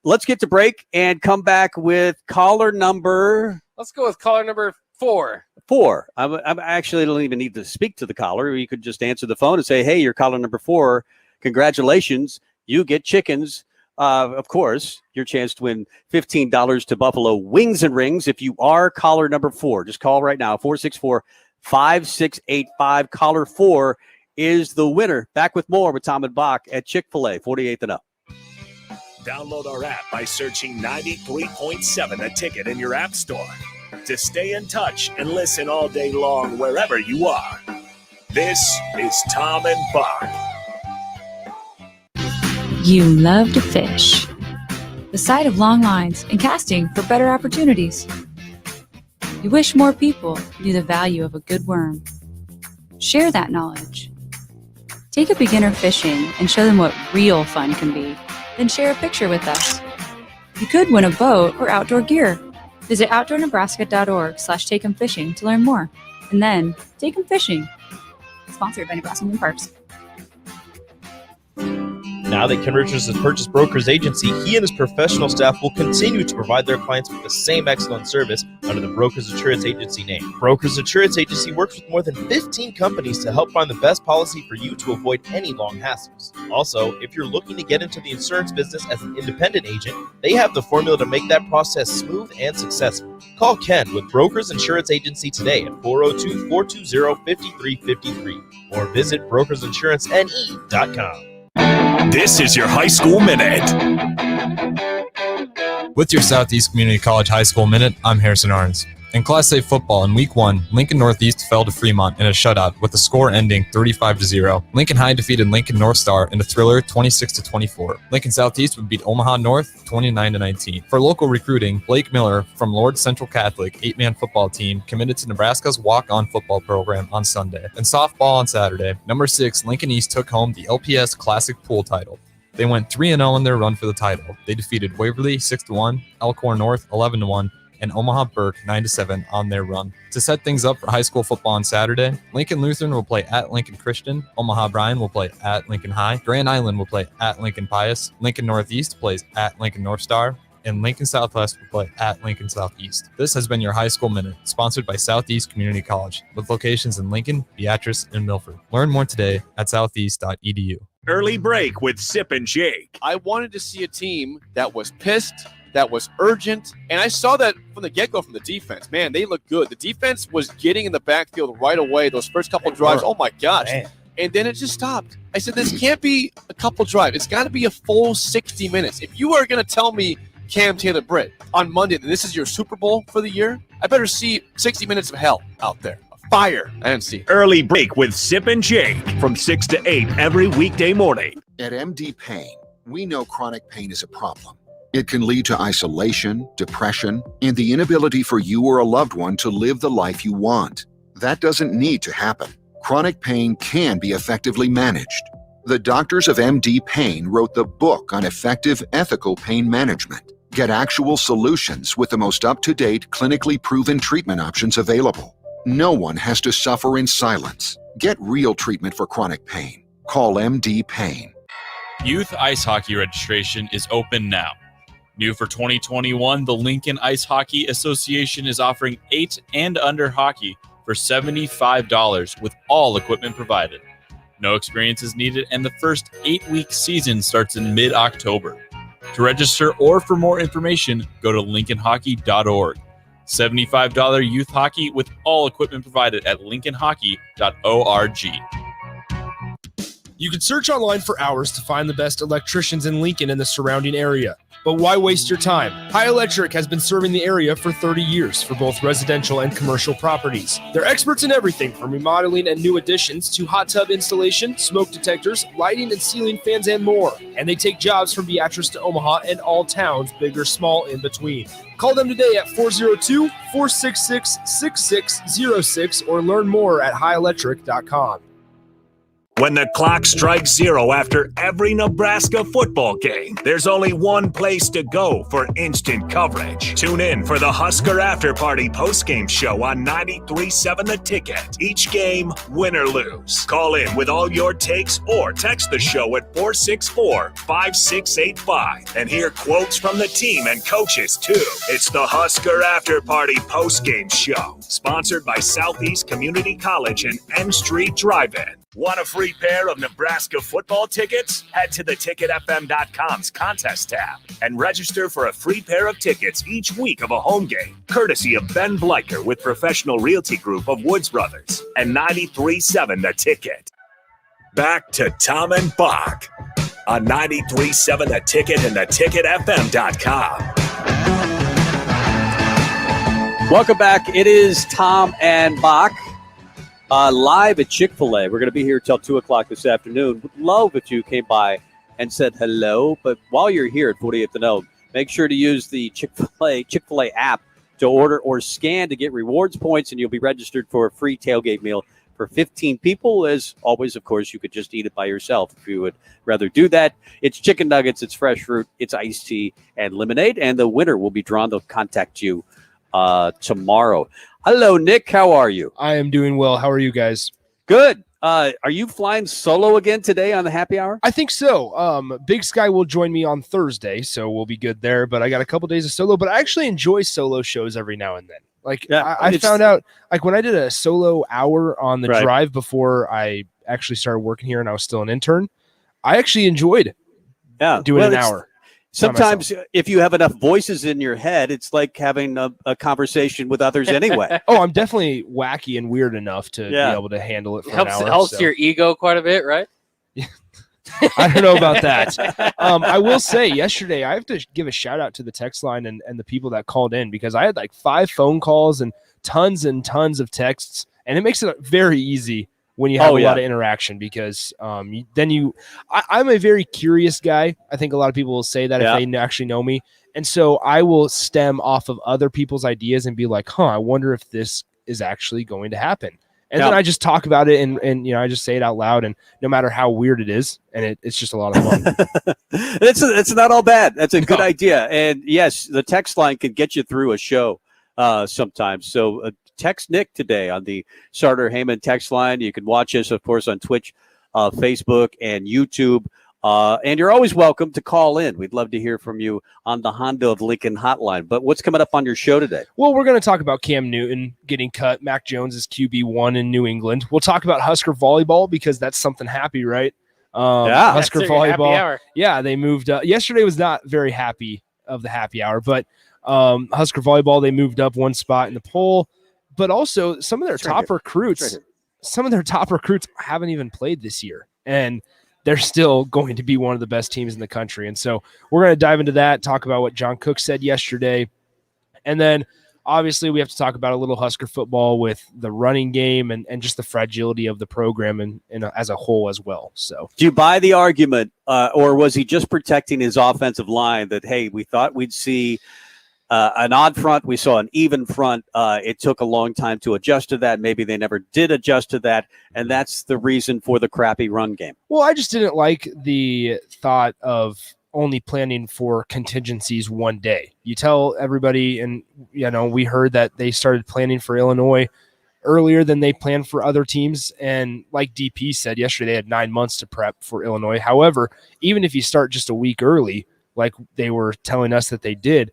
Let's get to break and come back with caller number. Let's go with caller number 4. 4. I actually don't even need to speak to the caller. You could just answer the phone and say, hey, you're caller number 4. Congratulations. You get chickens. Of course, your chance to win $15 to Buffalo Wings and Rings if you are caller number 4. Just call right now, 464-5685. Caller 4 is the winner. Back with more with Tom and Bock at Chick-fil-A, 48th and up. Download our app by searching 93.7 The Ticket in your app store to stay in touch and listen all day long wherever you are. This is Tom and Bock. You love to fish. The sight of long lines and casting for better opportunities. You wish more people knew the value of a good worm. Share that knowledge. Take a beginner fishing and show them what real fun can be. Then share a picture with us. You could win a boat or outdoor gear. Visit outdoornebraska.org/take 'em fishing to learn more. And then take 'em fishing. Sponsored by Nebraska Marine Parks. Now that Ken Richards has purchased Broker's Agency, he and his professional staff will continue to provide their clients with the same excellent service under the Broker's Insurance Agency name. Broker's Insurance Agency works with more than 15 companies to help find the best policy for you to avoid any long hassles. Also, if you're looking to get into the insurance business as an independent agent, they have the formula to make that process smooth and successful. Call Ken with Broker's Insurance Agency today at 402-420-5353 or visit brokersinsuranceNE.com. This is your High School Minute. With your Southeast Community College High School Minute, I'm Harrison Arns. In Class A football in Week 1, Lincoln Northeast fell to Fremont in a shutout with the score ending 35-0. Lincoln High defeated Lincoln North Star in a thriller 26-24. Lincoln Southeast would beat Omaha North 29-19. For local recruiting, Blake Miller from Lord Central Catholic 8-man football team committed to Nebraska's walk-on football program on Sunday. In softball on Saturday, number 6 Lincoln East took home the LPS Classic Pool title. They went 3-0 in their run for the title. They defeated Waverly 6-1, Elkhorn North 11-1, and Omaha Burke 9-7 on their run. To set things up for high school football on Saturday, Lincoln Lutheran will play at Lincoln Christian, Omaha Bryan will play at Lincoln High, Grand Island will play at Lincoln Pius, Lincoln Northeast plays at Lincoln North Star, and Lincoln Southwest will play at Lincoln Southeast. This has been your High School Minute, sponsored by Southeast Community College, with locations in Lincoln, Beatrice, and Milford. Learn more today at southeast.edu. Early break with Sip and Jake. I wanted to see a team that was pissed, that was urgent, and I saw that from the get-go from the defense. Man, they look good. The defense was getting in the backfield right away. Those first couple drives, oh my gosh. Man. And then it just stopped. I said, this can't be a couple drives. It's got to be a full 60 minutes. If you are going to tell me, Cam Taylor-Britt, on Monday that this is your Super Bowl for the year, I better see 60 minutes of hell out there. Fire. I didn't see. Early break with Sip and Jake from 6 to 8 every weekday morning. At MD Pain, we know chronic pain is a problem. It can lead to isolation, depression, and the inability for you or a loved one to live the life you want. That doesn't need to happen. Chronic pain can be effectively managed. The doctors of MD Pain wrote the book on effective, ethical pain management. Get actual solutions with the most up-to-date, clinically proven treatment options available. No one has to suffer in silence. Get real treatment for chronic pain. Call MD Pain. Youth ice hockey registration is open now. New for 2021, the Lincoln Ice Hockey Association is offering 8 and under hockey for $75 with all equipment provided. No experience is needed, and the first 8-week season starts in mid-October. To register or for more information, go to lincolnhockey.org. $75 youth hockey with all equipment provided at lincolnhockey.org. You can search online for hours to find the best electricians in Lincoln and the surrounding area. But why waste your time? High Electric has been serving the area for 30 years for both residential and commercial properties. They're experts in everything from remodeling and new additions to hot tub installation, smoke detectors, lighting and ceiling fans, and more. And they take jobs from Beatrice to Omaha and all towns, big or small, in between. Call them today at 402-466-6606 or learn more at highelectric.com. When the clock strikes 0 after every Nebraska football game, there's only one place to go for instant coverage. Tune in for the Husker After Party postgame show on 93.7 The Ticket. Each game, win or lose. Call in with all your takes or text the show at 464-5685 and hear quotes from the team and coaches too. It's the Husker After Party postgame show, sponsored by Southeast Community College and N Street Drive-In. Want a free pair of Nebraska football tickets? Head to theticketfm.com's contest tab and register for a free pair of tickets each week of a home game, courtesy of Ben Bleicher with Professional Realty Group of Woods Brothers and 93.7 The Ticket. Back to Tom and Bock on 93.7 The Ticket and theticketfm.com. Welcome back. It is Tom and Bock. Live at Chick-fil-A. We're going to be here till 2 o'clock this afternoon. Would love if you came by and said hello. But while you're here at 48th and O, make sure to use the Chick-fil-A app to order or scan to get rewards points, and you'll be registered for a free tailgate meal for 15 people. As always, of course, you could just eat it by yourself if you would rather do that. It's chicken nuggets, it's fresh fruit, it's iced tea, and lemonade. And the winner will be drawn. They'll contact you tomorrow. Hello, Nick. How are you? I am doing well. How are you guys? Good. Are you flying solo again today on the happy hour? I think so. Big Sky will join me on Thursday, so we'll be good there. But I got a couple days of solo. But I actually enjoy solo shows every now and then. Like I found out, like when I did a solo hour on the drive before I actually started working here, and I was still an intern, I actually enjoyed doing an hour. Sometimes if you have enough voices in your head, it's like having a conversation with others anyway. Oh, I'm definitely wacky and weird enough to be able to handle it for an hour. Helps your ego quite a bit, right? I don't know about that. I will say yesterday, I have to give a shout out to the text line and the people that called in, because I had like 5 phone calls and tons of texts, and it makes it very easy when you have a lot of interaction, because I'm a very curious guy. I think a lot of people will say that if they actually know me. And so I will stem off of other people's ideas and be like, I wonder if this is actually going to happen. And then I just talk about it and I just say it out loud, and no matter how weird it is, and it's just a lot of fun. It's not all bad. That's a good idea. And yes, the text line can get you through a show sometimes. So text Nick today on the Sartor Heyman text line. You can watch us, of course, on Twitch, Facebook, and YouTube. And you're always welcome to call in. We'd love to hear from you on the Honda of Lincoln hotline. But what's coming up on your show today? Well, we're going to talk about Cam Newton getting cut. Mac Jones is QB1 in New England. We'll talk about Husker volleyball, because that's something happy, right? Husker volleyball. Yeah, they moved up. Yesterday was not very happy of the happy hour, but Husker volleyball, they moved up 1 spot in the poll. But also some of their top recruits haven't even played this year, and they're still going to be one of the best teams in the country. And so we're going to dive into that, talk about what John Cook said yesterday. And then obviously we have to talk about a little Husker football with the running game and just the fragility of the program and as a whole as well. So do you buy the argument, or was he just protecting his offensive line that, hey, we thought we'd see an odd front, we saw an even front. It took a long time to adjust to that. Maybe they never did adjust to that, and that's the reason for the crappy run game. Well, I just didn't like the thought of only planning for contingencies one day. You tell everybody, and we heard that they started planning for Illinois earlier than they planned for other teams, and like DP said yesterday, they had 9 months to prep for Illinois. However, even if you start just a week early, like they were telling us that they did,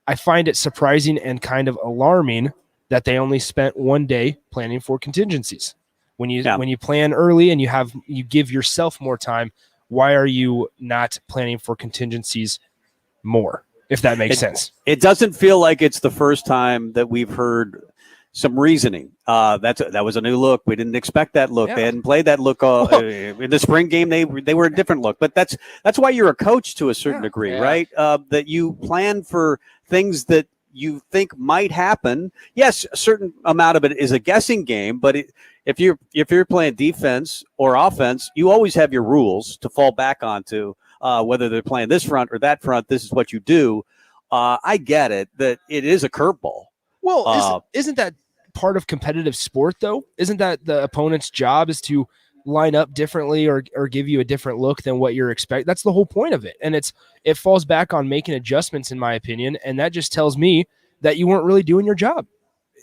I find it surprising and kind of alarming that they only spent 1 day planning for contingencies. When you plan early and you give yourself more time, why are you not planning for contingencies more, if that makes sense. It doesn't feel like it's the first time that we've heard some reasoning. That was a new look. We didn't expect that look. Yeah. They hadn't played that look in the spring game. They were a different look. But that's why you're a coach to a certain degree, right? That you plan for things that you think might happen. Yes, a certain amount of it is a guessing game, but if you're playing defense or offense, you always have your rules to fall back onto. Whether they're playing this front or that front, this is what you do. I get it that it is a curveball. Well, isn't that part of competitive sport, though? Isn't that the opponent's job is to line up differently or give you a different look than what you're expecting? That's the whole point of it. And it falls back on making adjustments, in my opinion. And that just tells me that you weren't really doing your job.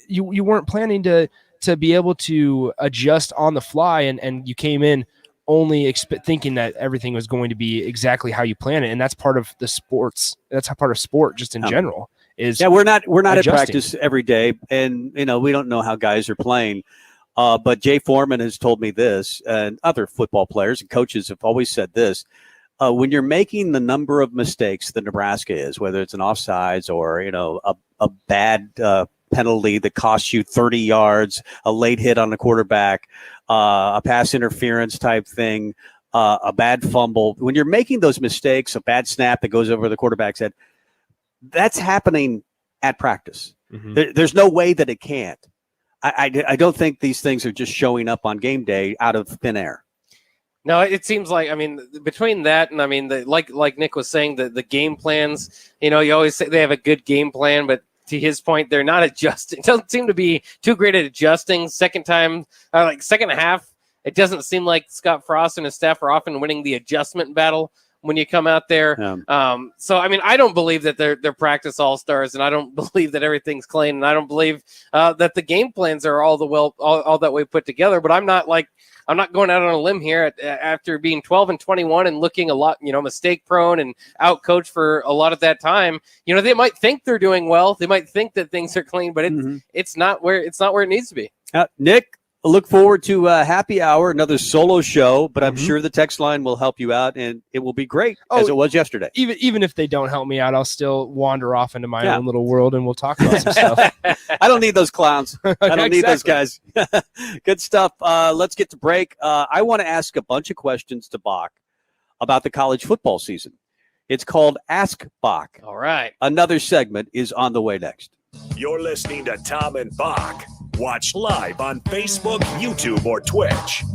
You weren't planning to be able to adjust on the fly, and you came in only thinking that everything was going to be exactly how you plan it. And that's part of the sports. That's part of sport just in general. We're not adjusting. at practice every day, and we don't know how guys are playing. But Jay Foreman has told me this, and other football players and coaches have always said this: when you're making the number of mistakes that Nebraska is, whether it's an offsides or a bad penalty that costs you 30 yards, a late hit on the quarterback, a pass interference type thing, a bad fumble. When you're making those mistakes, a bad snap that goes over the quarterback's head, that's happening at practice. Mm-hmm. There's no way that it can't. I don't think these things are just showing up on game day out of thin air. No, it seems like, between that and like Nick was saying, the game plans, you always say they have a good game plan, but to his point, they're not adjusting. It doesn't seem to be too great at adjusting. Second half, it doesn't seem like Scott Frost and his staff are often winning the adjustment battle when you come out there. So, I don't believe that they're practice all-stars, and I don't believe that everything's clean, and I don't believe that the game plans are all that way put together. But I'm not going out on a limb here after being 12-21 and looking a lot, mistake prone and out coached for a lot of that time. They might think they're doing well. They might think that things are clean, but it's not where it needs to be. Nick, I look forward to Happy Hour, another solo show, but I'm sure the text line will help you out, and it will be great as it was yesterday. Even if they don't help me out, I'll still wander off into my own little world, and we'll talk about some stuff. I don't need those clowns. I don't need those guys. Good stuff. Let's get to break. I want to ask a bunch of questions to Bock about the college football season. It's called Ask Bock. All right. Another segment is on the way next. You're listening to Tom and Bock. Watch live on Facebook, YouTube, or Twitch.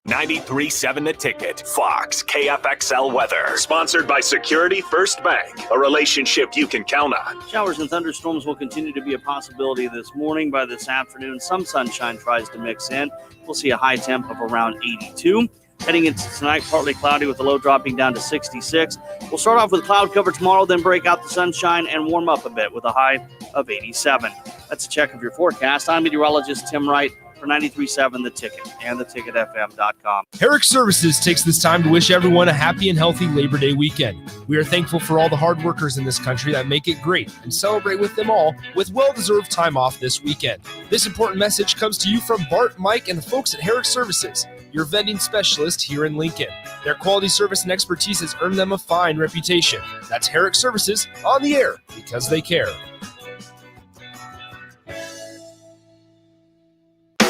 93.7 The Ticket. Fox KFXL weather. Sponsored by Security First Bank. A relationship you can count on. Showers and thunderstorms will continue to be a possibility this morning. By this afternoon, some sunshine tries to mix in. We'll see a high temp of around 82. Heading into tonight, partly cloudy with the low dropping down to 66. We'll start off with cloud cover tomorrow, then break out the sunshine and warm up a bit with a high of 87. That's a check of your forecast. I'm meteorologist Tim Wright for 93.7 The Ticket and theticketfm.com. Herrick Services takes this time to wish everyone a happy and healthy Labor Day weekend. We are thankful for all the hard workers in this country that make it great and celebrate with them all with well-deserved time off this weekend. This important message comes to you from Bart, Mike, and the folks at Herrick Services, your vending specialist here in Lincoln. Their quality service and expertise has earned them a fine reputation. That's Herrick Services on the air because they care.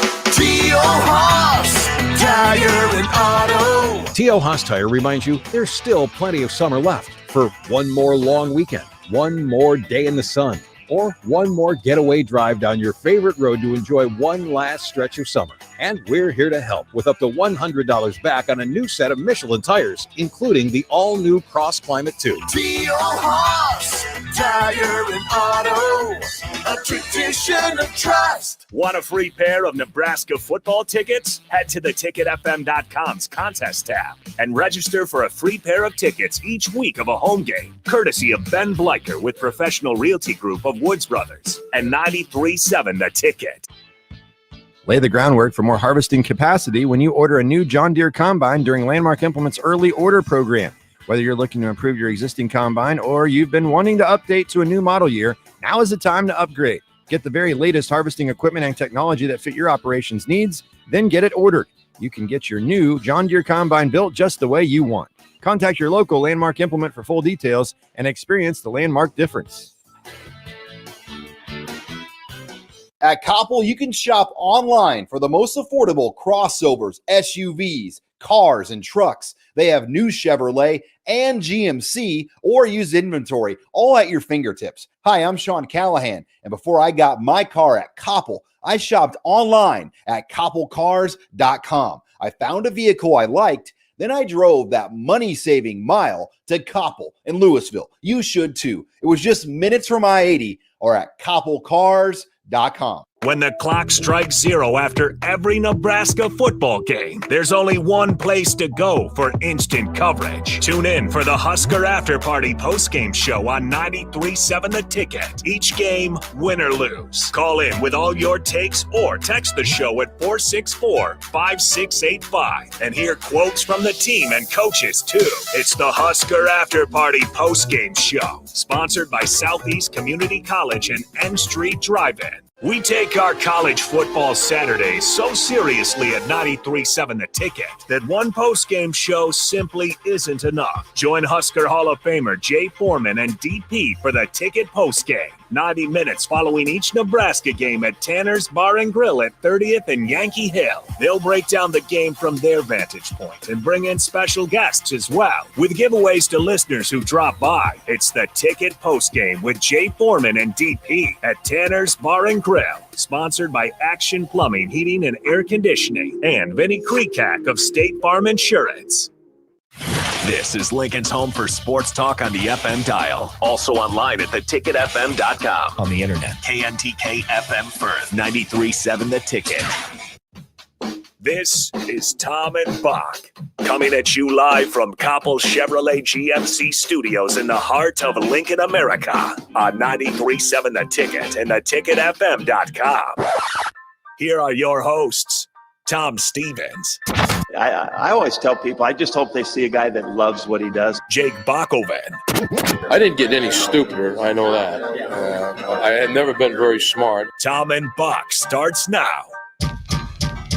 T.O. Haas Tire and Auto. T.O. Haas Tire reminds you there's still plenty of summer left for one more long weekend, one more day in the sun, or one more getaway drive down your favorite road to enjoy one last stretch of summer. And we're here to help with up to $100 back on a new set of Michelin tires, including the all-new Cross Climate 2. T.O. Haas Tire and Auto, a tradition of trust. Want a free pair of Nebraska football tickets? Head to theticketfm.com's contest tab and register for a free pair of tickets each week of a home game, courtesy of Ben Bleicher with Professional Realty Group of Woods Brothers and 93.7 The Ticket. Lay the groundwork for more harvesting capacity when you order a new John Deere combine during Landmark Implement's early order program. Whether you're looking to improve your existing combine or you've been wanting to update to a new model year, now is the time to upgrade. Get the very latest harvesting equipment and technology that fit your operations needs, then get it ordered. You can get your new John Deere combine built just the way you want. Contact your local Landmark Implement for full details and experience the Landmark difference. At Koppel, you can shop online for the most affordable crossovers, SUVs, cars, and trucks. They have new Chevrolet and GMC or used inventory, all at your fingertips. Hi, I'm Sean Callahan, and before I got my car at Koppel, I shopped online at koppelcars.com. I found a vehicle I liked, then I drove that money-saving mile to Koppel in Louisville. You should too. It was just minutes from I-80 or at koppelcars.com. When the clock strikes 0 after every Nebraska football game, there's only one place to go for instant coverage. Tune in for the Husker After Party postgame show on 93.7 The Ticket. Each game, win or lose. Call in with all your takes or text the show at 464-5685 and hear quotes from the team and coaches too. It's the Husker After Party postgame show, sponsored by Southeast Community College and N Street Drive-In. We take our college football Saturdays so seriously at 93.7 The Ticket that one postgame show simply isn't enough. Join Husker Hall of Famer Jay Foreman and DP for the Ticket postgame. 90 minutes following each Nebraska game at Tanner's Bar and Grill at 30th and Yankee Hill. They'll break down the game from their vantage point and bring in special guests as well, with giveaways to listeners who drop by. It's the Ticket postgame with Jay Foreman and DP at Tanner's Bar and Grill, sponsored by Action Plumbing, Heating, and Air Conditioning, and Vinnie Kreekak of State Farm Insurance. This is Lincoln's home for sports talk on the FM dial. Also online at theticketfm.com. On the internet, KNTK FM Firth, 93.7 The Ticket. This is Tom and Bock, coming at you live from Koppel Chevrolet GMC Studios in the heart of Lincoln, America, on 93.7 The Ticket and theticketfm.com. Here are your hosts, Tom Stevens. I always tell people, I just hope they see a guy that loves what he does. Jake Bockoven. I didn't get any stupider, I know that. I had never been very smart. Tom and Bock starts now.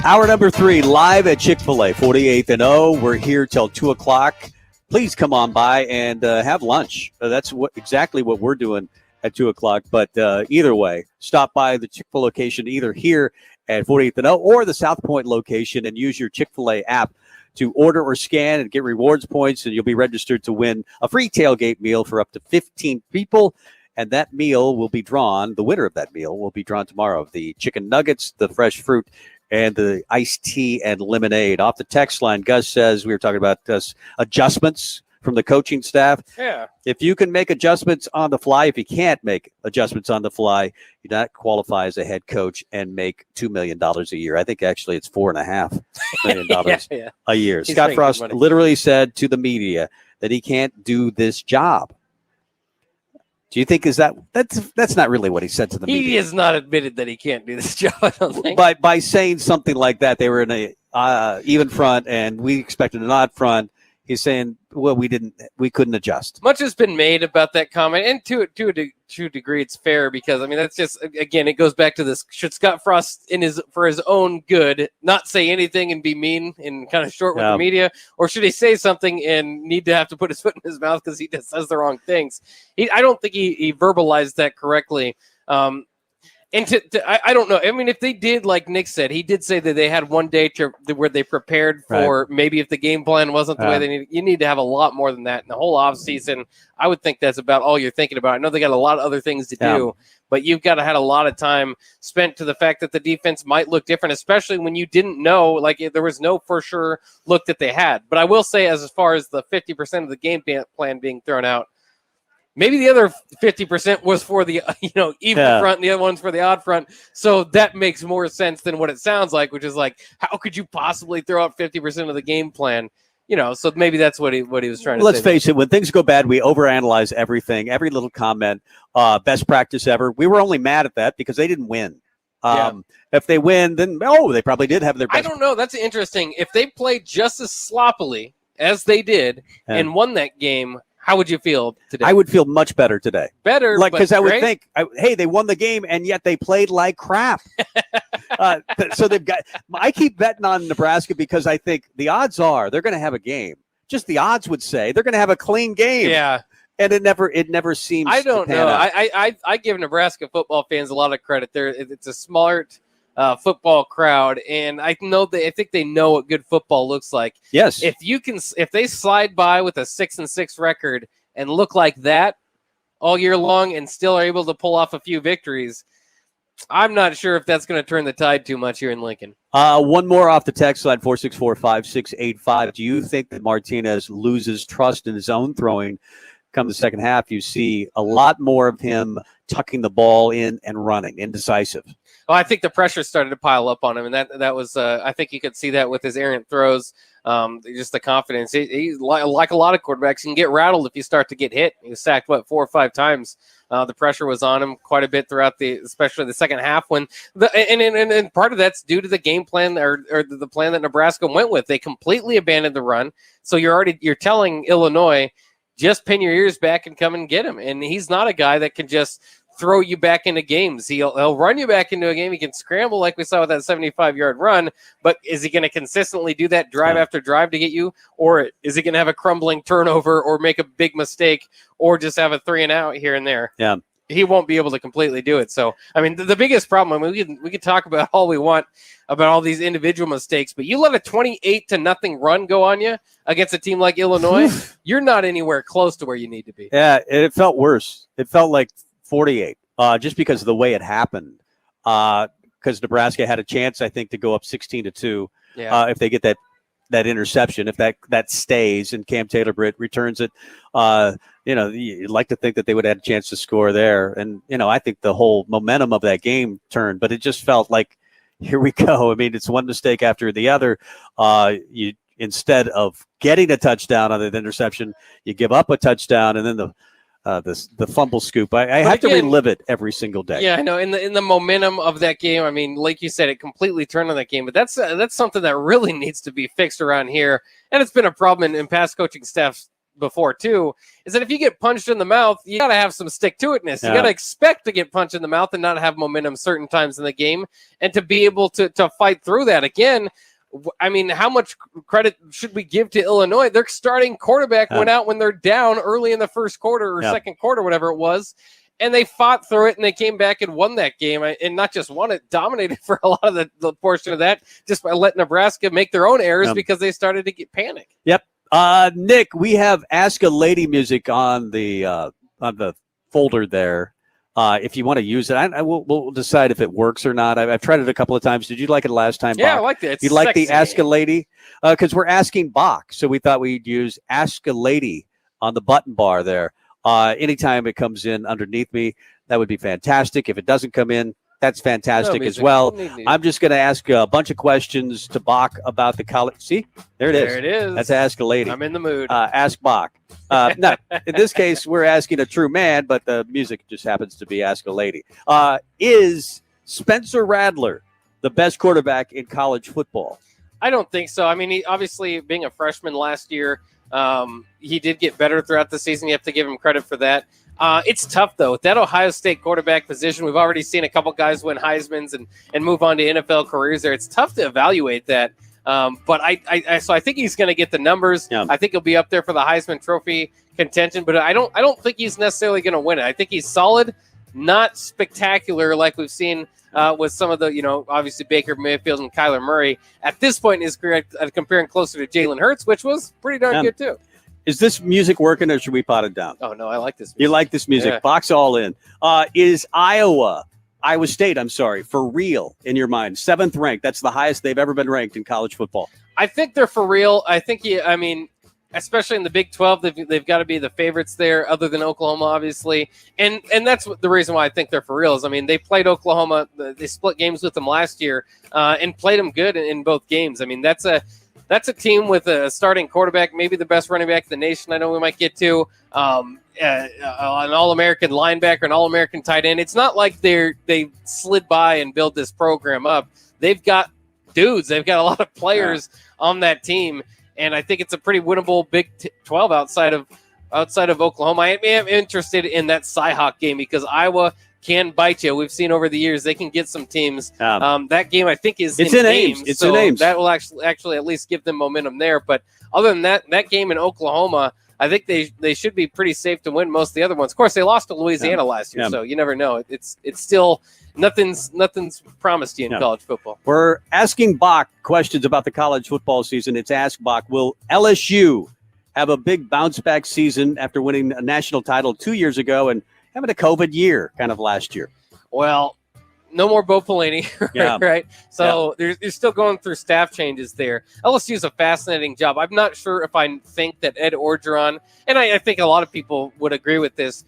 Hour number 3, live at Chick-fil-A, 48th and O. We're here till 2 o'clock. Please come on by and have lunch. That's exactly what we're doing at 2 o'clock. But either way, stop by the Chick-fil-A location either here at 48th and O or the South Point location and use your Chick-fil-A app to order or scan and get rewards points, and you'll be registered to win a free tailgate meal for up to 15 people. And that meal will be drawn, the winner of that meal will be drawn tomorrow. The chicken nuggets, the fresh fruit, and the iced tea and lemonade. Off the text line, Gus says we were talking about adjustments from the coaching staff. Yeah. If you can make adjustments on the fly, if you can't make adjustments on the fly, you not qualify as a head coach and make $2 million a year. I think actually it's $4.5 million a year. He's Scott making Frost money. literally said to the media that he can't do this job. Do you think that's not really what he said to the media? He has not admitted that he can't do this job, I don't think. By saying something like that, they were in a even front and we expected an odd front. He's saying, well, we couldn't adjust. Much has been made about that comment, and to a degree, it's fair because I mean that's just again it goes back to this: should Scott Frost for his own good not say anything and be mean and kind of short with the media, or should he say something and need to have to put his foot in his mouth because he just says the wrong things? I don't think he verbalized that correctly. And I don't know. I mean, if they did, like Nick said, he did say that they had one day where they prepared for maybe if the game plan wasn't the way they need. You need to have a lot more than that in the whole offseason. I would think that's about all you're thinking about. I know they got a lot of other things to do, but you've got to have a lot of time spent to the fact that the defense might look different, especially when you didn't know, like there was no for sure look that they had. But I will say, as far as the 50% of the game plan being thrown out, maybe the other 50% was for the even front, and the other one's for the odd front. So that makes more sense than what it sounds like, which is like, how could you possibly throw out 50% of the game plan? So maybe that's what he was trying to say. Let's face it, when things go bad, we overanalyze everything, every little comment, best practice ever. We were only mad at that because they didn't win. If they win, then they probably did have their best. I don't know. That's interesting. If they played just as sloppily as they did and won that game, how would you feel today? I would feel much better today. Better, because I would think, hey, they won the game, and yet they played like crap. So they've got. I keep betting on Nebraska because I think the odds are they're going to have a game just the odds would say they're going to have a clean game. Yeah. And it never seems. I don't to pan know. out. I give Nebraska football fans a lot of credit. It's a smart football crowd, and I think they know what good football looks like. Yes. If they slide by with a 6-6 record and look like that all year long and still are able to pull off a few victories, I'm not sure if that's going to turn the tide too much here in Lincoln. One more off the text line, 464-5685. Do you think that Martinez loses trust in his own throwing come the second half? You see a lot more of him tucking the ball in and running, indecisive. Well, I think the pressure started to pile up on him, and that was I think you could see that with his errant throws, just the confidence. He's like a lot of quarterbacks, he can get rattled if you start to get hit. He was sacked 4 or 5 times. The pressure was on him quite a bit throughout especially the second half. And part of that's due to the game plan or the plan that Nebraska went with. They completely abandoned the run. So you're telling Illinois, just pin your ears back and come and get him. And he's not a guy that can just throw you back into games. He'll run you back into a game. He can scramble like we saw with that 75-yard run, but is he going to consistently do that drive after drive to get you? Or is he going to have a crumbling turnover or make a big mistake or just have a 3-and-out here and there? Yeah. He won't be able to completely do it. So, I mean, the biggest problem, I mean, we can talk about all we want about all these individual mistakes, but you let a 28-0 run go on you against a team like Illinois, you're not anywhere close to where you need to be. Yeah, it felt worse. It felt like 48, just because of the way it happened. Because Nebraska had a chance, I think, to go up 16-2 if they get that interception, if that stays and Cam Taylor-Britt returns it. You'd like to think that they would have had a chance to score there. And, I think the whole momentum of that game turned, but it just felt like, here we go. I mean, it's one mistake after the other. Instead of getting a touchdown on the interception, you give up a touchdown, and then the fumble scoop. I have to relive it every single day. Yeah, I know. In the momentum of that game, I mean, like you said, it completely turned on that game. But that's something that really needs to be fixed around here. And it's been a problem in past coaching staffs before too, is that if you get punched in the mouth, you got to have some stick-to-itness. You got to expect to get punched in the mouth and not have momentum certain times in the game, and to be able to fight through that. Again, I mean, how much credit should we give to Illinois? Their starting quarterback went out when they're down early in the first quarter or second quarter, whatever it was, and they fought through it, and they came back and won that game. And not just won it, dominated for a lot of the portion of that, just by letting Nebraska make their own errors because they started to get panic. Yep. Nick, we have Ask a Lady music on the folder there. If you want to use it, we'll decide if it works or not. I've tried it a couple of times. Did you like it last time, Yeah, Bock? I liked it. It's you like the sexy. Ask a Lady? Because we're asking Bock, so we thought we'd use Ask a Lady on the button bar there. Anytime it comes in underneath me, that would be fantastic. If it doesn't come in, that's fantastic as well. I'm just going to ask a bunch of questions to Bock about the college. See, there it is. There it is. That's Ask a Lady. I'm in the mood. Ask Bock. No, in this case, we're asking a true man, but the music just happens to be Ask a Lady. Is Spencer Rattler the best quarterback in college football? I don't think so. I mean, he obviously, being a freshman last year, he did get better throughout the season. You have to give him credit for that. It's tough, though. With that Ohio State quarterback position, we've already seen a couple guys win Heismans and move on to NFL careers there. It's tough to evaluate that. But I think he's going to get the numbers. Yeah. I think he'll be up there for the Heisman Trophy contention, but I don't think he's necessarily going to win it. I think he's solid, not spectacular like we've seen with some of the, obviously Baker Mayfield and Kyler Murray at this point in his career, comparing closer to Jalen Hurts, which was pretty darn good too. Is this music working, or should we pot it down? Oh, no, I like this music. You like this music. Yeah. Box all in. Is Iowa State, for real in your mind? 7th ranked. That's the highest they've ever been ranked in college football. I think they're for real. I think especially in the Big 12, they've got to be the favorites there, other than Oklahoma, obviously. And that's the reason why I think they're for real is, they played Oklahoma. They split games with them last year and played them good in both games. That's a team with a starting quarterback, maybe the best running back in the nation. I know we might get to an All-American linebacker, an All-American tight end. It's not like they slid by and built this program up. They've got dudes. They've got a lot of players on that team, and I think it's a pretty winnable Big 12 outside of outside of Oklahoma. I am interested in that Cyhawk game because Iowa can bite you. We've seen over the years they can get some teams. That game I think is in Ames. It's in Ames. That will actually at least give them momentum there. But other than that game in Oklahoma, I think they should be pretty safe to win most of the other ones. Of course, they lost to Louisiana last year, so you never know. It's still nothing's promised you in college football. We're asking Bock questions about the college football season. It's Ask Bock. Will LSU have a big bounce back season after winning a national title 2 years ago and having a COVID year kind of last year? Well, no more Bo Pelini, right? So they're still going through staff changes there. LSU is a fascinating job. I'm not sure if I think that Ed Orgeron, and I think a lot of people would agree with this,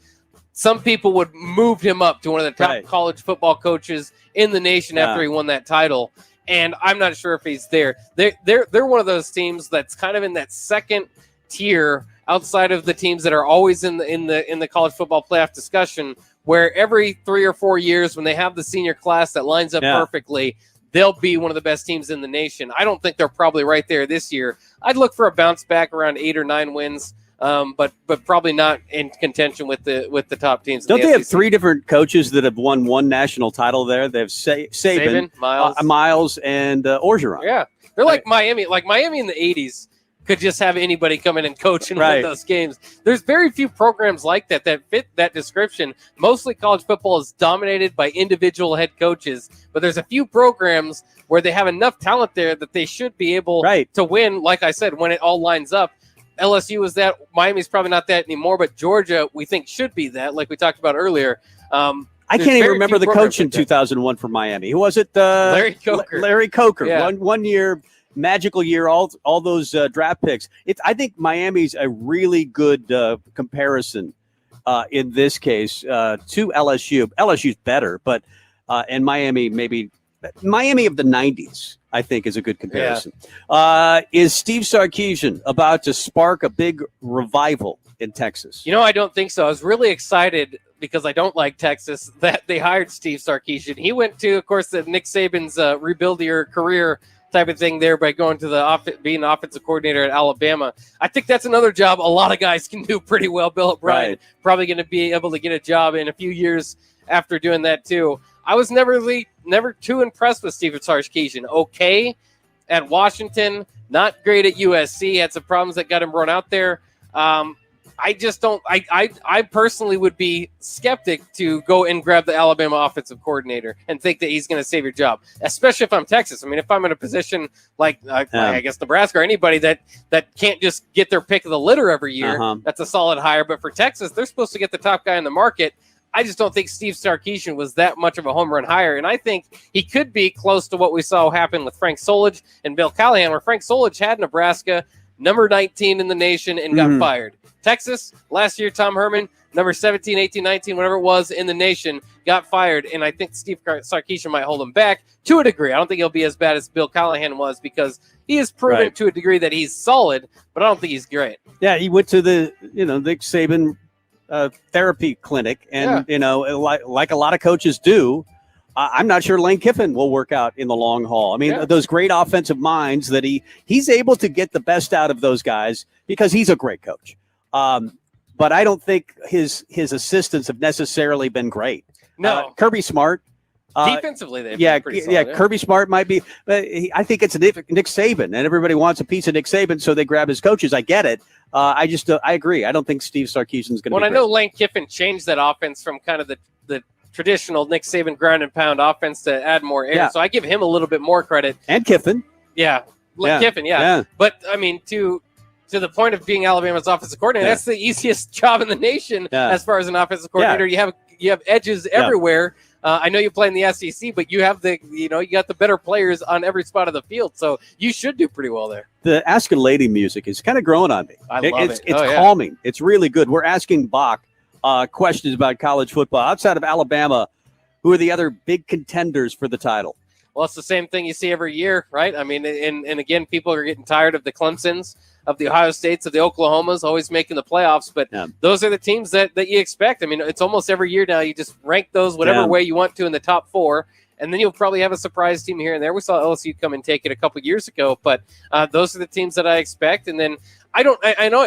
some people would move him up to one of the top college football coaches in the nation after he won that title. And I'm not sure if he's there. They're one of those teams that's kind of in that second tier outside of the teams that are always in the college football playoff discussion, where every 3 or 4 years when they have the senior class that lines up perfectly, they'll be one of the best teams in the nation. I don't think they're probably right there this year. I'd look for a bounce back around 8 or 9 wins, but probably not in contention with the top teams. Don't they have 3 different coaches that have won one national title there? They have Saban, Miles, and Orgeron. Yeah, they're like Miami. Like Miami in the 80s could just have anybody come in and coach and win those games. There's very few programs like that fit that description. Mostly college football is dominated by individual head coaches, but there's a few programs where they have enough talent there that they should be able to win, like I said, when it all lines up. LSU is that. Miami's probably not that anymore, but Georgia, we think, should be that, like we talked about earlier. I can't even remember the coach in 2001 for Miami. Who was it? Larry Coker. Larry Coker. Yeah. One year, magical year, all those draft picks. I think Miami's a really good comparison in this case to LSU. LSU's better, but and Miami of the 90s, I think, is a good comparison. Is Steve Sarkisian about to spark a big revival in Texas? I don't think so. I was really excited because I don't like Texas that they hired Steve Sarkisian. He went to, of course, the Nick Saban's rebuild your career type of thing there by going to being an offensive coordinator at Alabama. I think that's another job a lot of guys can do pretty well. Bill O'Brien probably going to be able to get a job in a few years after doing that too. I was never too impressed with Steve Sarkisian. Okay at Washington, not great at USC. Had some problems that got him run out there. I just don't. I personally would be skeptic to go and grab the Alabama offensive coordinator and think that he's going to save your job, especially if I'm Texas. I mean, if I'm in a position like I guess Nebraska or anybody that can't just get their pick of the litter every year, that's a solid hire. But for Texas, they're supposed to get the top guy in the market. I just don't think Steve Sarkisian was that much of a home run hire, and I think he could be close to what we saw happen with Frank Solich and Bill Callahan, where Frank Solich had Nebraska number 19 in the the and got fired. Texas, last year, Tom Herman, number 17, 18, 19, whatever it was in the nation, got fired. And I think Steve Sarkisian might hold him back to a degree. I don't think he'll be as bad as Bill Callahan was because he has proven to a degree that he's solid, but I don't think he's great. Yeah, he went to the, Nick Saban therapy clinic. And, like a lot of coaches do, I'm not sure Lane Kiffin will work out in the long haul. I mean, those great offensive minds that he's able to get the best out of those guys because he's a great coach. But I don't think his assistants have necessarily been great. No, Kirby Smart. Defensively, they've been pretty solid, Kirby Smart might be. I think it's Nick Saban, and everybody wants a piece of Nick Saban, so they grab his coaches. I get it. I agree. I don't think Steve Sarkisian's going to. Well, I know Lane Kiffin changed that offense from kind of the traditional Nick Saban ground and pound offense to add more air. So I give him a little bit more credit. And Kiffin. Kiffin. But I mean, to the point of being Alabama's offensive coordinator, that's the easiest job in the nation as far as an offensive coordinator. You have edges everywhere. I know you play in the SEC, but you have you got the better players on every spot of the field, so you should do pretty well there. The Ask a Lady music is kind of growing on me. I love it. It's calming. It's really good. We're asking Bock questions about college football outside of Alabama. Who are the other big contenders for the title? Well, it's the same thing you see every year, right? I mean, and again, people are getting tired of the Clemsons, of the Ohio States, of the Oklahomas always making the playoffs, but those are the teams that you expect. I mean, it's almost every year now. You just rank those whatever way you want to in the top 4, and then you'll probably have a surprise team here and there. We saw LSU come and take it a couple years ago, but those are the teams that I expect. And then I know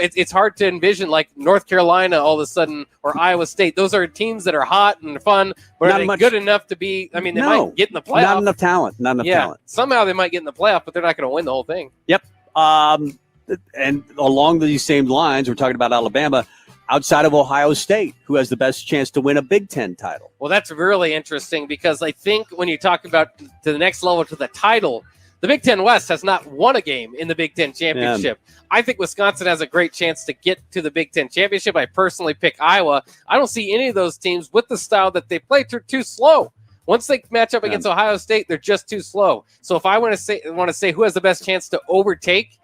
it's hard to envision like North Carolina all of a sudden or Iowa State. Those are teams that are hot and fun, but Not are they much- good enough to be? I mean, they might get in the playoff. Not enough talent. Not enough talent. Somehow they might get in the playoff, but they're not going to win the whole thing. Yep. And along these same lines, we're talking about Alabama. Outside of Ohio State, who has the best chance to win a Big Ten title? Well, that's really interesting because I think when you talk about to the next level to the title, the Big Ten West has not won a game in the Big Ten championship. I think Wisconsin has a great chance to get to the Big Ten championship. I personally pick Iowa. I don't see any of those teams with the style that they play too slow. Once they match up against Ohio State, they're just too slow. So if I want to say who has the best chance to overtake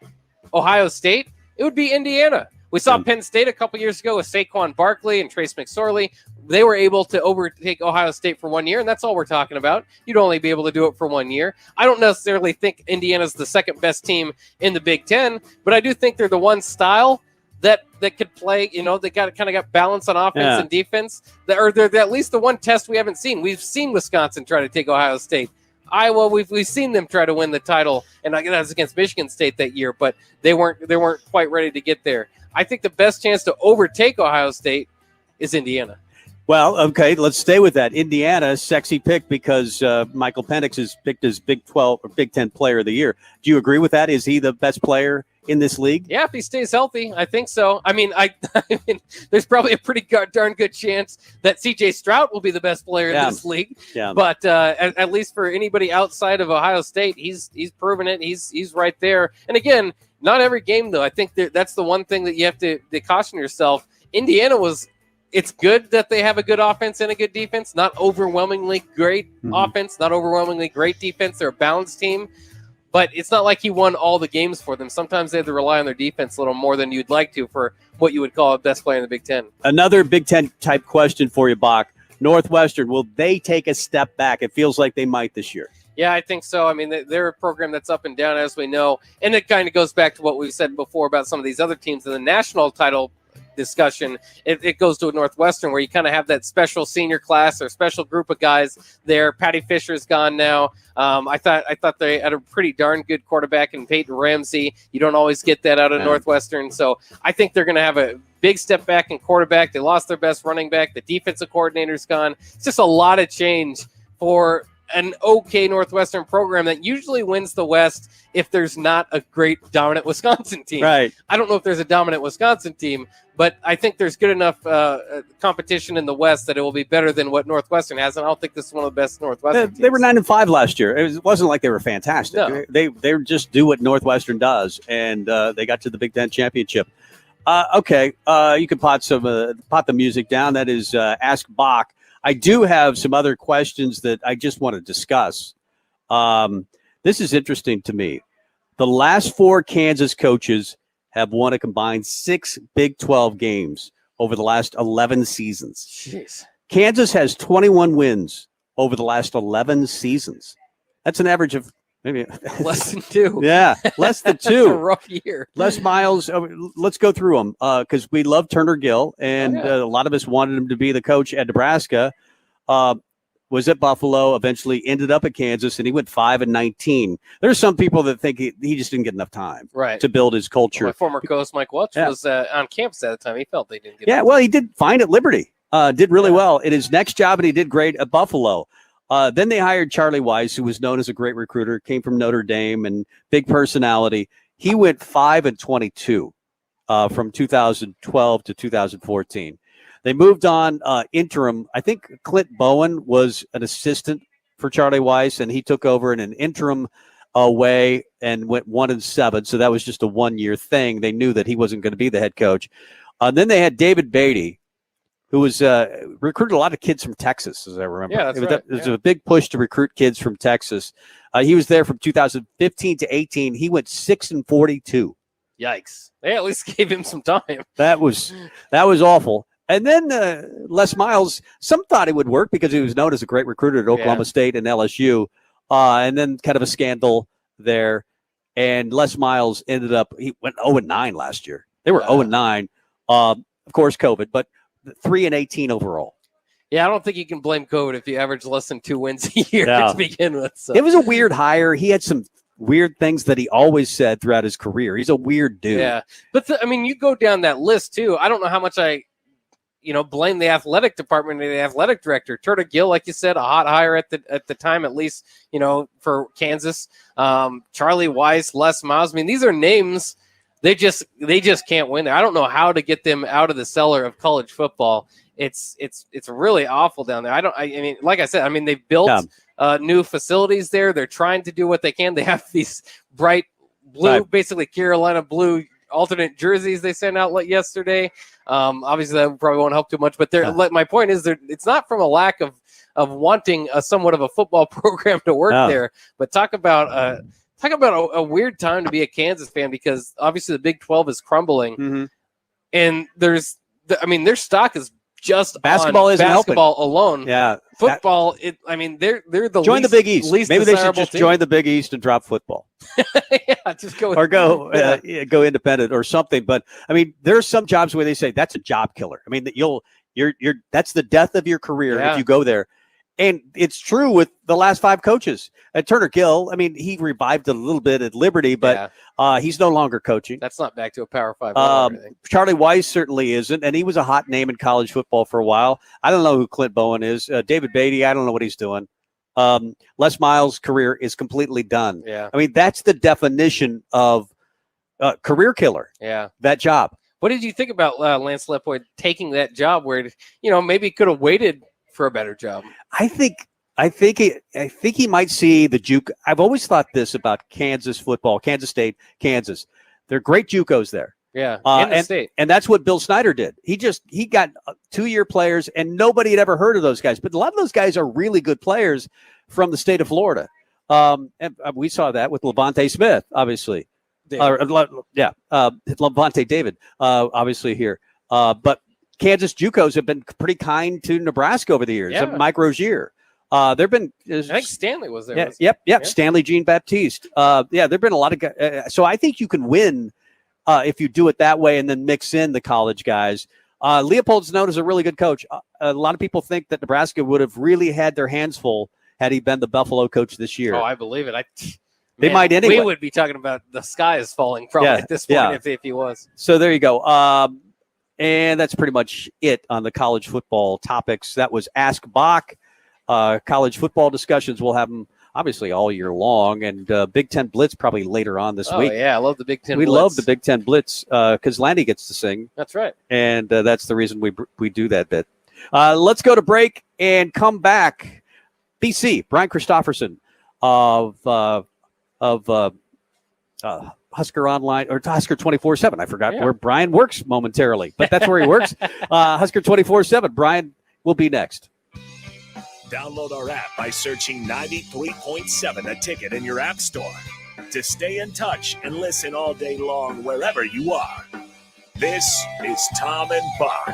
Ohio State, it would be Indiana. We saw Penn State a couple years ago with Saquon Barkley and Trace McSorley. They were able to overtake Ohio State for 1 year, and that's all we're talking about. You'd only be able to do it for 1 year. I don't necessarily think Indiana's the second best team in the Big Ten, but I do think they're the one style that could play. You know, they got balance on offense and defense. They're at least the one test we haven't seen. We've seen Wisconsin try to take Ohio State. Iowa, we've seen them try to win the title, and that was against Michigan State that year, but they weren't quite ready to get there. I think the best chance to overtake Ohio State is Indiana. Well, okay, let's stay with that. Indiana, sexy pick because Michael Penix is picked as Big 12 or Big 10 Player of the Year. Do you agree with that? Is he the best player in this league? Yeah, if he stays healthy, I think so. I mean, I mean, there's probably a pretty darn good chance that C.J. Stroud will be the best player in this league. Yeah. But at least for anybody outside of Ohio State, he's proven it. He's right there. And again, not every game though. I think that's the one thing that you have to caution yourself. Indiana it's good that they have a good offense and a good defense. Not overwhelmingly great offense, not overwhelmingly great defense. They're a balanced team. But it's not like he won all the games for them. Sometimes they have to rely on their defense a little more than you'd like to for what you would call a best player in the Big Ten. Another Big Ten type question for you, Bock. Northwestern, will they take a step back? It feels like they might this year. Yeah, I think so. I mean, they're a program that's up and down, as we know. And it kind of goes back to what we've said before about some of these other teams in the national title discussion. It goes to a Northwestern where you kind of have that special senior class or special group of guys there. Patty Fisher's gone now. I thought they had a pretty darn good quarterback in Peyton Ramsey. You don't always get that out of Northwestern. So I think they're going to have a big step back in quarterback. They lost their best running back. The defensive coordinator's gone. It's just a lot of change for an okay Northwestern program that usually wins the West if there's not a great dominant Wisconsin team. Right. I don't know if there's a dominant Wisconsin team, but I think there's good enough competition in the West that it will be better than what Northwestern has, and I don't think this is one of the best Northwestern teams. They were 9-5 last year. It wasn't like they were fantastic. No. They just do what Northwestern does, and they got to the Big Ten championship. Okay, you can pot the music down. That is Ask Bock. I do have some other questions that I just want to discuss. This is interesting to me. The last 4 Kansas coaches have won a combined 6 Big 12 games over the last 11 seasons. Jeez. Kansas has 21 wins over the last 11 seasons. That's an average of maybe less than 2. Yeah, less than 2. That's a rough year. Les Miles, let's go through them because we love Turner Gill, and a lot of us wanted him to be the coach at Nebraska. Was at Buffalo, eventually ended up at Kansas, and he went 5-19. There's some people that think he just didn't get enough time to build his culture. My former coach, Mike Welch, was on campus at the time. He felt they didn't get well, he did fine at Liberty. Did really well in his next job, and he did great at Buffalo. Then they hired Charlie Weiss, who was known as a great recruiter, came from Notre Dame and big personality. He went 5-22 from 2012 to 2014. They moved on interim. I think Clint Bowen was an assistant for Charlie Weiss, and he took over in an interim way and went 1-7. So that was just a 1-year thing. They knew that he wasn't going to be the head coach. Then they had David Beatty, who was recruited a lot of kids from Texas, as I remember. Yeah, that's right. It was a big push to recruit kids from Texas. He was there from 2015 to 18. He went 6-42. Yikes! They at least gave him some time. That was awful. And then Les Miles, some thought it would work because he was known as a great recruiter at Oklahoma State and LSU. And then kind of a scandal there. And Les Miles he went 0-9 last year. They were 0-9. Of course, COVID, but 3-18 overall. Yeah, I don't think you can blame COVID if you average less than 2 wins a year to begin with. So. It was a weird hire. He had some weird things that he always said throughout his career. He's a weird dude. Yeah. But you go down that list too. I don't know how much I blame the athletic department and the athletic director. Turner Gill, like you said, a hot hire at the time, at least, for Kansas. Charlie Weiss, Les Miles. I mean, these are names. They just can't win there. I don't know how to get them out of the cellar of college football. It's really awful down there. I mean, like I said, they've built new facilities there. They're trying to do what they can. They have these bright blue, basically Carolina blue alternate jerseys they sent out yesterday. Obviously that probably won't help too much, but my point is it's not from a lack of wanting somewhat of a football program to work there, but talk about a weird time to be a Kansas fan, because obviously the Big 12 is crumbling, and their stock is just basketball isn't basketball helping. Alone. Yeah, football. They're the join the Big East. Maybe they should just team. join the Big East and drop football. Yeah, just go go independent or something. But there's some jobs where they say that's a job killer. That's the death of your career if you go there. And it's true with the last 5 coaches. Turner Gill, he revived a little bit at Liberty, but he's no longer coaching. That's not back to a Power 5. Charlie Weiss certainly isn't, and he was a hot name in college football for a while. I don't know who Clint Bowen is. David Beatty, I don't know what he's doing. Les Miles' career is completely done. Yeah. That's the definition of career killer. Yeah. That job. What did you think about Lance Lepoy taking that job where, maybe he could have waited for a better job? I think he might see the juke. I've always thought this about Kansas football, Kansas State, Kansas. They're great JUCOs there. Yeah, in the state. And that's what Bill Snyder did. He got 2-year players, and nobody had ever heard of those guys. But a lot of those guys are really good players from the state of Florida. And we saw that with Levante Smith, obviously. Levante David, obviously here. But Kansas JUCOs have been pretty kind to Nebraska over the years. Yeah. Mike Rozier. There've been. I think Stanley was there. Yep. Stanley Jean Baptiste. There've been a lot of guys. So I think you can win if you do it that way and then mix in the college guys. Leopold's known as a really good coach. A lot of people think that Nebraska would have really had their hands full had he been the Buffalo coach this year. Oh, I believe it. They might anyway. We would be talking about the sky is falling probably at this point if he was. So there you go. And that's pretty much it on the college football topics. That was Ask Bock. College football discussions, we'll have them obviously all year long, and Big Ten Blitz probably later on this week. Oh, yeah, I love the Big Ten Blitz. We Blitz. love the Big Ten Blitz because Landy gets to sing. That's right. And that's the reason we do that bit. Let's go to break and come back. BC, Brian Christopherson of Husker Online or Husker 24/7. I forgot where Brian works momentarily, but that's where he works. Husker 24/7. Brian will be next. Download our app by searching 93.7 The Ticket in your app store to stay in touch and listen all day long wherever you are. This is Tom and Bock.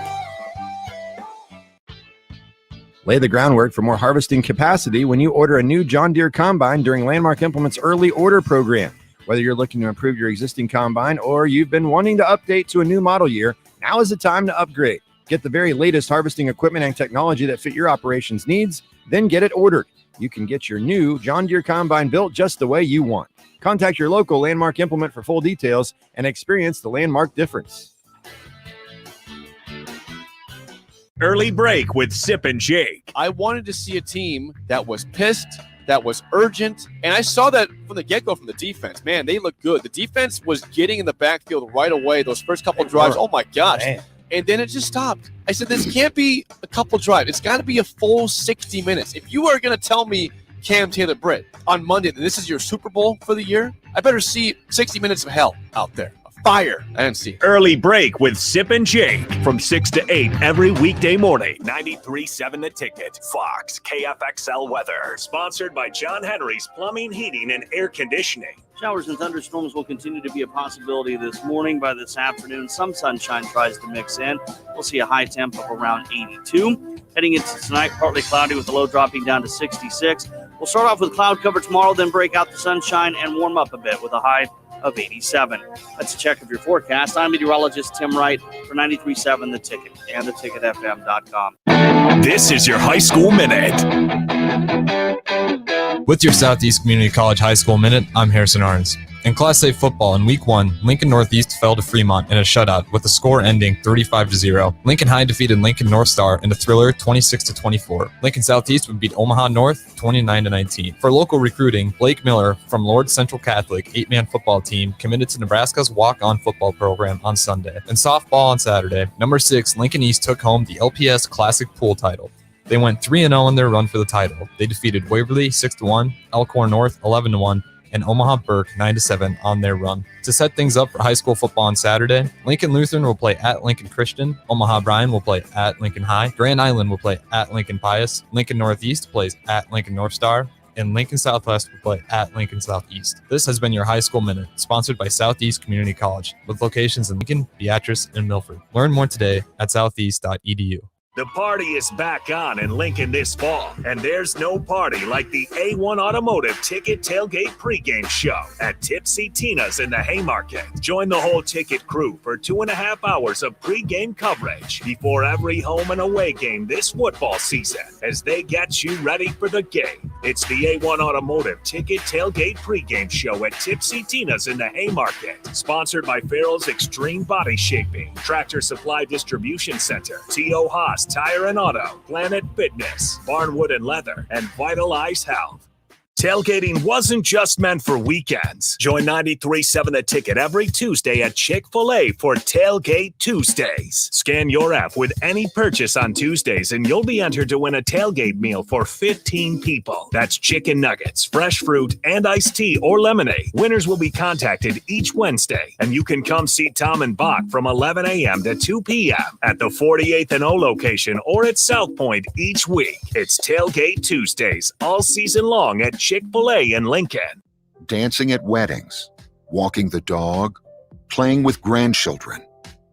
Lay the groundwork for more harvesting capacity when you order a new John Deere combine during Landmark Implement's early order program. Whether you're looking to improve your existing combine or you've been wanting to update to a new model year, now is the time to upgrade. Get the very latest harvesting equipment and technology that fit your operations needs, then get it ordered. You can get your new John Deere combine built just the way you want. Contact your local Landmark Implement for full details and experience the Landmark difference. Early break with Sip and Jake. I wanted to see a team that was pissed, that was urgent, and I saw that from the get-go from the defense. Man, they look good. The defense was getting in the backfield right away. Those first couple drives, oh my gosh. Man. And then it just stopped. I said, this can't be a couple drives. It's got to be a full 60 minutes. If you are going to tell me Cam Taylor-Britt on Monday that this is your Super Bowl for the year, I better see 60 minutes of hell out there. Fire. I didn't see it. Early break with Sip and Jake from 6 to 8 every weekday morning. 93.7 The Ticket. Fox KFXL weather. Sponsored by John Henry's Plumbing, Heating, and Air Conditioning. Showers and thunderstorms will continue to be a possibility this morning. By this afternoon, some sunshine tries to mix in. We'll see a high temp of around 82. Heading into tonight, partly cloudy with the low dropping down to 66. We'll start off with cloud cover tomorrow, then break out the sunshine and warm up a bit with a high of 87. That's a check of your forecast. I'm meteorologist Tim Wright for 93.7 The Ticket and theticketfm.com. This is your High School Minute. With your Southeast Community College High School Minute, I'm Harrison Arns. In Class A football in Week 1, Lincoln Northeast fell to Fremont in a shutout with the score ending 35-0. Lincoln High defeated Lincoln North Star in a thriller 26-24. Lincoln Southeast would beat Omaha North 29-19. For local recruiting, Blake Miller from Lord Central Catholic 8-man football team committed to Nebraska's walk-on football program on Sunday. In softball on Saturday, number 6 Lincoln East took home the LPS Classic Pool title. They went 3-0 in their run for the title. They defeated Waverly 6-1, Elkhorn North 11-1, and Omaha Burke 9-7 on their run. To set things up for high school football on Saturday, Lincoln Lutheran will play at Lincoln Christian, Omaha Bryan will play at Lincoln High, Grand Island will play at Lincoln Pius, Lincoln Northeast plays at Lincoln North Star, and Lincoln Southwest will play at Lincoln Southeast. This has been your High School Minute, sponsored by Southeast Community College, with locations in Lincoln, Beatrice, and Milford. Learn more today at southeast.edu. The party is back on in Lincoln this fall, and there's no party like the A1 Automotive Ticket Tailgate pregame show at Tipsy Tina's in the Haymarket. Join the whole ticket crew for 2.5 hours of pregame coverage before every home and away game this football season as they get you ready for the game. It's the A1 Automotive Ticket Tailgate pregame show at Tipsy Tina's in the Haymarket, sponsored by Farrell's Extreme Body Shaping, Tractor Supply Distribution Center, T.O. Haas Tire and Auto, Planet Fitness, Barnwood and Leather, and Vitalize Health. Tailgating wasn't just meant for weekends. Join 93.7 The Ticket every Tuesday at Chick-fil-A for Tailgate Tuesdays. Scan your app with any purchase on Tuesdays and you'll be entered to win a tailgate meal for 15 people. That's chicken nuggets, fresh fruit, and iced tea or lemonade. Winners will be contacted each Wednesday, and you can come see Tom and Bock from 11 a.m. to 2 p.m. at the 48th and O location or at South Point each week. It's Tailgate Tuesdays all season long at Chick-fil-A in Lincoln. Dancing at weddings, walking the dog, playing with grandchildren.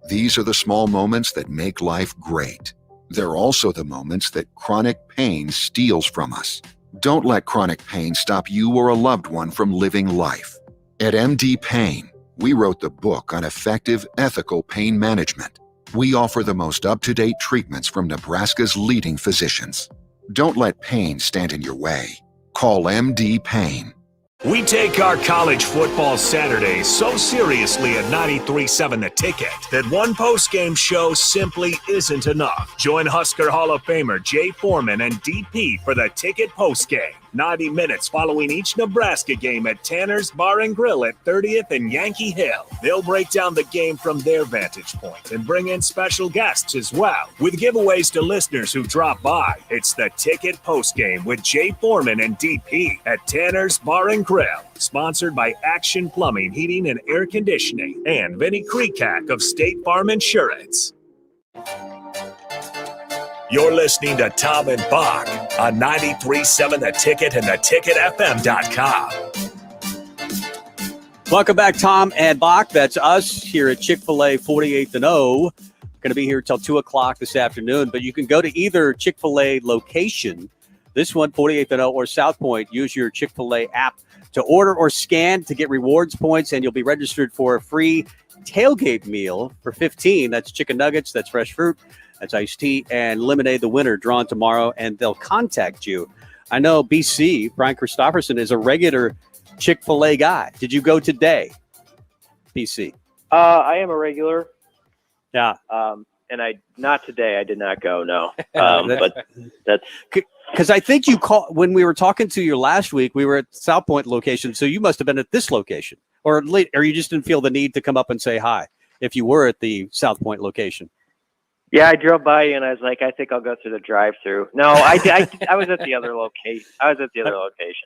These are the small moments that make life great. They're also the moments that chronic pain steals from us. Don't let chronic pain stop you or a loved one from living life. At MD Pain, we wrote the book on effective, ethical pain management. We offer the most up-to-date treatments from Nebraska's leading physicians. Don't let pain stand in your way. Call MD Pain. We take our college football Saturdays so seriously at 93.7 The Ticket that one post-game show simply isn't enough. Join Husker Hall of Famer Jay Foreman and DP for the Ticket postgame. 90 minutes following each Nebraska game at Tanner's Bar and Grill at 30th and Yankee Hill. They'll break down the game from their vantage point and bring in special guests as well, with giveaways to listeners who drop by. It's the Ticket postgame with Jay Foreman and DP at Tanner's Bar and Grill, sponsored by Action Plumbing, Heating, and Air Conditioning, and Vinny Kreekak of State Farm Insurance. You're listening to Tom and Bock on 93.7 The Ticket and theticketfm.com. Welcome back, Tom and Bock. That's us here at Chick-fil-A 48th and O. Going to be here till 2 o'clock this afternoon, but you can go to either Chick-fil-A location, this one, 48th and O, or South Point. Use your Chick-fil-A app to order or scan to get rewards points, and you'll be registered for a free tailgate meal for $15. That's chicken nuggets, that's fresh fruit, that's iced tea, and lemonade. The winner drawn tomorrow, and they'll contact you. I know BC, Brian Christopherson, is a regular Chick-fil-A guy. Did you go today, BC? I am a regular. Yeah. And not today. I did not go, no. But that's... Because I think you called when we were talking to you last week, we were at South Point location, so you must have been at this location. Or you just didn't feel the need to come up and say hi if you were at the South Point location. Yeah, I drove by you and I was like, I think I'll go through the drive-through. No, I was at the other location.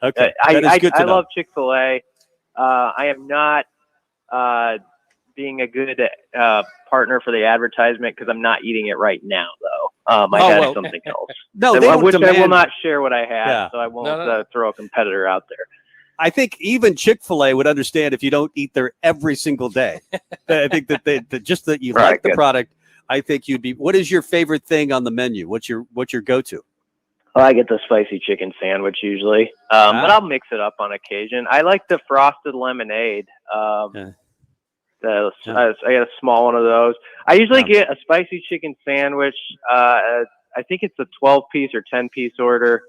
Okay. I love Chick-fil-A. I am not being a good partner for the advertisement because I'm not eating it right now, though. I had something else. No, I will not share what I had, so I won't throw a competitor out there. I think even Chick-fil-A would understand if you don't eat there every single day. I think that just that you like the product. I think you'd be. What is your favorite thing on the menu? What's your go-to? Well, I get the spicy chicken sandwich usually, but I'll mix it up on occasion. I like the frosted lemonade. I get a small one of those. I usually get a spicy chicken sandwich. I think it's a 12-piece or 10-piece order.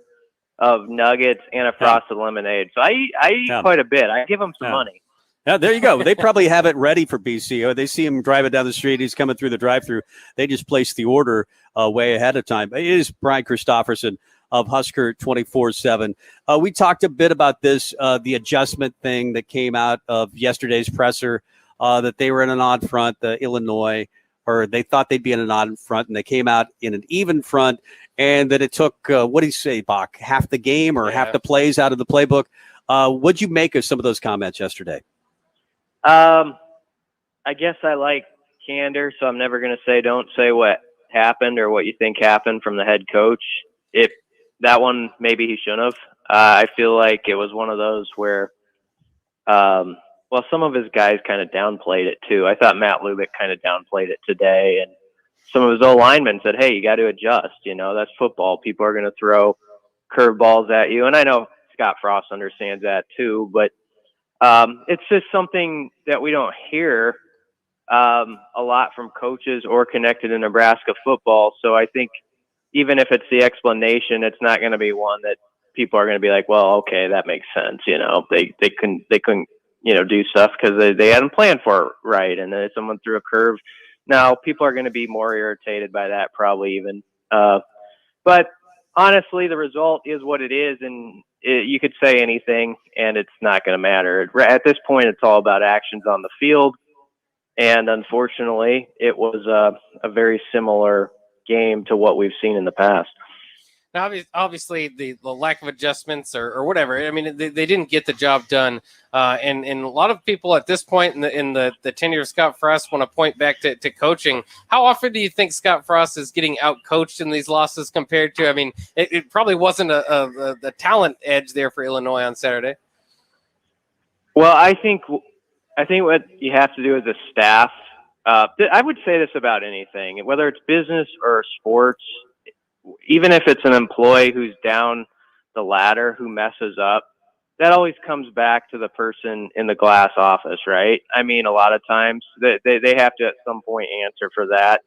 of nuggets and a frosted lemonade. So I eat quite a bit. I give him some money. Yeah, there you go. They probably have it ready for BC. Or they see him driving down the street. He's coming through the drive-thru. They just place the order way ahead of time. It is Brian Christopherson of Husker 24/7. We talked a bit about this, the adjustment thing that came out of yesterday's presser, that they were in an odd front, the Illinois, or they thought they'd be in an odd front, and they came out in an even front, and that it took, what do you say, Bock, half the game or half the plays out of the playbook? What'd you make of some of those comments yesterday? I guess I like candor, so I'm never going to say don't say what happened or what you think happened from the head coach. If that one, maybe he shouldn't have. I feel like it was one of those where, well, some of his guys kind of downplayed it too. I thought Matt Lubick kind of downplayed it today, and some of his O-linemen said, hey, you got to adjust. That's football. People are going to throw curveballs at you. And I know Scott Frost understands that too, but it's just something that we don't hear a lot from coaches or connected to Nebraska football. So I think even if it's the explanation, it's not going to be one that people are going to be like, well, okay, that makes sense. They couldn't do stuff because they hadn't planned for it right. And then someone threw a curve. Now people are going to be more irritated by that probably even. But honestly, the result is what it is. And you could say anything and it's not going to matter. At this point, it's all about actions on the field. And unfortunately, it was a very similar game to what we've seen in the past. Now, obviously, the lack of adjustments or whatever. I mean, they didn't get the job done, and a lot of people at this point in the tenure of Scott Frost want to point back to coaching. How often do you think Scott Frost is getting out-coached in these losses compared to? I mean, it probably wasn't a talent edge there for Illinois on Saturday. Well, I think what you have to do as a staff. I would say this about anything, whether it's business or sports. Even if it's an employee who's down the ladder who messes up, that always comes back to the person in the glass office, right? I mean, a lot of times they have to at some point answer for that,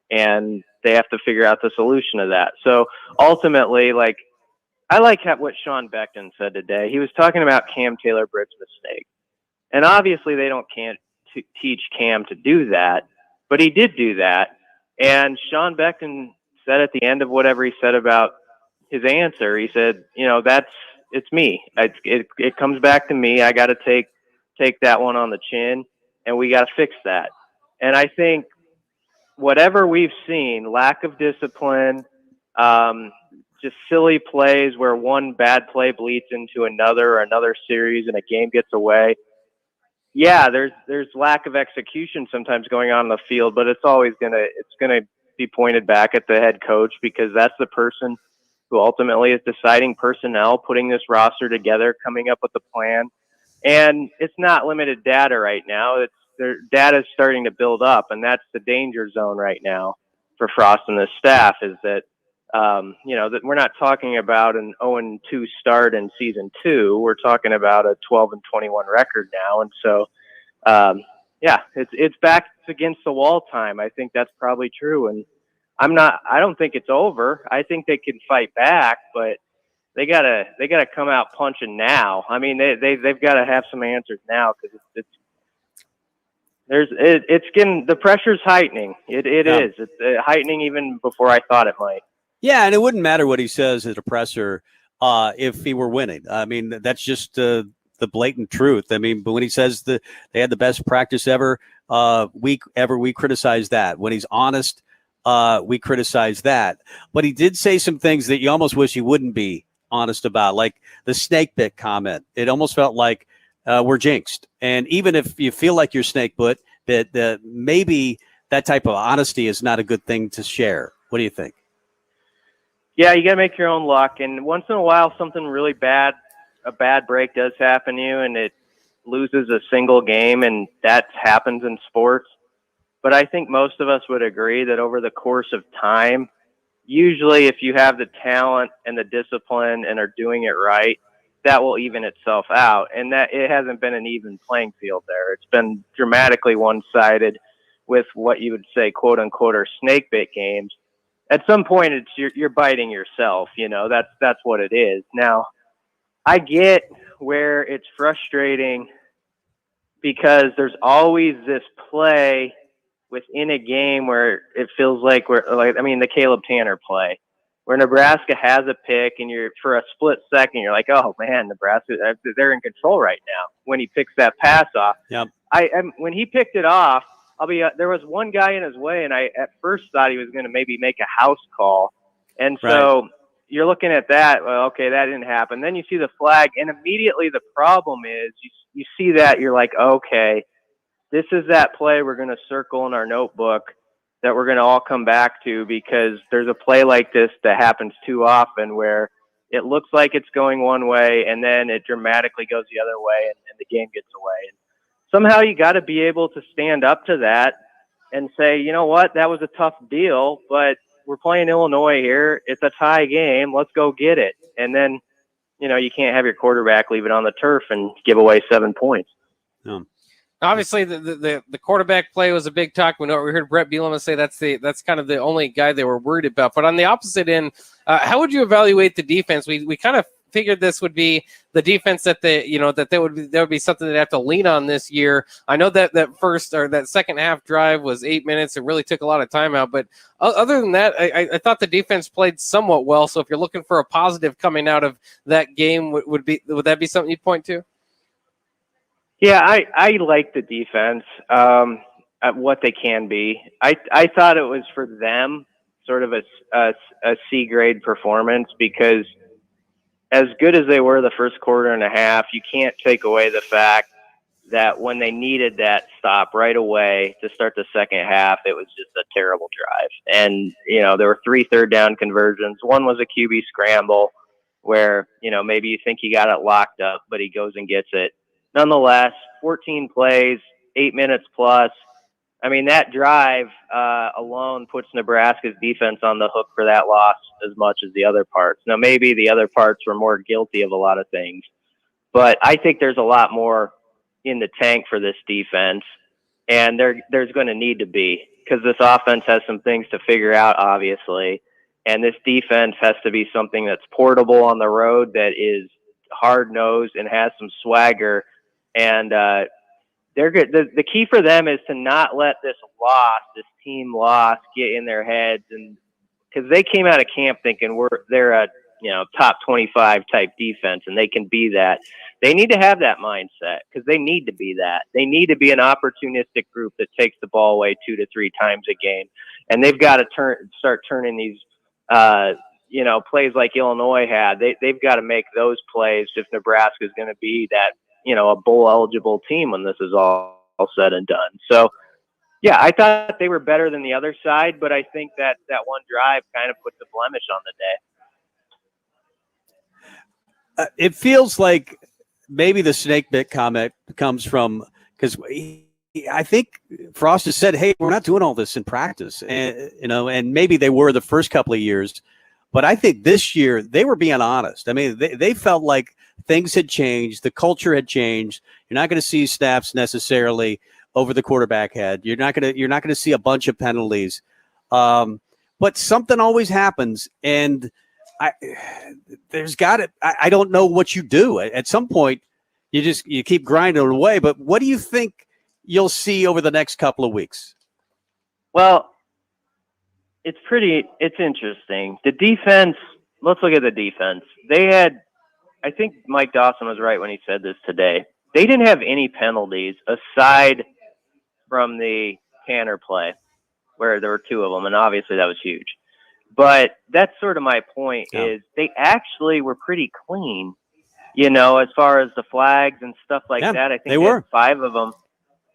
and they have to figure out the solution to that. So ultimately, I like what Sean Beckton said today. He was talking about Cam Taylor-Britt's mistake. And obviously they can't teach Cam to do that, but he did do that. And Sean Beckton said at the end of whatever he said about his answer, he said, it's me. It comes back to me. I got to take that one on the chin, and we got to fix that. And I think whatever we've seen, lack of discipline, just silly plays where one bad play bleeds into another or another series and a game gets away. Yeah, there's lack of execution sometimes going on in the field, but it's always gonna be pointed back at the head coach because that's the person who ultimately is deciding personnel, putting this roster together, coming up with a plan. And it's not limited data right now. Their data is starting to build up, and that's the danger zone right now for Frost and the staff is that, that we're not talking about an 0-2 start in season 2. We're talking about a 12-21 record now. And so, it's back against the wall time. I think that's probably true. And I don't think it's over. I think they can fight back, but they gotta come out punching now. I mean, they've got to have some answers now because it's getting, the pressure's heightening. It is. It's heightening even before I thought it might. Yeah, and it wouldn't matter what he says at a presser if he were winning. I mean, that's just the blatant truth. I mean, but when he says they had the best practice ever, we criticize that. When he's honest, we criticize that. But he did say some things that you almost wish he wouldn't be honest about, like the snake bit comment. It almost felt like we're jinxed. And even if you feel like you're snake bit, that maybe that type of honesty is not a good thing to share. What do you think? Yeah, you got to make your own luck. And once in a while, something really bad, a bad break does happen to you, and it loses a single game, and that happens in sports. But I think most of us would agree that over the course of time, usually if you have the talent and the discipline and are doing it right, that will even itself out. And that it hasn't been an even playing field there. It's been dramatically one-sided with what you would say, quote unquote, are snake bait games. at some point you're biting yourself. That's what it is. Now, I get where it's frustrating because there's always this play within a game where it feels like the Caleb Tanner play, where Nebraska has a pick and you're for a split second you're like, oh man, Nebraska, they're in control right now when he picks that pass off. Yep. When he picked it off, there was one guy in his way, and I at first thought he was going to maybe make a house call, and so you're looking at that. Well, okay, that didn't happen. Then you see the flag, and immediately the problem is you see that you're like, okay, this is that play we're going to circle in our notebook that we're going to all come back to, because there's a play like this that happens too often where it looks like it's going one way and then it dramatically goes the other way and the game gets away. And somehow you got to be able to stand up to that and say, you know what, that was a tough deal, but we're playing Illinois here. It's a tie game. Let's go get it. And then, you can't have your quarterback leave it on the turf and give away 7 points. Obviously, the quarterback play was a big talk. We heard Brett Bielema say that's kind of the only guy they were worried about. But on the opposite end, how would you evaluate the defense? We kind of figured this would be the defense that would be something they'd have to lean on this year. I know that second half drive was 8 minutes. It really took a lot of time out. But other than that, I thought the defense played somewhat well. So if you're looking for a positive coming out of that game, would that be something you'd point to? Yeah, I like the defense, at what they can be. I thought it was for them sort of a C grade performance, because as good as they were the first quarter and a half, you can't take away the fact that when they needed that stop right away to start the second half, it was just a terrible drive. And, there were 3 third down conversions. One was a QB scramble where, maybe you think he got it locked up, but he goes and gets it. Nonetheless, 14 plays, 8 minutes plus. I mean, that drive alone puts Nebraska's defense on the hook for that loss as much as the other parts. Now, maybe the other parts were more guilty of a lot of things, but I think there's a lot more in the tank for this defense, and there's going to need to be, because this offense has some things to figure out, obviously, and this defense has to be something that's portable on the road, that is hard-nosed and has some swagger. And they're good. The key for them is to not let this team loss, get in their heads, and because they came out of camp thinking they're a top 25 type defense, and they can be that. They need to have that mindset, because they need to be that. They need to be an opportunistic group that takes the ball away 2 to 3 times a game, and they've got to start turning these plays like Illinois had. They've got to make those plays if Nebraska is going to be that, a bowl eligible team when this is all said and done. So, yeah, I thought they were better than the other side, but I think that one drive kind of put the blemish on the day. It feels like maybe the snake bit comment comes from, because I think Frost has said, hey, we're not doing all this in practice. And, and maybe they were the first couple of years, but I think this year they were being honest. I mean, they felt like things had changed. The culture had changed. You're not going to see snaps necessarily over the quarterback head. You're not going to see a bunch of penalties. But something always happens, and I don't know what you do. At some point, you keep grinding away. But what do you think you'll see over the next couple of weeks? Well, it's interesting. The defense, let's look at the defense. I think Mike Dawson was right when he said this today. They didn't have any penalties aside from the Tanner play, where there were 2 of them, and obviously that was huge. But that's sort of my point, is they actually were pretty clean, as far as the flags and stuff like that. I think they were 5 of them.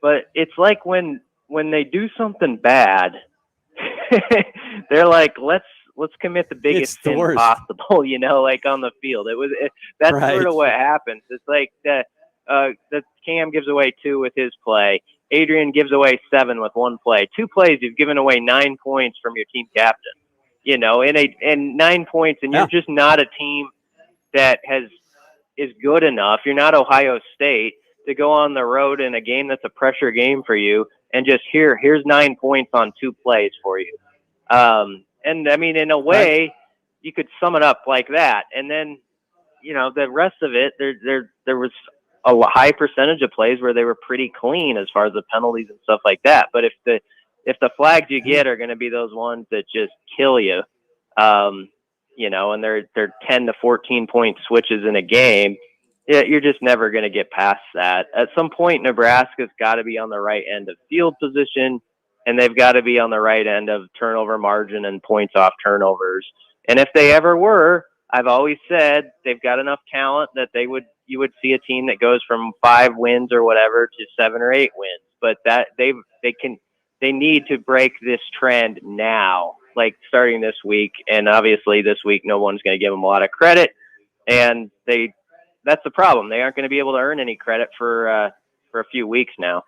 But it's like when they do something bad, they're like, let's commit the biggest sin possible, like on the field. That's right. Sort of what happens. It's like the Cam gives away 2 with his play. Adrian gives away 7 with 1 play. 2 plays, you've given away 9 points from your team captain. And 9 points, and you're just not a team that is good enough. You're not Ohio State to go on the road in a game that's a pressure game for you and just here's 9 points on 2 plays for you. And I mean, in a way, you could sum it up like that. And then, the rest of it, there was a high percentage of plays where they were pretty clean as far as the penalties and stuff like that. But if the flags you get are going to be those ones that just kill you, and they're 10 to 14 point switches in a game, you're just never going to get past that. At some point, Nebraska's got to be on the right end of field position, and they've got to be on the right end of turnover margin and points off turnovers. And if they ever were, I've always said they've got enough talent that you would see a team that goes from 5 wins or whatever to 7 or 8 wins. But that they need to break this trend now, like starting this week. And obviously this week, no one's going to give them a lot of credit. And that's the problem. They aren't going to be able to earn any credit for a few weeks now.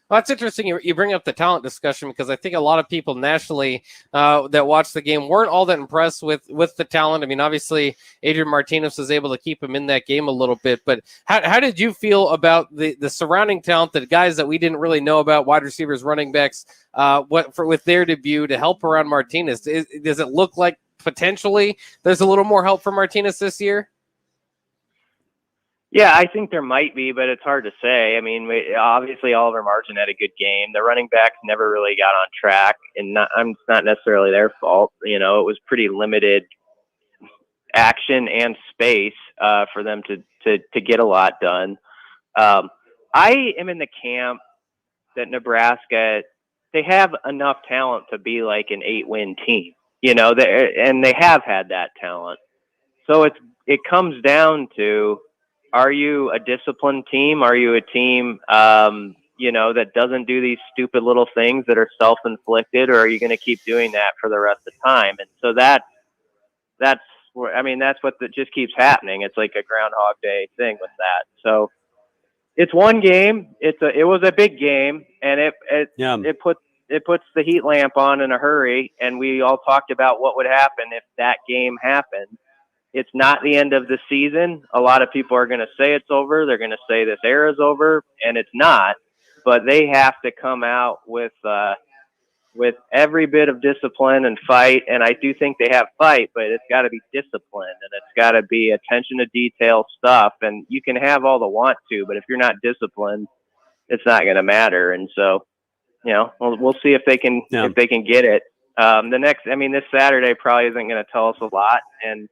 Well, that's interesting. You bring up the talent discussion because I think a lot of people nationally that watched the game weren't all that impressed with the talent. I mean, obviously, Adrian Martinez was able to keep him in that game a little bit. But how did you feel about the surrounding talent, the guys that we didn't really know about, wide receivers, running backs, with their debut to help around Martinez? Does it look like potentially there's a little more help for Martinez this year? Yeah, I think there might be, but it's hard to say. I mean, obviously Oliver Martin had a good game. The running backs never really got on track, and it's not necessarily their fault. It was pretty limited action and space for them to get a lot done. I am in the camp that Nebraska, they have enough talent to be like an 8-win team, and they have had that talent. So it comes down to, are you a disciplined team? Are you a team, that doesn't do these stupid little things that are self-inflicted, or are you going to keep doing that for the rest of the time? And so that's what just keeps happening. It's like a Groundhog Day thing with that. So it's one game. It was a big game, and it puts the heat lamp on in a hurry. And we all talked about what would happen if that game happened. It's not the end of the season. A lot of people are going to say it's over. They're going to say this era's over, and it's not. But they have to come out with every bit of discipline and fight. And I do think they have fight, but it's got to be discipline, and it's got to be attention to detail stuff. And you can have all the want to, but if you're not disciplined, it's not going to matter. And so, we'll see if they can get it. This Saturday probably isn't going to tell us a lot, and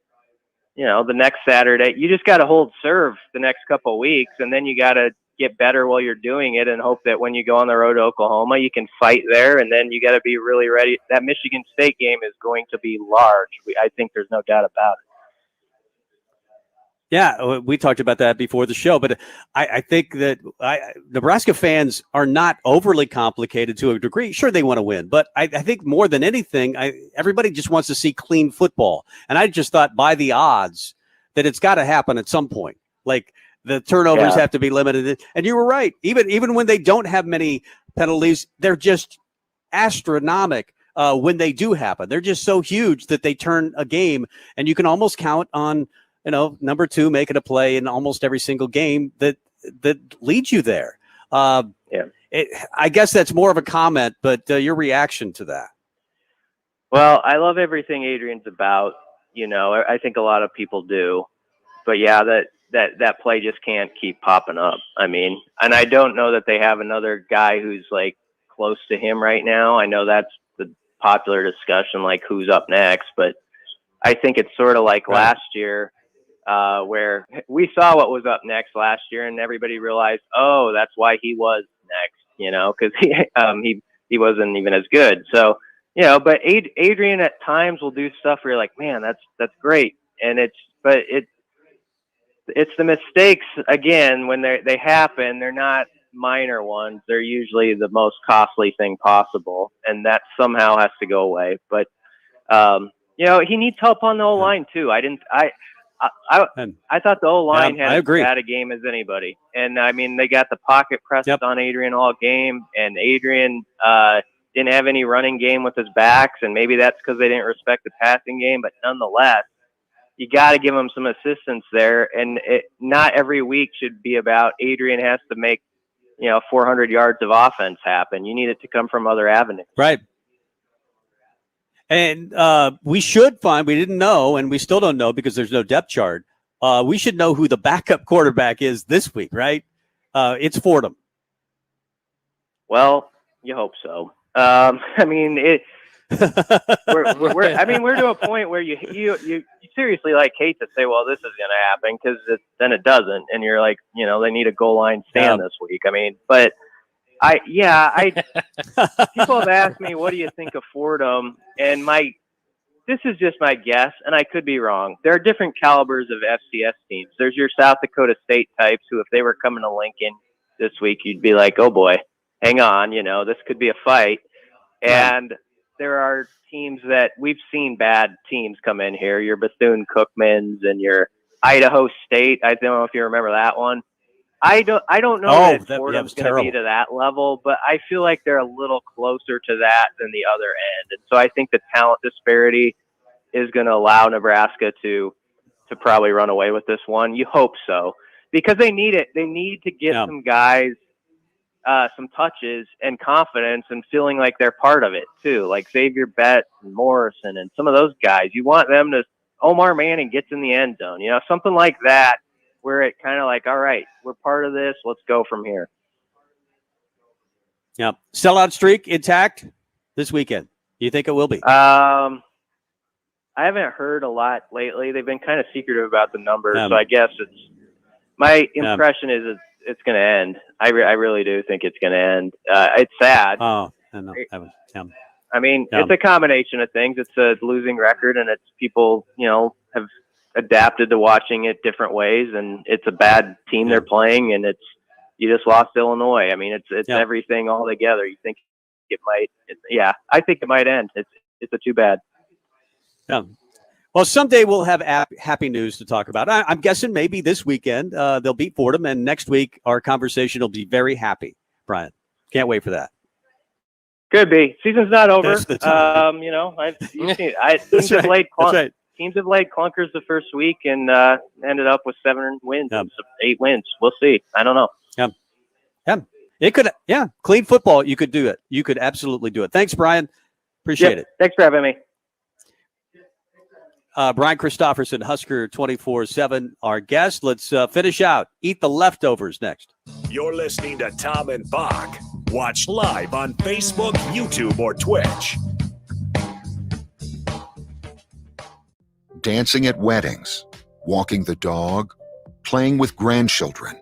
the next Saturday, you just got to hold serve the next couple of weeks, and then you got to get better while you're doing it and hope that when you go on the road to Oklahoma, you can fight there, and then you got to be really ready. That Michigan State game is going to be large. I think there's no doubt about it. Yeah, we talked about that before the show, but I think that Nebraska fans are not overly complicated to a degree. Sure, they want to win, but I think more than anything, everybody just wants to see clean football. And I just thought by the odds that it's got to happen at some point. Like the turnovers have to be limited. And you were right. Even when they don't have many penalties, they're just astronomical when they do happen. They're just so huge that they turn a game, and you can almost count on number 2 making a play in almost every single game that leads you there. I guess that's more of a comment, but your reaction to that? Well, I love everything Adrian's about. I think a lot of people do, but yeah, that play just can't keep popping up. I mean, and I don't know that they have another guy who's like close to him right now. I know that's the popular discussion, like who's up next, but I think it's sort of like last year. Where we saw what was up next last year, and everybody realized, oh, that's why he was next, because he wasn't even as good. So, but Adrian at times will do stuff where you're like, man, that's great, and it's the mistakes again when they happen. They're not minor ones. They're usually the most costly thing possible, and that somehow has to go away. But he needs help on the O-line too. I thought the O-line had as bad a game as anybody. And, they got the pocket pressed on Adrian all game, and Adrian didn't have any running game with his backs, and maybe that's because they didn't respect the passing game. But nonetheless, you got to give him some assistance there, and not every week should be about Adrian has to make 400 yards of offense happen. You need it to come from other avenues. Right. And we should find, we didn't know, and we still don't know because there's no depth chart. We should know who the backup quarterback is this week, right? It's Fordham. Well, you hope so. I mean, we're to a point where you seriously hate to say, well, this is going to happen, because then it doesn't, and you're like, they need a goal line stand this week. I mean, but people have asked me, what do you think of Fordham? And this is just my guess, and I could be wrong. There are different calibers of FCS teams. There's your South Dakota State types who, if they were coming to Lincoln this week, you'd be like, oh boy, hang on, this could be a fight. And there are teams that we've seen, bad teams come in here, your Bethune-Cookmans and your Idaho State. I don't know if you remember that one. I don't know that Fordham's going to be to that level, but I feel like they're a little closer to that than the other end. And so I think the talent disparity is going to allow Nebraska to probably run away with this one. You hope so, because they need it. They need to get some guys some touches and confidence and feeling like they're part of it too, like Xavier Betts and Morrison and some of those guys. You want them to, Omar Manning gets in the end zone, something like that, where it kind of like, all right, we're part of this. Let's go from here. Yeah. Sellout streak intact this weekend. You think it will be? I haven't heard a lot lately. They've been kind of secretive about the numbers. So I guess my impression is it's going to end. I really do think it's going to end. It's sad. Oh, I know. I mean, it's a combination of things. It's a losing record, and it's people, have adapted to watching it different ways, and it's a bad team they're playing, and you just lost Illinois. I mean, it's everything all together. You think it might, I think it might end. It's a too bad. Yeah. Well, someday we'll have happy news to talk about. I'm guessing maybe this weekend they'll beat Fordham, and next week our conversation will be very happy. Brian, can't wait for that. Could be. Season's not over. Teams have laid clunkers the first week and ended up with 7 wins, 8 wins. We'll see. I don't know. Yeah. It could. Yeah. Clean football. You could do it. You could absolutely do it. Thanks, Brian. Appreciate it. Thanks for having me. Brian Christopherson, Husker 24/7, our guest. Let's finish out. Eat the leftovers next. You're listening to Tom and Bock. Watch live on Facebook, YouTube, or Twitch. Dancing at weddings, walking the dog, playing with grandchildren.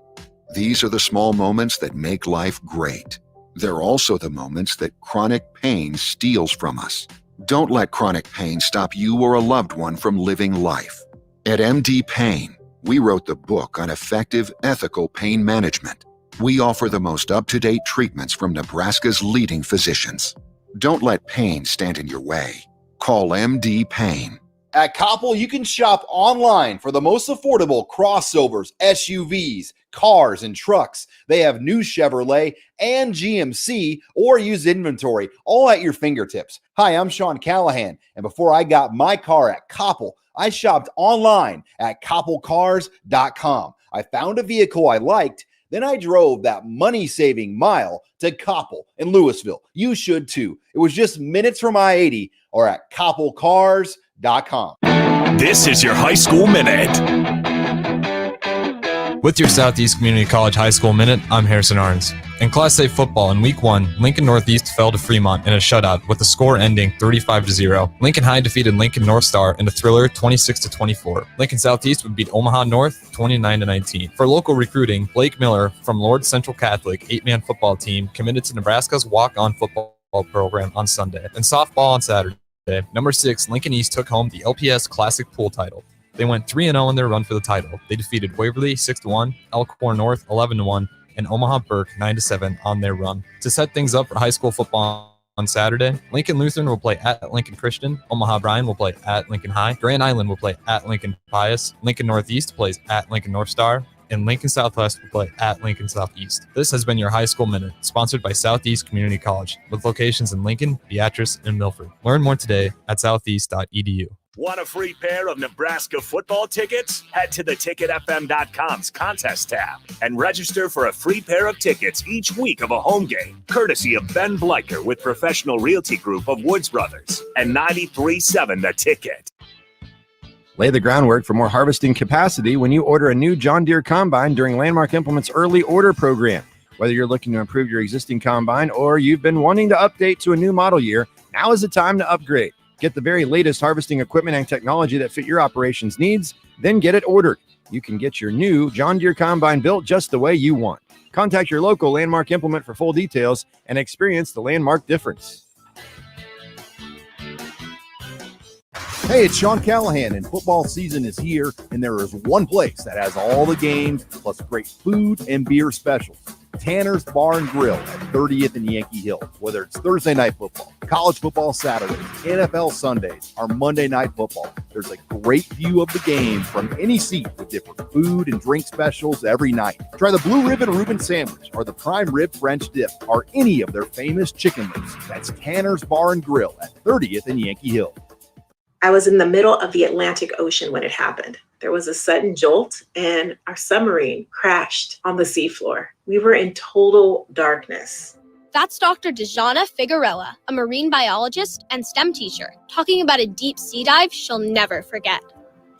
These are the small moments that make life great. They're also the moments that chronic pain steals from us. Don't let chronic pain stop you or a loved one from living life. At MD Pain, we wrote the book on effective, ethical pain management. We offer the most up-to-date treatments from Nebraska's leading physicians. Don't let pain stand in your way. Call MD Pain. At Koppel, you can shop online for the most affordable crossovers, SUVs, cars, and trucks. They have new Chevrolet and GMC or used inventory, all at your fingertips. Hi, I'm Sean Callahan, and before I got my car at Koppel, I shopped online at koppelcars.com. I found a vehicle I liked, then I drove that money-saving mile to Koppel in Louisville. You should too. It was just minutes from I-80 or at koppelcars.com. This is your high school minute. With your Southeast Community College High School Minute, I'm Harrison Arns. In Class A football in Week 1, Lincoln Northeast fell to Fremont in a shutout with the score ending 35-0. Lincoln High defeated Lincoln North Star in a thriller 26-24. Lincoln Southeast would beat Omaha North 29-19. For local recruiting, Blake Miller from Lord Central Catholic 8-man football team committed to Nebraska's walk-on football program on Sunday. And softball on Saturday, number 6, Lincoln East took home the LPS Classic Pool title. They went 3-0 in their run for the title. They defeated Waverly 6-1, Elkhorn North 11-1, and Omaha Burke 9-7 on their run. To set things up for high school football on Saturday, Lincoln Lutheran will play at Lincoln Christian, Omaha Bryan will play at Lincoln High, Grand Island will play at Lincoln Pius, Lincoln Northeast plays at Lincoln North Star, and Lincoln Southwest will play at Lincoln Southeast. This has been your High School Minute, sponsored by Southeast Community College, with locations in Lincoln, Beatrice, and Milford. Learn more today at southeast.edu. Want a free pair of Nebraska football tickets? Head to theticketfm.com's contest tab and register for a free pair of tickets each week of a home game, courtesy of Ben Bleicher with Professional Realty Group of Woods Brothers and 93.7 The Ticket. Lay the groundwork for more harvesting capacity when you order a new John Deere combine during Landmark Implement's early order program. Whether you're looking to improve your existing combine or you've been wanting to update to a new model year, now is the time to upgrade. Get the very latest harvesting equipment and technology that fit your operations needs, then get it ordered. You can get your new John Deere combine built just the way you want. Contact your local Landmark Implement for full details and experience the Landmark difference. Hey, it's Sean Callahan, and football season is here, and there is one place that has all the games, plus great food and beer specials. Tanner's Bar and Grill at 30th and Yankee Hill. Whether it's Thursday night football, college football Saturdays, NFL Sundays, or Monday night football, there's a great view of the game from any seat with different food and drink specials every night. Try the Blue Ribbon Reuben Sandwich or the Prime Rib French Dip or any of their famous chicken wings. That's Tanner's Bar and Grill at 30th and Yankee Hill. I was in the middle of the Atlantic Ocean when it happened. There was a sudden jolt and our submarine crashed on the seafloor. We were in total darkness. That's Dr. Dejana Figueroa, a marine biologist and STEM teacher, talking about a deep sea dive she'll never forget.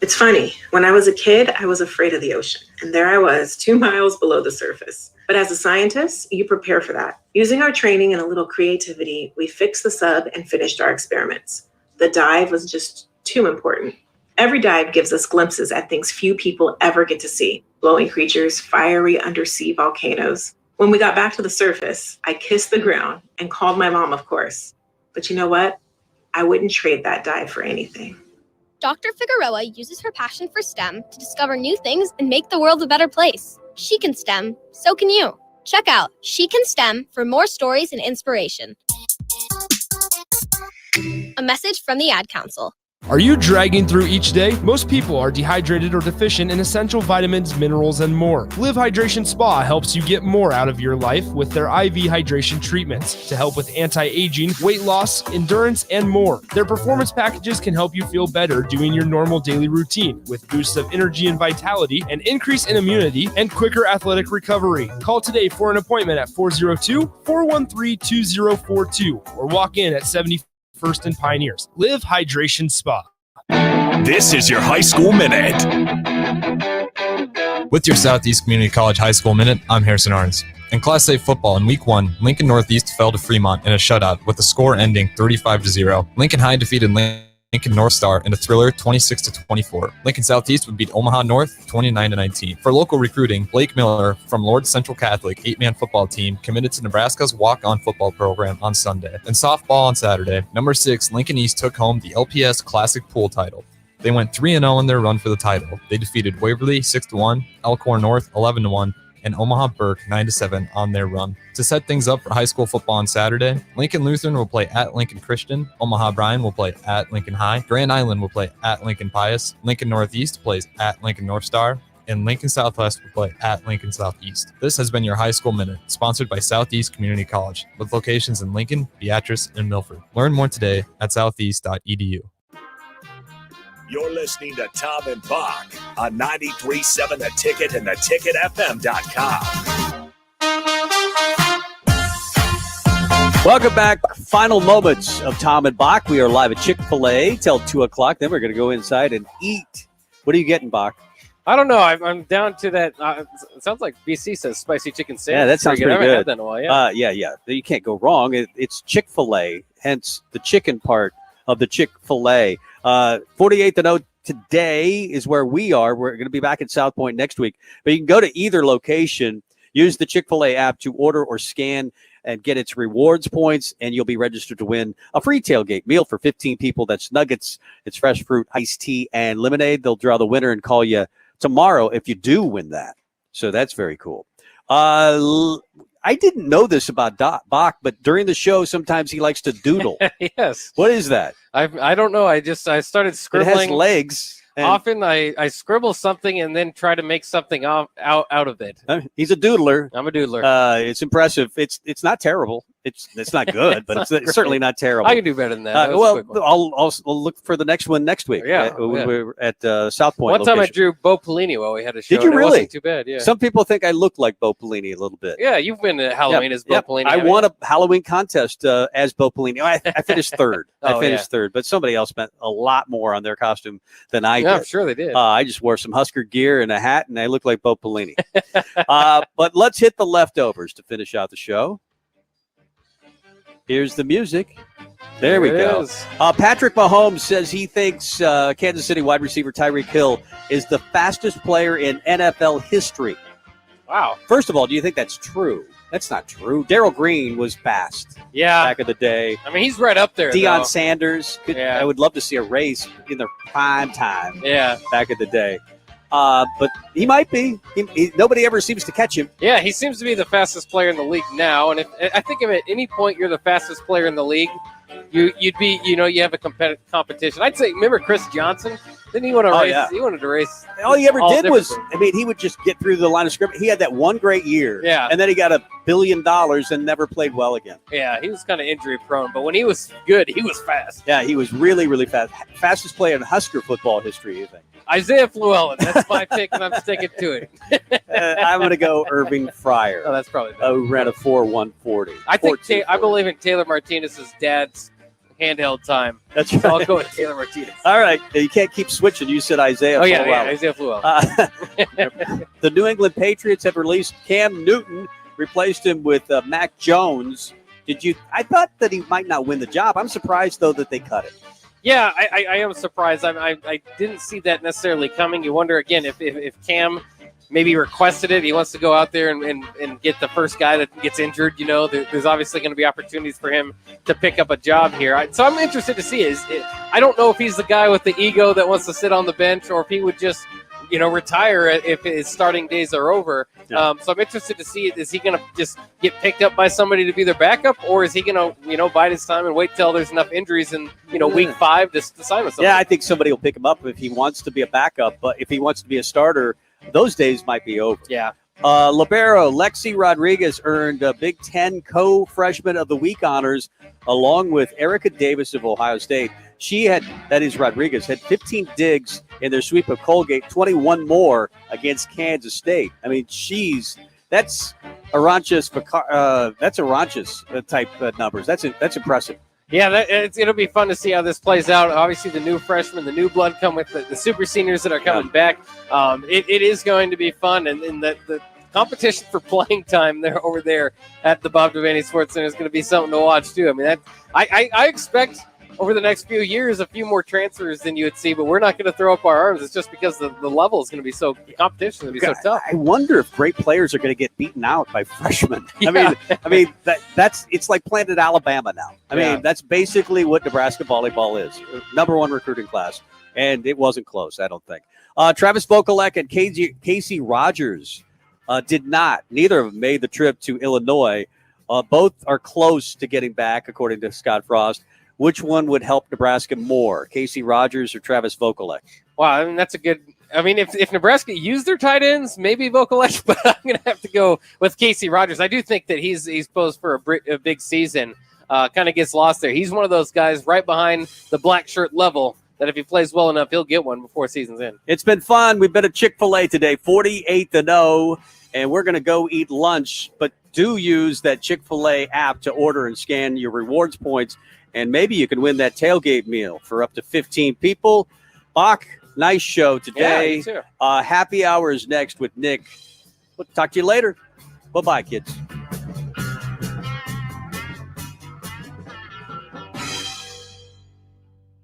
It's funny, when I was a kid, I was afraid of the ocean. And there I was, 2 miles below the surface. But as a scientist, you prepare for that. Using our training and a little creativity, we fixed the sub and finished our experiments. The dive was just too important. Every dive gives us glimpses at things few people ever get to see. Glowing creatures, fiery undersea volcanoes. When we got back to the surface, I kissed the ground and called my mom, of course. But you know what? I wouldn't trade that dive for anything. Dr. Figueroa uses her passion for STEM to discover new things and make the world a better place. She can STEM, so can you. Check out She Can STEM for more stories and inspiration. A message from the Ad Council. Are you dragging through each day? Most people are dehydrated or deficient in essential vitamins, minerals, and more. Live Hydration Spa helps you get more out of your life with their IV hydration treatments to help with anti-aging, weight loss, endurance, and more. Their performance packages can help you feel better doing your normal daily routine with boosts of energy and vitality, an increase in immunity, and quicker athletic recovery. Call today for an appointment at 402-413-2042 or walk in at 71st and Pioneers. Live Hydration Spa. This is your High School Minute. With your Southeast Community College High School Minute, I'm Harrison Arns. In Class A football in Week 1, Lincoln Northeast fell to Fremont in a shutout with the score ending 35-0. Lincoln High defeated Lincoln North Star in a thriller 26-24. Lincoln Southeast would beat Omaha North 29-19. For local recruiting, Blake Miller from Lord Central Catholic 8-man football team committed to Nebraska's walk-on football program on Sunday. In softball on Saturday, number 6 Lincoln East took home the LPS Classic Pool title. They went 3-0 in their run for the title. They defeated Waverly 6-1, Elkhorn North 11-1, and Omaha Burke 9-7 on their run. To set things up for high school football on Saturday, Lincoln Lutheran will play at Lincoln Christian, Omaha Bryan will play at Lincoln High, Grand Island will play at Lincoln Pius, Lincoln Northeast plays at Lincoln North Star, and Lincoln Southwest will play at Lincoln Southeast. This has been your High School Minute, sponsored by Southeast Community College, with locations in Lincoln, Beatrice, and Milford. Learn more today at southeast.edu. You're listening to Tom and Bock on 93.7 The Ticket and theticketfm.com. Welcome back. Final moments of Tom and Bock. We are live at Chick-fil-A till 2 o'clock. Then we're going to go inside and eat. What are you getting, Bock? I don't know. I'm down to that. It sounds like BC says spicy chicken sandwich. Yeah, that sounds pretty I haven't good. had that in a while, yeah. You can't go wrong. It's Chick-fil-A, hence the chicken part of the Chick-fil-A. 48-0 today is where we are. We're going to be back at South Point next week. But you can go to either location, use the Chick-fil-A app to order or scan and get its rewards points, and you'll be registered to win a free tailgate meal for 15 people. That's nuggets, it's fresh fruit, iced tea, and lemonade. They'll draw the winner and call you tomorrow if you do win that. So that's very cool. I didn't know this about Bock, but during the show, sometimes he likes to doodle. Yes. What is that? I don't know. I started scribbling. It has legs. Often I scribble something and then try to make something out of it. He's a doodler. I'm a doodler. It's impressive. It's not terrible. It's not good, but it's certainly not terrible. I can do better than that. That Well, I'll look for the next one next week. Yeah, we're at South Point. One time I location. drew Bo Pelini while we had a show. Did you and really? It wasn't too bad. Yeah. Some people think I look like Bo Pelini a little bit. Yeah, you've been to Halloween as Bo Pelini. I won a Halloween contest as Bo Pelini. I finished third. I finished third, but somebody else spent a lot more on their costume than I did. I'm sure they did. I just wore some Husker gear and a hat, and I look like Bo Pelini. But let's hit the leftovers to finish out the show. Here's the music. There we go. Patrick Mahomes says he thinks Kansas City wide receiver Tyreek Hill is the fastest player in NFL history. Wow. First of all, do you think that's true? That's not true. Darryl Green was fast. Yeah. Back in the day. I mean, he's right up there. Deion though. Sanders. I would love to see a race in the prime time. Yeah. Back in the day. But he might be. Nobody ever seems to catch him. Yeah, he seems to be the fastest player in the league now. And I think if at any point you're the fastest player in the league, you'd be, you have a competition. I'd say, remember Chris Johnson? Didn't he want to race? Yeah. He wanted to race. All he ever did was, he would just get through the line of scrimmage. He had that one great year. Yeah. And then he got $1 billion and never played well again. Yeah, he was kind of injury prone, but when he was good, he was fast. Yeah, he was really, really fast. Fastest player in Husker football history, you think? Isaiah Fluellen. That's my pick, and I'm sticking to it. I'm going to go Irving Fryer. Oh, that's probably better. Who ran a 4.140. I believe in Taylor Martinez's dad's handheld time. That's right. So I'll go with Taylor Taylor Martinez. All right. You can't keep switching. You said Isaiah Fluellen. Yeah, Isaiah Fluellen. The New England Patriots have released Cam Newton, replaced him with Mac Jones. I thought that he might not win the job. I'm surprised, though, that they cut it. Yeah, I am surprised. I didn't see that necessarily coming. You wonder, again, if Cam maybe requested it. He wants to go out there and get the first guy that gets injured. There's obviously going to be opportunities for him to pick up a job here. So I'm interested to see. I don't know if he's the guy with the ego that wants to sit on the bench or if he would just retire if his starting days are over. Yeah. So I'm interested to see, is he going to just get picked up by somebody to be their backup, or is he going to, bide his time and wait till there's enough injuries in, week 5 to sign with somebody? Yeah, I think somebody will pick him up if he wants to be a backup, but if he wants to be a starter, those days might be over. Yeah. Libero, Lexi Rodriguez earned Big Ten Co-Freshman of the Week honors along with Erica Davis of Ohio State. Rodriguez, had 15 digs in their sweep of Colgate, 21 more against Kansas State. I mean, that's Aranches type numbers. That's impressive. Yeah, it'll be fun to see how this plays out. Obviously, the new freshmen, the new blood come with the super seniors that are coming back. It is going to be fun, and the competition for playing time over there at the Bob Devaney Sports Center is going to be something to watch too. I mean, I expect over the next few years a few more transfers than you would see, but we're not going to throw up our arms. It's just because the level is going to be the competition is going to be so tough. I wonder if great players are going to get beaten out by freshmen. Yeah. It's like playing at Alabama now. I mean, that's basically what Nebraska volleyball is. Number 1 recruiting class, and it wasn't close, I don't think. Travis Vokalek and Casey Rogers neither of them made the trip to Illinois. Both are close to getting back, according to Scott Frost. Which one would help Nebraska more, Casey Rogers or Travis Vokalek? Wow, I mean, that's a good – I mean, if Nebraska used their tight ends, maybe Vokalek, but I'm going to have to go with Casey Rogers. I do think that he's posed for a big season. Kind of gets lost there. He's one of those guys right behind the black shirt level that if he plays well enough, he'll get one before season's in. It's been fun. We've been at Chick-fil-A today, 48-0, and we're going to go eat lunch. But do use that Chick-fil-A app to order and scan your rewards points, and maybe you can win that tailgate meal for up to 15 people. Bock, nice show today. Yeah, you too. Happy hours next with Nick. We'll talk to you later. Bye-bye, kids.